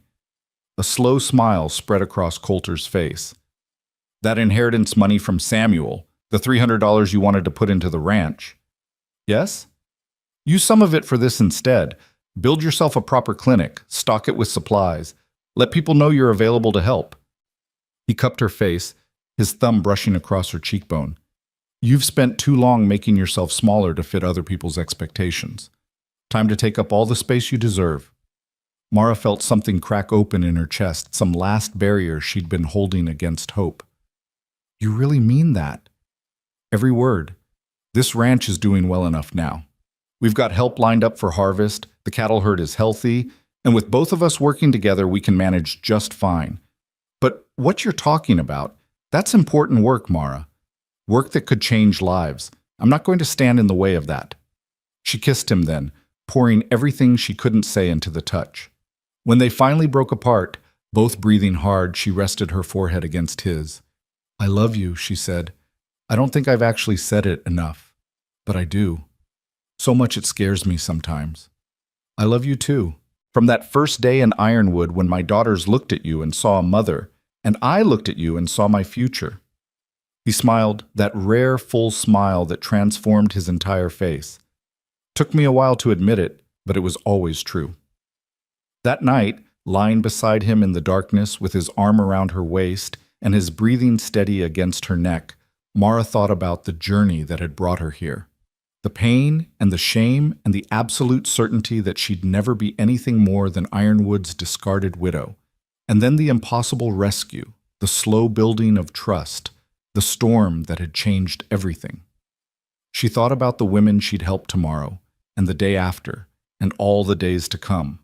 A slow smile spread across Coulter's face. That inheritance money from Samuel, the $300 you wanted to put into the ranch. Yes? Use some of it for this instead. Build yourself a proper clinic, stock it with supplies. Let people know you're available to help. He cupped her face, his thumb brushing across her cheekbone. You've spent too long making yourself smaller to fit other people's expectations. Time to take up all the space you deserve. Mara felt something crack open in her chest, some last barrier she'd been holding against hope. You really mean that? Every word. This ranch is doing well enough now. We've got help lined up for harvest, the cattle herd is healthy, and with both of us working together, we can manage just fine. But what you're talking about, that's important work, Mara. Work that could change lives. I'm not going to stand in the way of that. She kissed him then, pouring everything she couldn't say into the touch. When they finally broke apart, both breathing hard, she rested her forehead against his. I love you, she said. I don't think I've actually said it enough, but I do. So much it scares me sometimes. I love you too. From that first day in Ironwood when my daughters looked at you and saw a mother, and I looked at you and saw my future. He smiled, that rare, full smile that transformed his entire face. Took me a while to admit it, but it was always true. That night, lying beside him in the darkness with his arm around her waist and his breathing steady against her neck, Mara thought about the journey that had brought her here. The pain and the shame and the absolute certainty that she'd never be anything more than Ironwood's discarded widow. And then the impossible rescue, the slow building of trust, the storm that had changed everything. She thought about the women she'd help tomorrow, and the day after, and all the days to come.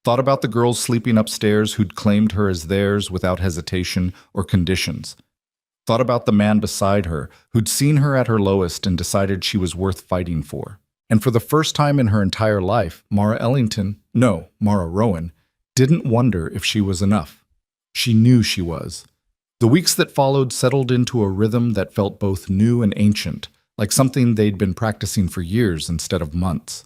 Thought about the girls sleeping upstairs who'd claimed her as theirs without hesitation or conditions. Thought about the man beside her who'd seen her at her lowest and decided she was worth fighting for. And for the first time in her entire life, Mara Rowan, didn't wonder if she was enough. She knew she was. The weeks that followed settled into a rhythm that felt both new and ancient, like something they'd been practicing for years instead of months.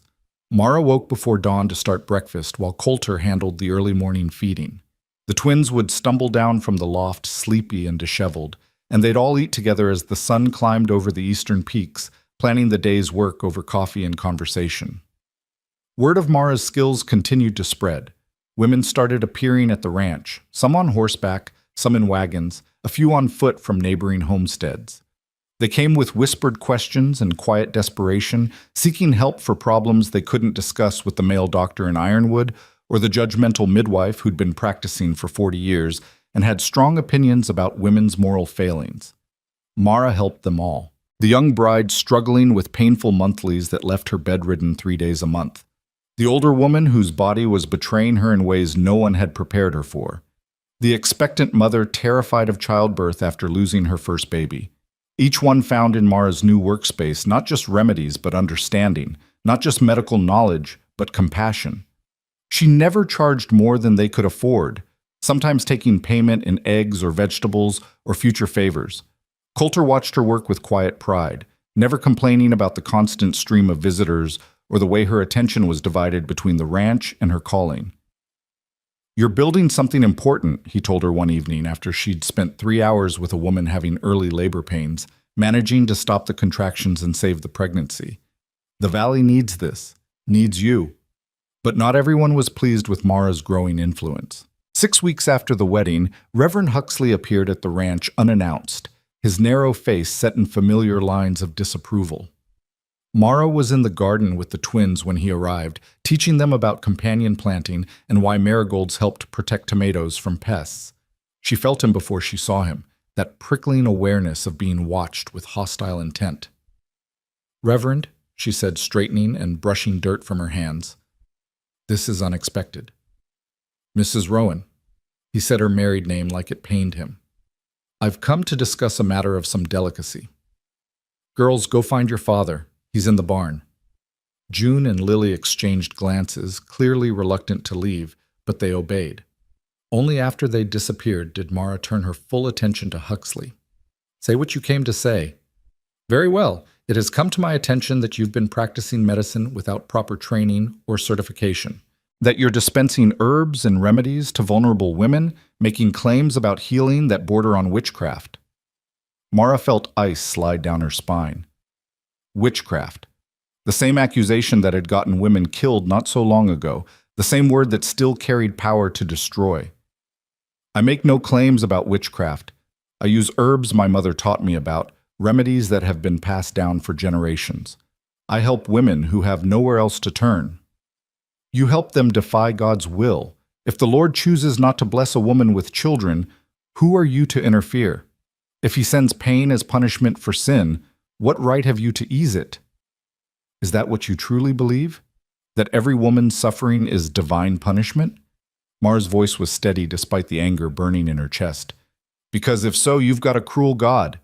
Mara woke before dawn to start breakfast while Coulter handled the early morning feeding. The twins would stumble down from the loft sleepy and disheveled, and they'd all eat together as the sun climbed over the eastern peaks, planning the day's work over coffee and conversation. Word of Mara's skills continued to spread. Women started appearing at the ranch, some on horseback, some in wagons, a few on foot from neighboring homesteads. They came with whispered questions and quiet desperation, seeking help for problems they couldn't discuss with the male doctor in Ironwood or the judgmental midwife who'd been practicing for 40 years and had strong opinions about women's moral failings. Mara helped them all, the young bride struggling with painful monthlies that left her bedridden 3 days a month, the older woman whose body was betraying her in ways no one had prepared her for, the expectant mother terrified of childbirth after losing her first baby. Each one found in Mara's new workspace not just remedies but understanding, not just medical knowledge but compassion. She never charged more than they could afford, sometimes taking payment in eggs or vegetables or future favors. Coulter watched her work with quiet pride, never complaining about the constant stream of visitors or the way her attention was divided between the ranch and her calling. You're building something important, he told her one evening after she'd spent 3 hours with a woman having early labor pains, managing to stop the contractions and save the pregnancy. The valley needs this, needs you. But not everyone was pleased with Mara's growing influence. 6 weeks after the wedding, Reverend Huxley appeared at the ranch unannounced, his narrow face set in familiar lines of disapproval. Mara was in the garden with the twins when he arrived, teaching them about companion planting and why marigolds helped protect tomatoes from pests. She felt him before she saw him, that prickling awareness of being watched with hostile intent. Reverend, she said, straightening and brushing dirt from her hands. This is unexpected. Mrs. Rowan, he said her married name like it pained him. I've come to discuss a matter of some delicacy. Girls, go find your father. He's in the barn. June and Lily exchanged glances, clearly reluctant to leave, but they obeyed. Only after they disappeared did Mara turn her full attention to Huxley. Say what you came to say. Very well. It has come to my attention that you've been practicing medicine without proper training or certification. That you're dispensing herbs and remedies to vulnerable women, making claims about healing that border on witchcraft. Mara felt ice slide down her spine. Witchcraft. The same accusation that had gotten women killed not so long ago, the same word that still carried power to destroy. I make no claims about witchcraft. I use herbs my mother taught me about, remedies that have been passed down for generations. I help women who have nowhere else to turn. You help them defy God's will. If the Lord chooses not to bless a woman with children, who are you to interfere? If he sends pain as punishment for sin, what right have you to ease it? Is that what you truly believe? That every woman's suffering is divine punishment? Mara's voice was steady despite the anger burning in her chest. Because if so, you've got a cruel God.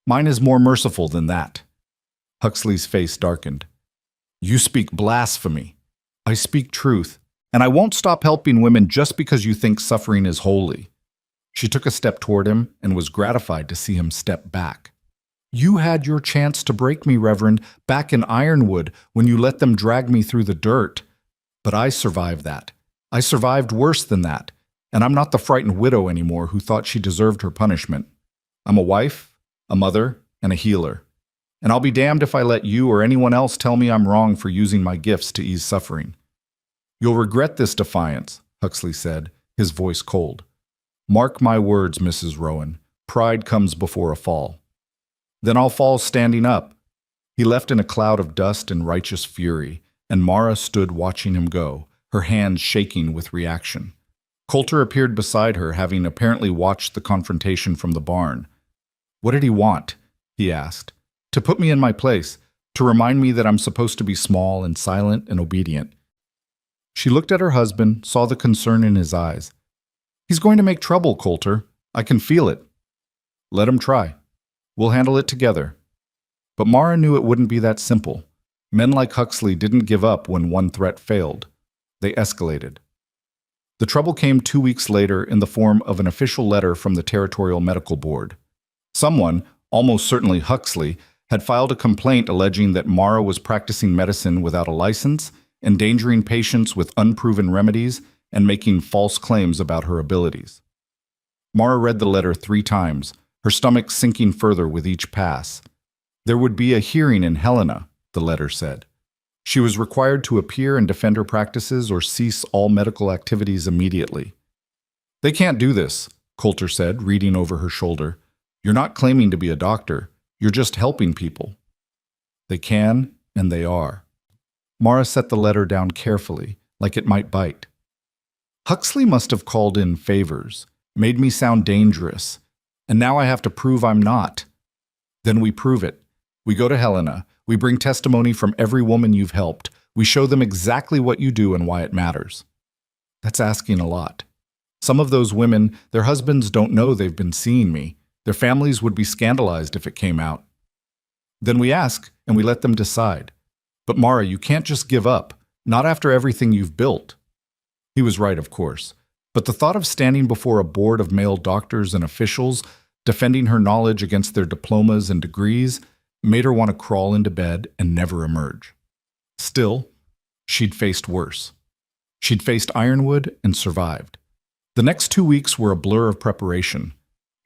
Mine is more merciful than that. Huxley's face darkened. You speak blasphemy. I speak truth, and I won't stop helping women just because you think suffering is holy. She took a step toward him and was gratified to see him step back. You had your chance to break me, Reverend, back in Ironwood when you let them drag me through the dirt. But I survived that. I survived worse than that, and I'm not the frightened widow anymore who thought she deserved her punishment. I'm a wife, a mother, and a healer. And I'll be damned if I let you or anyone else tell me I'm wrong for using my gifts to ease suffering. You'll regret this defiance, Huxley said, his voice cold. Mark my words, Mrs. Rowan. Pride comes before a fall. Then I'll fall standing up. He left in a cloud of dust and righteous fury, and Mara stood watching him go, her hands shaking with reaction. Coulter appeared beside her, having apparently watched the confrontation from the barn. What did he want? He asked. To put me in my place, to remind me that I'm supposed to be small and silent and obedient. She looked at her husband, saw the concern in his eyes. He's going to make trouble, Coulter. I can feel it. Let him try. We'll handle it together. But Mara knew it wouldn't be that simple. Men like Huxley didn't give up when one threat failed. They escalated. The trouble came 2 weeks later in the form of an official letter from the Territorial Medical Board. Someone, almost certainly Huxley, had filed a complaint alleging that Mara was practicing medicine without a license, endangering patients with unproven remedies, and making false claims about her abilities. Mara read the letter 3 times, her stomach sinking further with each pass. There would be a hearing in Helena, the letter said. She was required to appear and defend her practices or cease all medical activities immediately. They can't do this, Coulter said, reading over her shoulder. You're not claiming to be a doctor. You're just helping people. They can, and they are. Mara set the letter down carefully, like it might bite. Huxley must have called in favors, made me sound dangerous, and now I have to prove I'm not. Then we prove it. We go to Helena. We bring testimony from every woman you've helped. We show them exactly what you do and why it matters. That's asking a lot. Some of those women, their husbands don't know they've been seeing me. Their families would be scandalized if it came out. Then we ask, and we let them decide. But Mara, you can't just give up, not after everything you've built. He was right, of course. But the thought of standing before a board of male doctors and officials, defending her knowledge against their diplomas and degrees, made her want to crawl into bed and never emerge. Still, she'd faced worse. She'd faced Ironwood and survived. The next 2 weeks were a blur of preparation.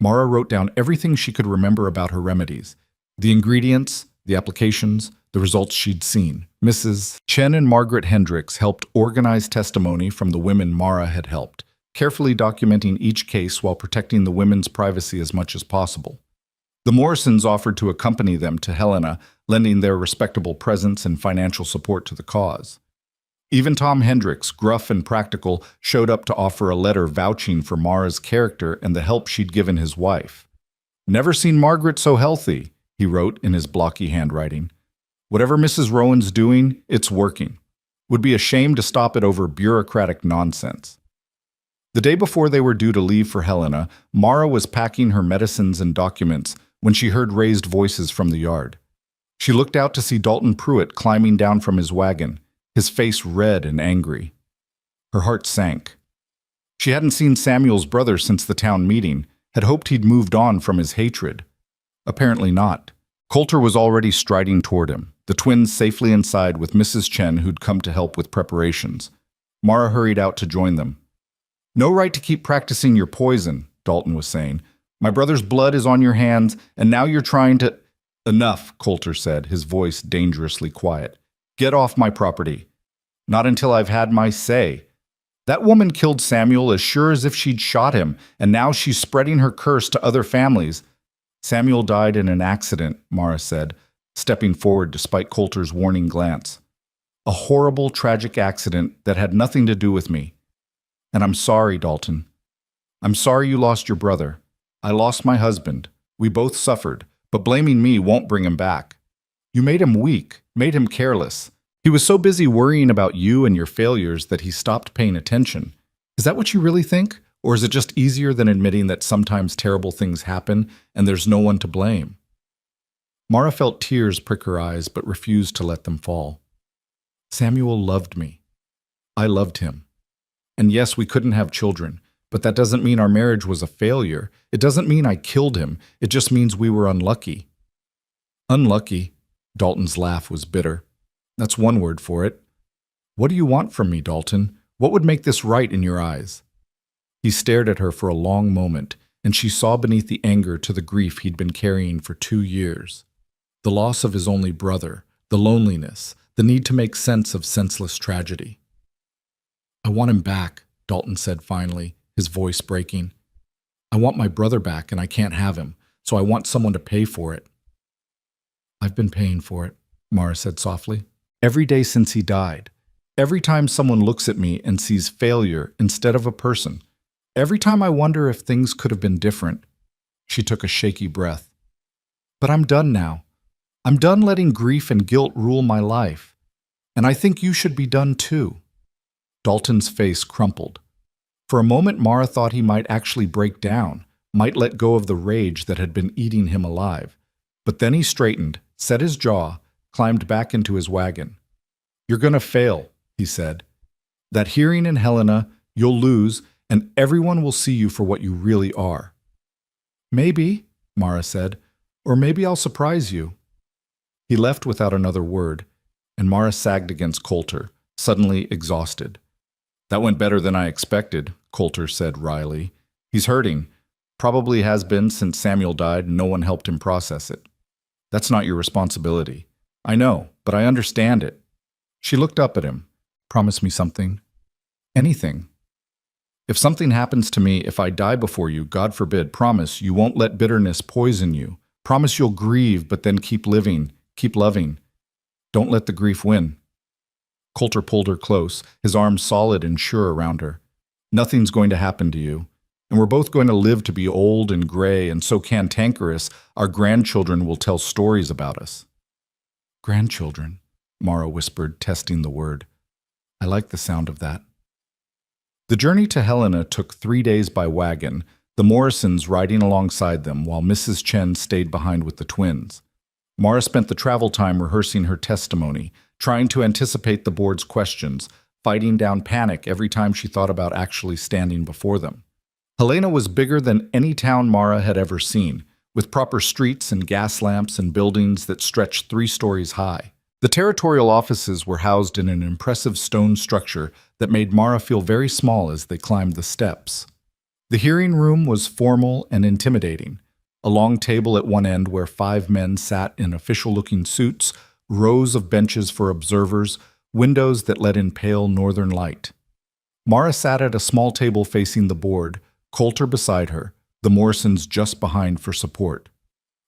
Mara wrote down everything she could remember about her remedies, the ingredients, the applications, the results she'd seen. Mrs. Chen and Margaret Hendricks helped organize testimony from the women Mara had helped, carefully documenting each case while protecting the women's privacy as much as possible. The Morrisons offered to accompany them to Helena, lending their respectable presence and financial support to the cause. Even Tom Hendricks, gruff and practical, showed up to offer a letter vouching for Mara's character and the help she'd given his wife. Never seen Margaret so healthy, he wrote in his blocky handwriting. Whatever Mrs. Rowan's doing, it's working. Would be a shame to stop it over bureaucratic nonsense. The day before they were due to leave for Helena, Mara was packing her medicines and documents when she heard raised voices from the yard. She looked out to see Dalton Pruitt climbing down from his wagon, his face red and angry. Her heart sank. She hadn't seen Samuel's brother since the town meeting, had hoped he'd moved on from his hatred. Apparently not. Coulter was already striding toward him, the twins safely inside with Mrs. Chen, who'd come to help with preparations. Mara hurried out to join them. No right to keep practicing your poison, Dalton was saying. My brother's blood is on your hands, and now you're trying to... Enough, Coulter said, his voice dangerously quiet. Get off my property. Not until I've had my say. That woman killed Samuel as sure as if she'd shot him, and now she's spreading her curse to other families. Samuel died in an accident, Mara said, stepping forward despite Coulter's warning glance. A horrible, tragic accident that had nothing to do with me. And I'm sorry, Dalton. I'm sorry you lost your brother. I lost my husband. We both suffered, but blaming me won't bring him back. You made him weak, made him careless. He was so busy worrying about you and your failures that he stopped paying attention. Is that what you really think? Or is it just easier than admitting that sometimes terrible things happen and there's no one to blame? Mara felt tears prick her eyes but refused to let them fall. Samuel loved me. I loved him. And yes, we couldn't have children, but that doesn't mean our marriage was a failure. It doesn't mean I killed him. It just means we were unlucky. Unlucky? Dalton's laugh was bitter. That's one word for it. What do you want from me, Dalton? What would make this right in your eyes? He stared at her for a long moment, and she saw beneath the anger to the grief he'd been carrying for 2 years. The loss of his only brother, the loneliness, the need to make sense of senseless tragedy. I want him back, Dalton said finally, his voice breaking. I want my brother back, and I can't have him, so I want someone to pay for it. I've been paying for it, Mara said softly. Every day since he died. Every time someone looks at me and sees failure instead of a person. Every time I wonder if things could have been different. She took a shaky breath. But I'm done now. I'm done letting grief and guilt rule my life. And I think you should be done too. Dalton's face crumpled. For a moment, Mara thought he might actually break down, might let go of the rage that had been eating him alive. But then he straightened, set his jaw, climbed back into his wagon. You're going to fail, he said. That hearing in Helena, you'll lose, and everyone will see you for what you really are. Maybe, Mara said, or maybe I'll surprise you. He left without another word, and Mara sagged against Coulter, suddenly exhausted. That went better than I expected, Coulter said wryly. He's hurting. Probably has been since Samuel died and no one helped him process it. That's not your responsibility. I know, but I understand it. She looked up at him. Promise me something. Anything. If something happens to me, if I die before you, God forbid, promise you won't let bitterness poison you. Promise you'll grieve, but then keep living, keep loving. Don't let the grief win. Coulter pulled her close, his arms solid and sure around her. Nothing's going to happen to you. And we're both going to live to be old and gray and so cantankerous our grandchildren will tell stories about us. Grandchildren, Mara whispered, testing the word. I like the sound of that. The journey to Helena took 3 days by wagon, the Morrisons riding alongside them while Mrs. Chen stayed behind with the twins. Mara spent the travel time rehearsing her testimony, trying to anticipate the board's questions, fighting down panic every time she thought about actually standing before them. Helena was bigger than any town Mara had ever seen, with proper streets and gas lamps and buildings that stretched 3 stories high. The territorial offices were housed in an impressive stone structure that made Mara feel very small as they climbed the steps. The hearing room was formal and intimidating. A long table at one end where 5 men sat in official-looking suits, rows of benches for observers, windows that let in pale northern light. Mara sat at a small table facing the board, Coulter beside her, the Morrisons just behind for support.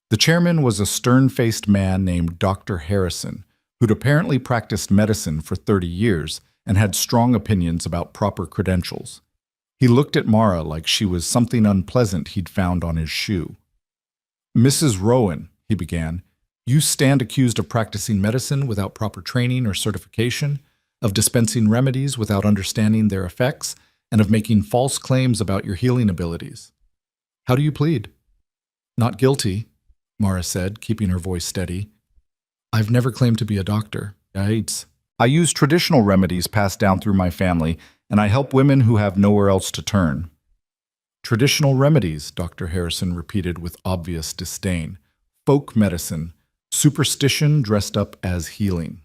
The chairman was a stern-faced man named Dr. Harrison, who'd apparently practiced medicine for 30 years and had strong opinions about proper credentials. He looked at Mara like she was something unpleasant he'd found on his shoe. Mrs. Rowan, he began, you stand accused of practicing medicine without proper training or certification, of dispensing remedies without understanding their effects, and of making false claims about your healing abilities. How do you plead? Not guilty, Mara said, keeping her voice steady. I've never claimed to be a doctor. I use traditional remedies passed down through my family, and I help women who have nowhere else to turn. Traditional remedies, Dr. Harrison repeated with obvious disdain. Folk medicine, superstition dressed up as healing.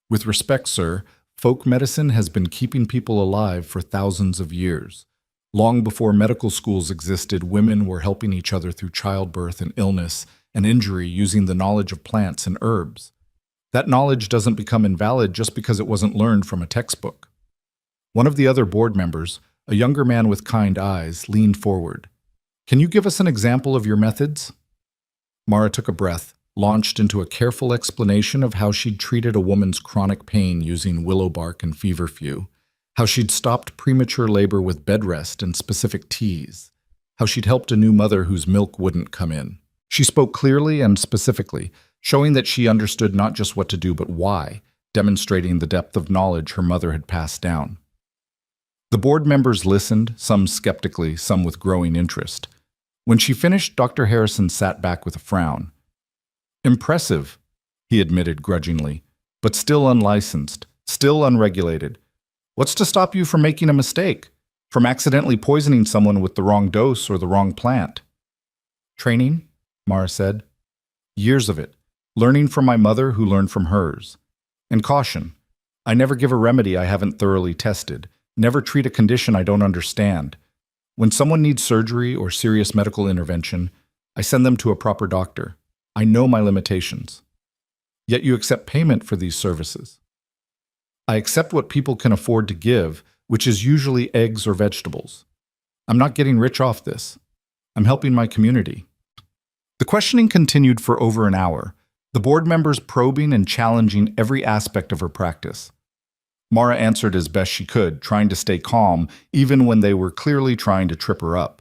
With respect, sir, folk medicine has been keeping people alive for thousands of years. Long before medical schools existed, women were helping each other through childbirth and illness and injury using the knowledge of plants and herbs. That knowledge doesn't become invalid just because it wasn't learned from a textbook. One of the other board members, a younger man with kind eyes, leaned forward. "Can you give us an example of your methods?" Mara took a breath, launched into a careful explanation of how she'd treated a woman's chronic pain using willow bark and feverfew, how she'd stopped premature labor with bed rest and specific teas, how she'd helped a new mother whose milk wouldn't come in. She spoke clearly and specifically, showing that she understood not just what to do but why, demonstrating the depth of knowledge her mother had passed down. The board members listened, some skeptically, some with growing interest. When she finished, Dr. Harrison sat back with a frown. "Impressive," he admitted grudgingly, "but still unlicensed, still unregulated. What's to stop you from making a mistake, from accidentally poisoning someone with the wrong dose or the wrong plant?" "Training," Mara said. "Years of it, learning from my mother who learned from hers. And caution, I never give a remedy I haven't thoroughly tested, never treat a condition I don't understand. When someone needs surgery or serious medical intervention, I send them to a proper doctor. I know my limitations. Yet you accept payment for these services." "I accept what people can afford to give, which is usually eggs or vegetables. I'm not getting rich off this. I'm helping my community." The questioning continued for over an hour, the board members probing and challenging every aspect of her practice. Mara answered as best she could, trying to stay calm, even when they were clearly trying to trip her up.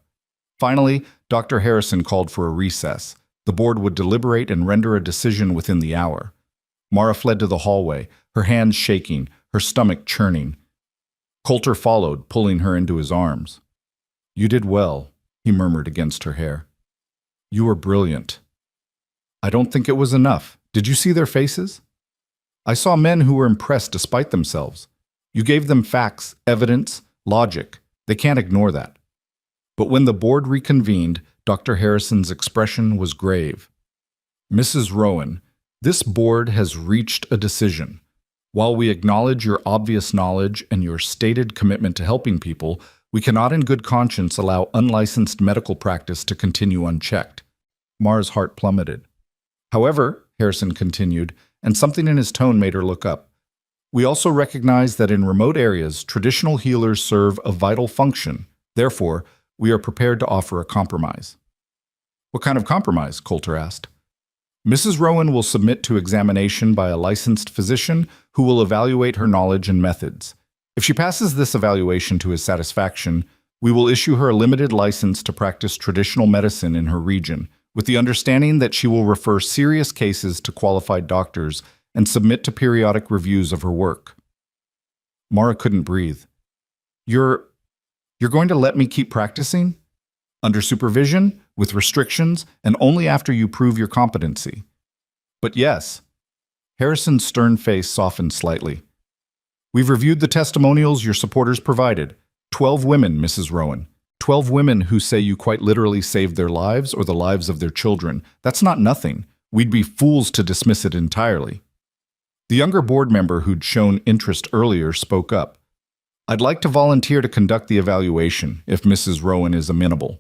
Finally, Dr. Harrison called for a recess. The board would deliberate and render a decision within the hour. Mara fled to the hallway, her hands shaking, her stomach churning. Coulter followed, pulling her into his arms. "You did well," he murmured against her hair. "You were brilliant." "I don't think it was enough. Did you see their faces?" "I saw men who were impressed despite themselves. You gave them facts, evidence, logic. They can't ignore that." But when the board reconvened, Dr. Harrison's expression was grave. "Mrs. Rowan, this board has reached a decision. While we acknowledge your obvious knowledge and your stated commitment to helping people, we cannot in good conscience allow unlicensed medical practice to continue unchecked." Mara's heart plummeted. "However," Harrison continued, and something in his tone made her look up, "we also recognize that in remote areas, traditional healers serve a vital function. Therefore, we are prepared to offer a compromise." "What kind of compromise?" Coulter asked. "Mrs. Rowan will submit to examination by a licensed physician who will evaluate her knowledge and methods. If she passes this evaluation to his satisfaction, we will issue her a limited license to practice traditional medicine in her region, with the understanding that she will refer serious cases to qualified doctors and submit to periodic reviews of her work." Mara couldn't breathe. You're going to let me keep practicing? Under supervision, with restrictions, and only after you prove your competency." "But yes." Harrison's stern face softened slightly. "We've reviewed the testimonials your supporters provided. 12 women, Mrs. Rowan. 12 women who say you quite literally saved their lives or the lives of their children. That's not nothing. We'd be fools to dismiss it entirely." The younger board member who'd shown interest earlier spoke up. "I'd like to volunteer to conduct the evaluation, if Mrs. Rowan is amenable.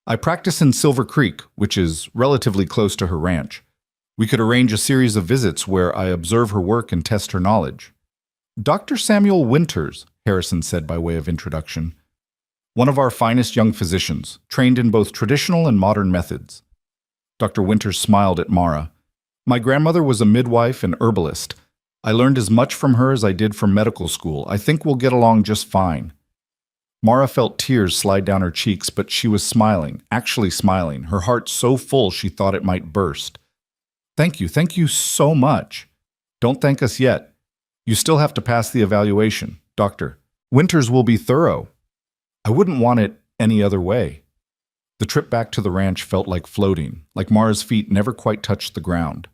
I practice in Silver Creek, which is relatively close to her ranch. We could arrange a series of visits where I observe her work and test her knowledge." "Dr. Samuel Winters," Harrison said by way of introduction. "One of our finest young physicians, trained in both traditional and modern methods." Dr. Winters smiled at Mara. "My grandmother was a midwife and herbalist. I learned as much from her as I did from medical school. I think we'll get along just fine." Mara felt tears slide down her cheeks, but she was smiling, actually smiling, her heart so full she thought it might burst. Thank you so much." "Don't thank us yet. You still have to pass the evaluation, Doctor. Winters will be thorough." "I wouldn't want it any other way." The trip back to the ranch felt like floating, like Mara's feet never quite touched the ground.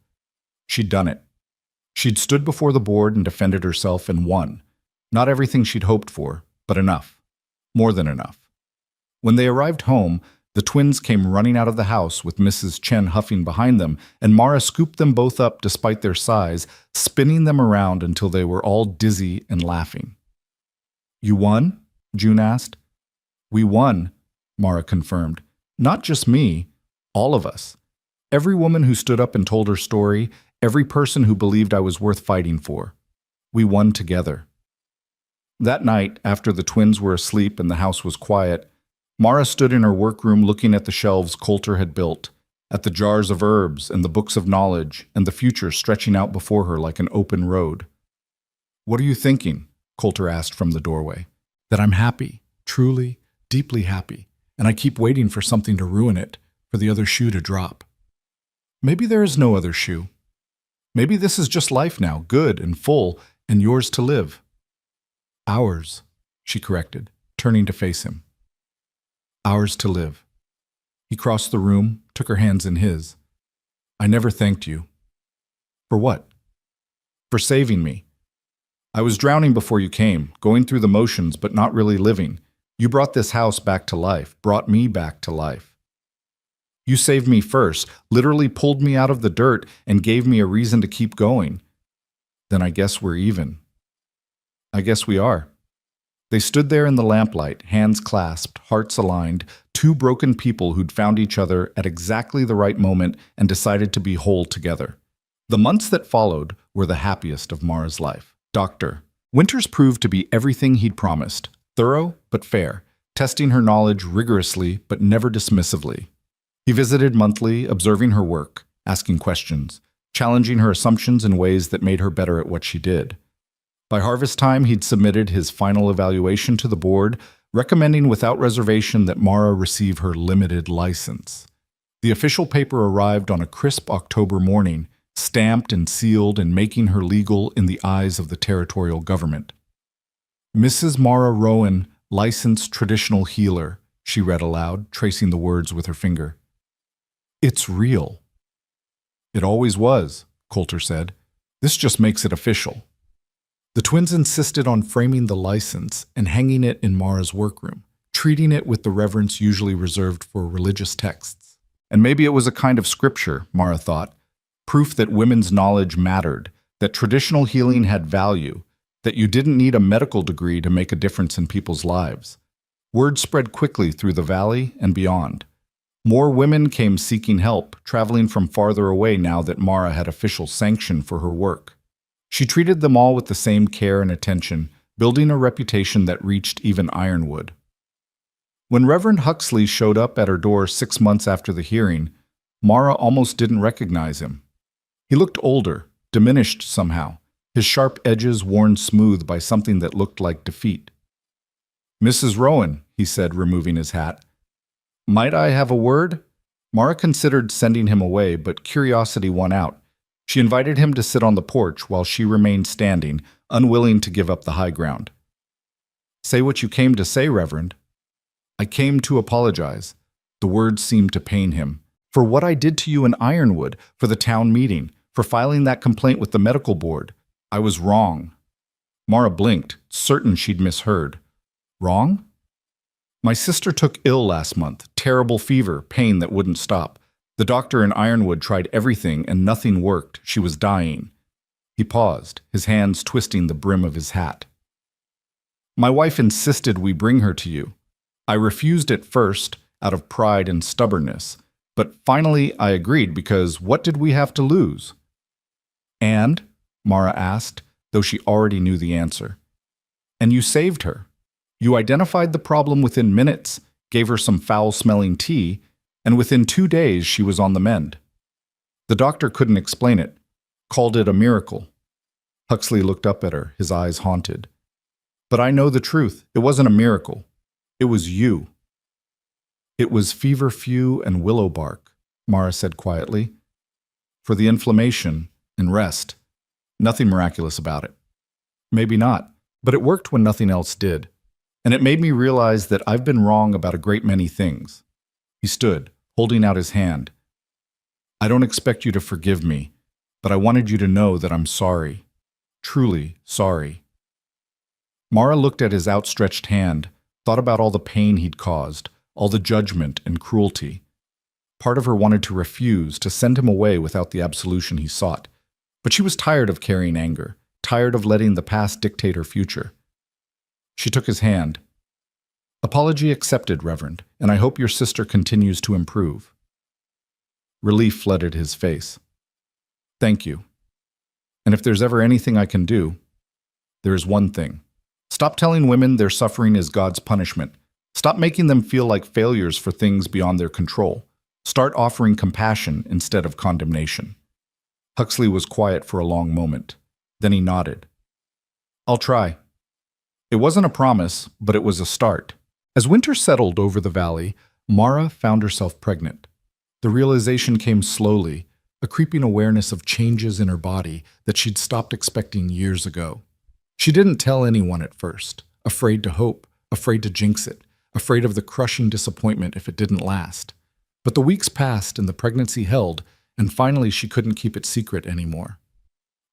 She'd done it. She'd stood before the board and defended herself and won. Not everything she'd hoped for, but enough. More than enough. When they arrived home, the twins came running out of the house with Mrs. Chen huffing behind them, and Mara scooped them both up despite their size, spinning them around until they were all dizzy and laughing. "You won?" June asked. We won, Mara confirmed. Not just me, all of us. Every woman who stood up and told her story, every person who believed I was worth fighting for. We won together. That night, after the twins were asleep and the house was quiet, Mara stood in her workroom looking at the shelves Coulter had built, at the jars of herbs and the books of knowledge and the future stretching out before her like an open road. "What are you thinking?" Coulter asked from the doorway. "That I'm happy, truly, deeply happy, and I keep waiting for something to ruin it, for the other shoe to drop. Maybe there is no other shoe. Maybe this is just life now, good and full, and yours to live." "Ours," she corrected, turning to face him. "Ours to live." He crossed the room, took her hands in his. "I never thanked you." "For what?" "For saving me. I was drowning before you came, going through the motions but not really living. You brought this house back to life, brought me back to life. You saved me first, literally pulled me out of the dirt and gave me a reason to keep going. Then I guess we're even." "I guess we are." They stood there in the lamplight, hands clasped, hearts aligned, two broken people who'd found each other at exactly the right moment and decided to be whole together. The months that followed were the happiest of Mara's life. Dr. Winters proved to be everything he'd promised, thorough but fair, testing her knowledge rigorously but never dismissively. He visited monthly, observing her work, asking questions, challenging her assumptions in ways that made her better at what she did. By harvest time, he'd submitted his final evaluation to the board, recommending without reservation that Mara receive her limited license. The official paper arrived on a crisp October morning, stamped and sealed and making her legal in the eyes of the territorial government. "Mrs. Mara Rowan, licensed traditional healer," she read aloud, tracing the words with her finger. "It's real." "It always was," Coulter said. "This just makes it official." The twins insisted on framing the license and hanging it in Mara's workroom, treating it with the reverence usually reserved for religious texts. And maybe it was a kind of scripture, Mara thought, proof that women's knowledge mattered, that traditional healing had value, that you didn't need a medical degree to make a difference in people's lives. Word spread quickly through the valley and beyond. More women came seeking help, traveling from farther away now that Mara had official sanction for her work. She treated them all with the same care and attention, building a reputation that reached even Ironwood. When Reverend Huxley showed up at her door 6 months after the hearing, Mara almost didn't recognize him. He looked older, diminished somehow, his sharp edges worn smooth by something that looked like defeat. "Mrs. Rowan," he said, removing his hat. "Might I have a word?" Mara considered sending him away, but curiosity won out. She invited him to sit on the porch while she remained standing, unwilling to give up the high ground. "Say what you came to say, Reverend." "I came to apologize." The words seemed to pain him. "For what I did to you in Ironwood, for the town meeting, for filing that complaint with the medical board. I was wrong." Mara blinked, certain she'd misheard. "Wrong?" "My sister took ill last month, terrible fever, pain that wouldn't stop. The doctor in Ironwood tried everything and nothing worked. She was dying." He paused, his hands twisting the brim of his hat. "My wife insisted we bring her to you. I refused at first, out of pride and stubbornness, but finally I agreed because what did we have to lose?" "And?" Mara asked, though she already knew the answer. "And you saved her. You identified the problem within minutes, gave her some foul-smelling tea, and within 2 days she was on the mend. The doctor couldn't explain it, called it a miracle." Huxley looked up at her, his eyes haunted. "But I know the truth. It wasn't a miracle. It was you." "It was feverfew and willow bark," Mara said quietly. "For the inflammation and rest. Nothing miraculous about it." "Maybe not, but it worked when nothing else did. And it made me realize that I've been wrong about a great many things." He stood, holding out his hand. "I don't expect you to forgive me, but I wanted you to know that I'm sorry. Truly sorry." Mara looked at his outstretched hand, thought about all the pain he'd caused, all the judgment and cruelty. Part of her wanted to refuse, to send him away without the absolution he sought. But she was tired of carrying anger, tired of letting the past dictate her future. She took his hand. Apology accepted, Reverend, and I hope your sister continues to improve. Relief flooded his face. Thank you. And if there's ever anything I can do, there is one thing. Stop telling women their suffering is God's punishment. Stop making them feel like failures for things beyond their control. Start offering compassion instead of condemnation. Huxley was quiet for a long moment. Then he nodded. I'll try. It wasn't a promise, but it was a start. As winter settled over the valley, Mara found herself pregnant. The realization came slowly, a creeping awareness of changes in her body that she'd stopped expecting years ago. She didn't tell anyone at first, afraid to hope, afraid to jinx it, afraid of the crushing disappointment if it didn't last. But the weeks passed and the pregnancy held, and finally she couldn't keep it secret anymore.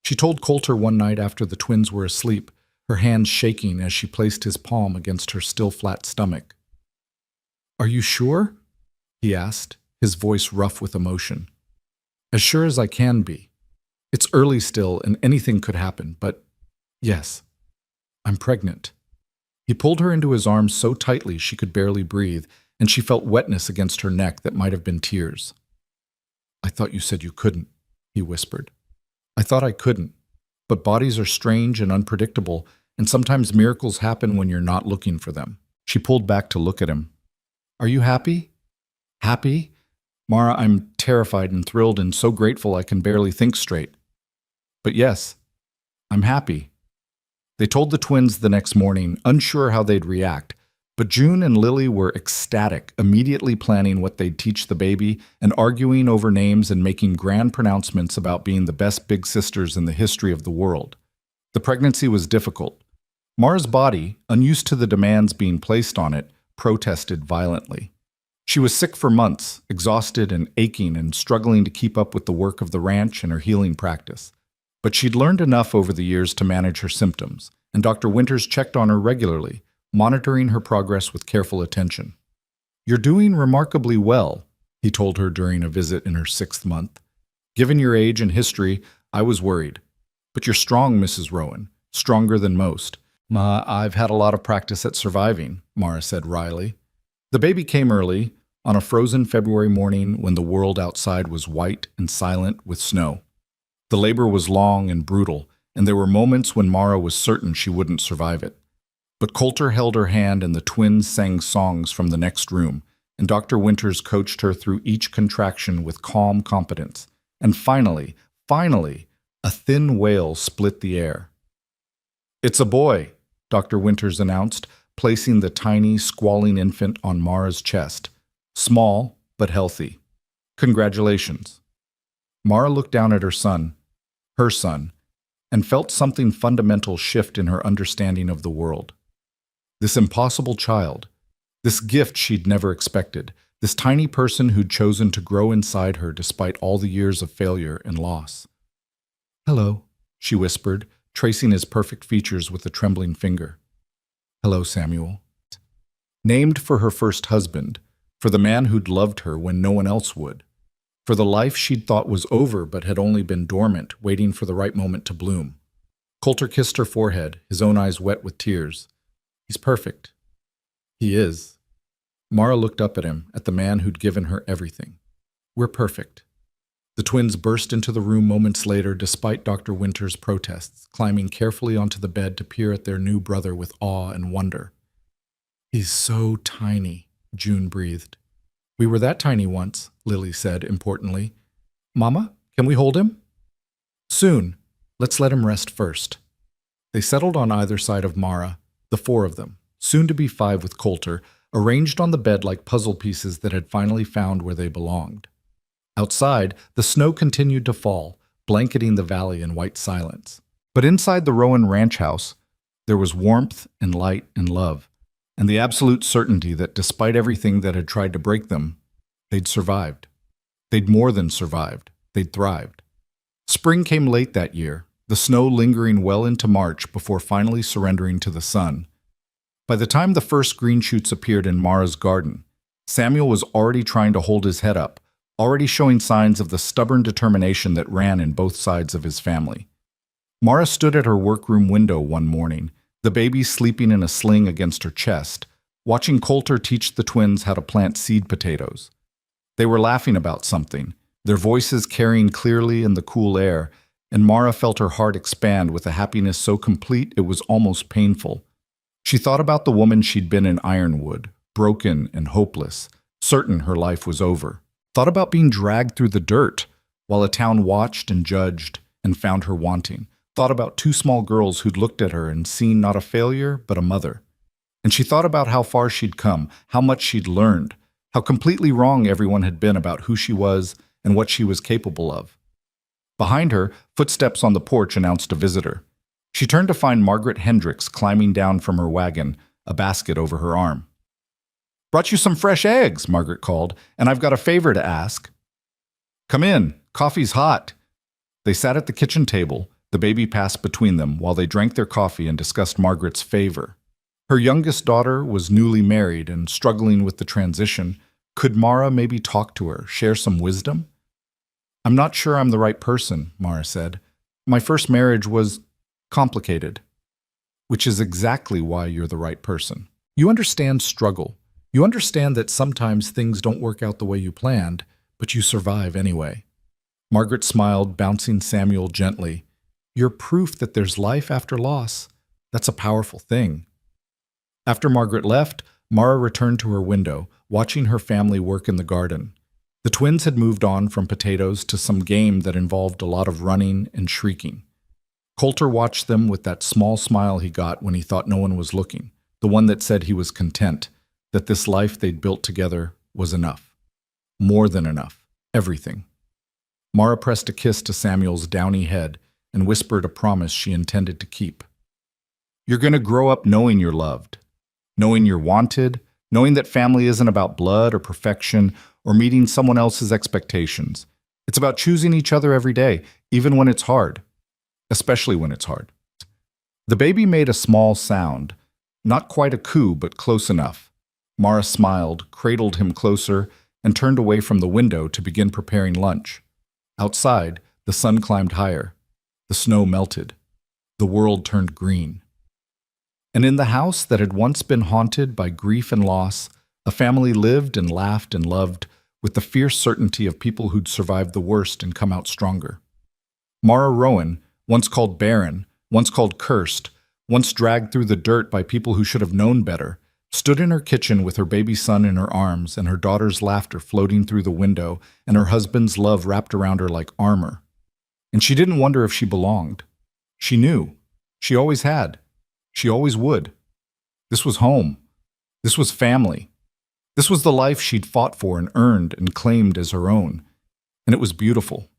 She told Coulter one night after the twins were asleep, her hands shaking as she placed his palm against her still flat stomach. "Are you sure?" he asked, his voice rough with emotion. "As sure as I can be. It's early still and anything could happen, but yes, I'm pregnant." He pulled her into his arms so tightly she could barely breathe, and she felt wetness against her neck that might have been tears. "I thought you said you couldn't," he whispered. "I thought I couldn't, but bodies are strange and unpredictable, and sometimes miracles happen when you're not looking for them." She pulled back to look at him. "Are you happy?" "Happy? Mara, I'm terrified and thrilled and so grateful I can barely think straight. But yes, I'm happy." They told the twins the next morning, unsure how they'd react, but June and Lily were ecstatic, immediately planning what they'd teach the baby and arguing over names and making grand pronouncements about being the best big sisters in the history of the world. The pregnancy was difficult. Mara's body, unused to the demands being placed on it, protested violently. She was sick for months, exhausted and aching and struggling to keep up with the work of the ranch and her healing practice. But she'd learned enough over the years to manage her symptoms, and Dr. Winters checked on her regularly, monitoring her progress with careful attention. "You're doing remarkably well," he told her during a visit in her 6th month. "Given your age and history, I was worried. But you're strong, Mrs. Rowan, stronger than most." "I've had a lot of practice at surviving," Mara said wryly. The baby came early, on a frozen February morning when the world outside was white and silent with snow. The labor was long and brutal, and there were moments when Mara was certain she wouldn't survive it. But Coulter held her hand and the twins sang songs from the next room, and Dr. Winters coached her through each contraction with calm competence. And finally, a thin wail split the air. "It's a boy," Dr. Winters announced, placing the tiny, squalling infant on Mara's chest. "Small, but healthy. Congratulations." Mara looked down at her son, and felt something fundamental shift in her understanding of the world. This impossible child, this gift she'd never expected, this tiny person who'd chosen to grow inside her despite all the years of failure and loss. "Hello," she whispered, tracing his perfect features with a trembling finger. "Hello, Samuel." Named for her first husband, for the man who'd loved her when no one else would, for the life she'd thought was over but had only been dormant, waiting for the right moment to bloom. Coulter kissed her forehead, his own eyes wet with tears. "He's perfect." "He is." Mara looked up at him, at the man who'd given her everything. "We're perfect." The twins burst into the room moments later despite Dr. Winters' protests, climbing carefully onto the bed to peer at their new brother with awe and wonder. "He's so tiny," June breathed. "We were that tiny once," Lily said importantly. "Mama, can we hold him?" "Soon. Let's let him rest first." They settled on either side of Mara, the 4 of them, soon to be 5 with Coulter, arranged on the bed like puzzle pieces that had finally found where they belonged. Outside, the snow continued to fall, blanketing the valley in white silence. But inside the Rowan ranch house, there was warmth and light and love, and the absolute certainty that despite everything that had tried to break them, they'd survived. They'd more than survived. They'd thrived. Spring came late that year, the snow lingering well into March before finally surrendering to the sun. By the time the first green shoots appeared in Mara's garden, Samuel was already trying to hold his head up, already showing signs of the stubborn determination that ran in both sides of his family. Mara stood at her workroom window one morning, the baby sleeping in a sling against her chest, watching Coulter teach the twins how to plant seed potatoes. They were laughing about something, their voices carrying clearly in the cool air, and Mara felt her heart expand with a happiness so complete it was almost painful. She thought about the woman she'd been in Ironwood, broken and hopeless, certain her life was over. Thought about being dragged through the dirt, while a town watched and judged and found her wanting. Thought about two small girls who'd looked at her and seen not a failure, but a mother. And she thought about how far she'd come, how much she'd learned, how completely wrong everyone had been about who she was and what she was capable of. Behind her, footsteps on the porch announced a visitor. She turned to find Margaret Hendricks climbing down from her wagon, a basket over her arm. "Brought you some fresh eggs," Margaret called, "and I've got a favor to ask." "Come in, coffee's hot." They sat at the kitchen table, the baby passed between them while they drank their coffee and discussed Margaret's favor. Her youngest daughter was newly married and struggling with the transition. Could Mara maybe talk to her, share some wisdom? "I'm not sure I'm the right person," Mara said. "My first marriage was complicated." "Which is exactly why you're the right person. You understand struggle. You understand that sometimes things don't work out the way you planned, but you survive anyway." Margaret smiled, bouncing Samuel gently. "You're proof that there's life after loss. That's a powerful thing." After Margaret left, Mara returned to her window, watching her family work in the garden. The twins had moved on from potatoes to some game that involved a lot of running and shrieking. Coulter watched them with that small smile he got when he thought no one was looking, the one that said he was content, that this life they'd built together was enough. More than enough. Everything. Mara pressed a kiss to Samuel's downy head and whispered a promise she intended to keep. "You're going to grow up knowing you're loved, knowing you're wanted, knowing that family isn't about blood or perfection or meeting someone else's expectations. It's about choosing each other every day, even when it's hard, especially when it's hard." The baby made a small sound, not quite a coo, but close enough. Mara smiled, cradled him closer, and turned away from the window to begin preparing lunch. Outside, the sun climbed higher. The snow melted. The world turned green. And in the house that had once been haunted by grief and loss, a family lived and laughed and loved with the fierce certainty of people who'd survived the worst and come out stronger. Mara Rowan, once called barren, once called cursed, once dragged through the dirt by people who should have known better, stood in her kitchen with her baby son in her arms and her daughter's laughter floating through the window and her husband's love wrapped around her like armor. And she didn't wonder if she belonged. She knew. She always had. She always would. This was home. This was family. This was the life she'd fought for and earned and claimed as her own. And it was beautiful.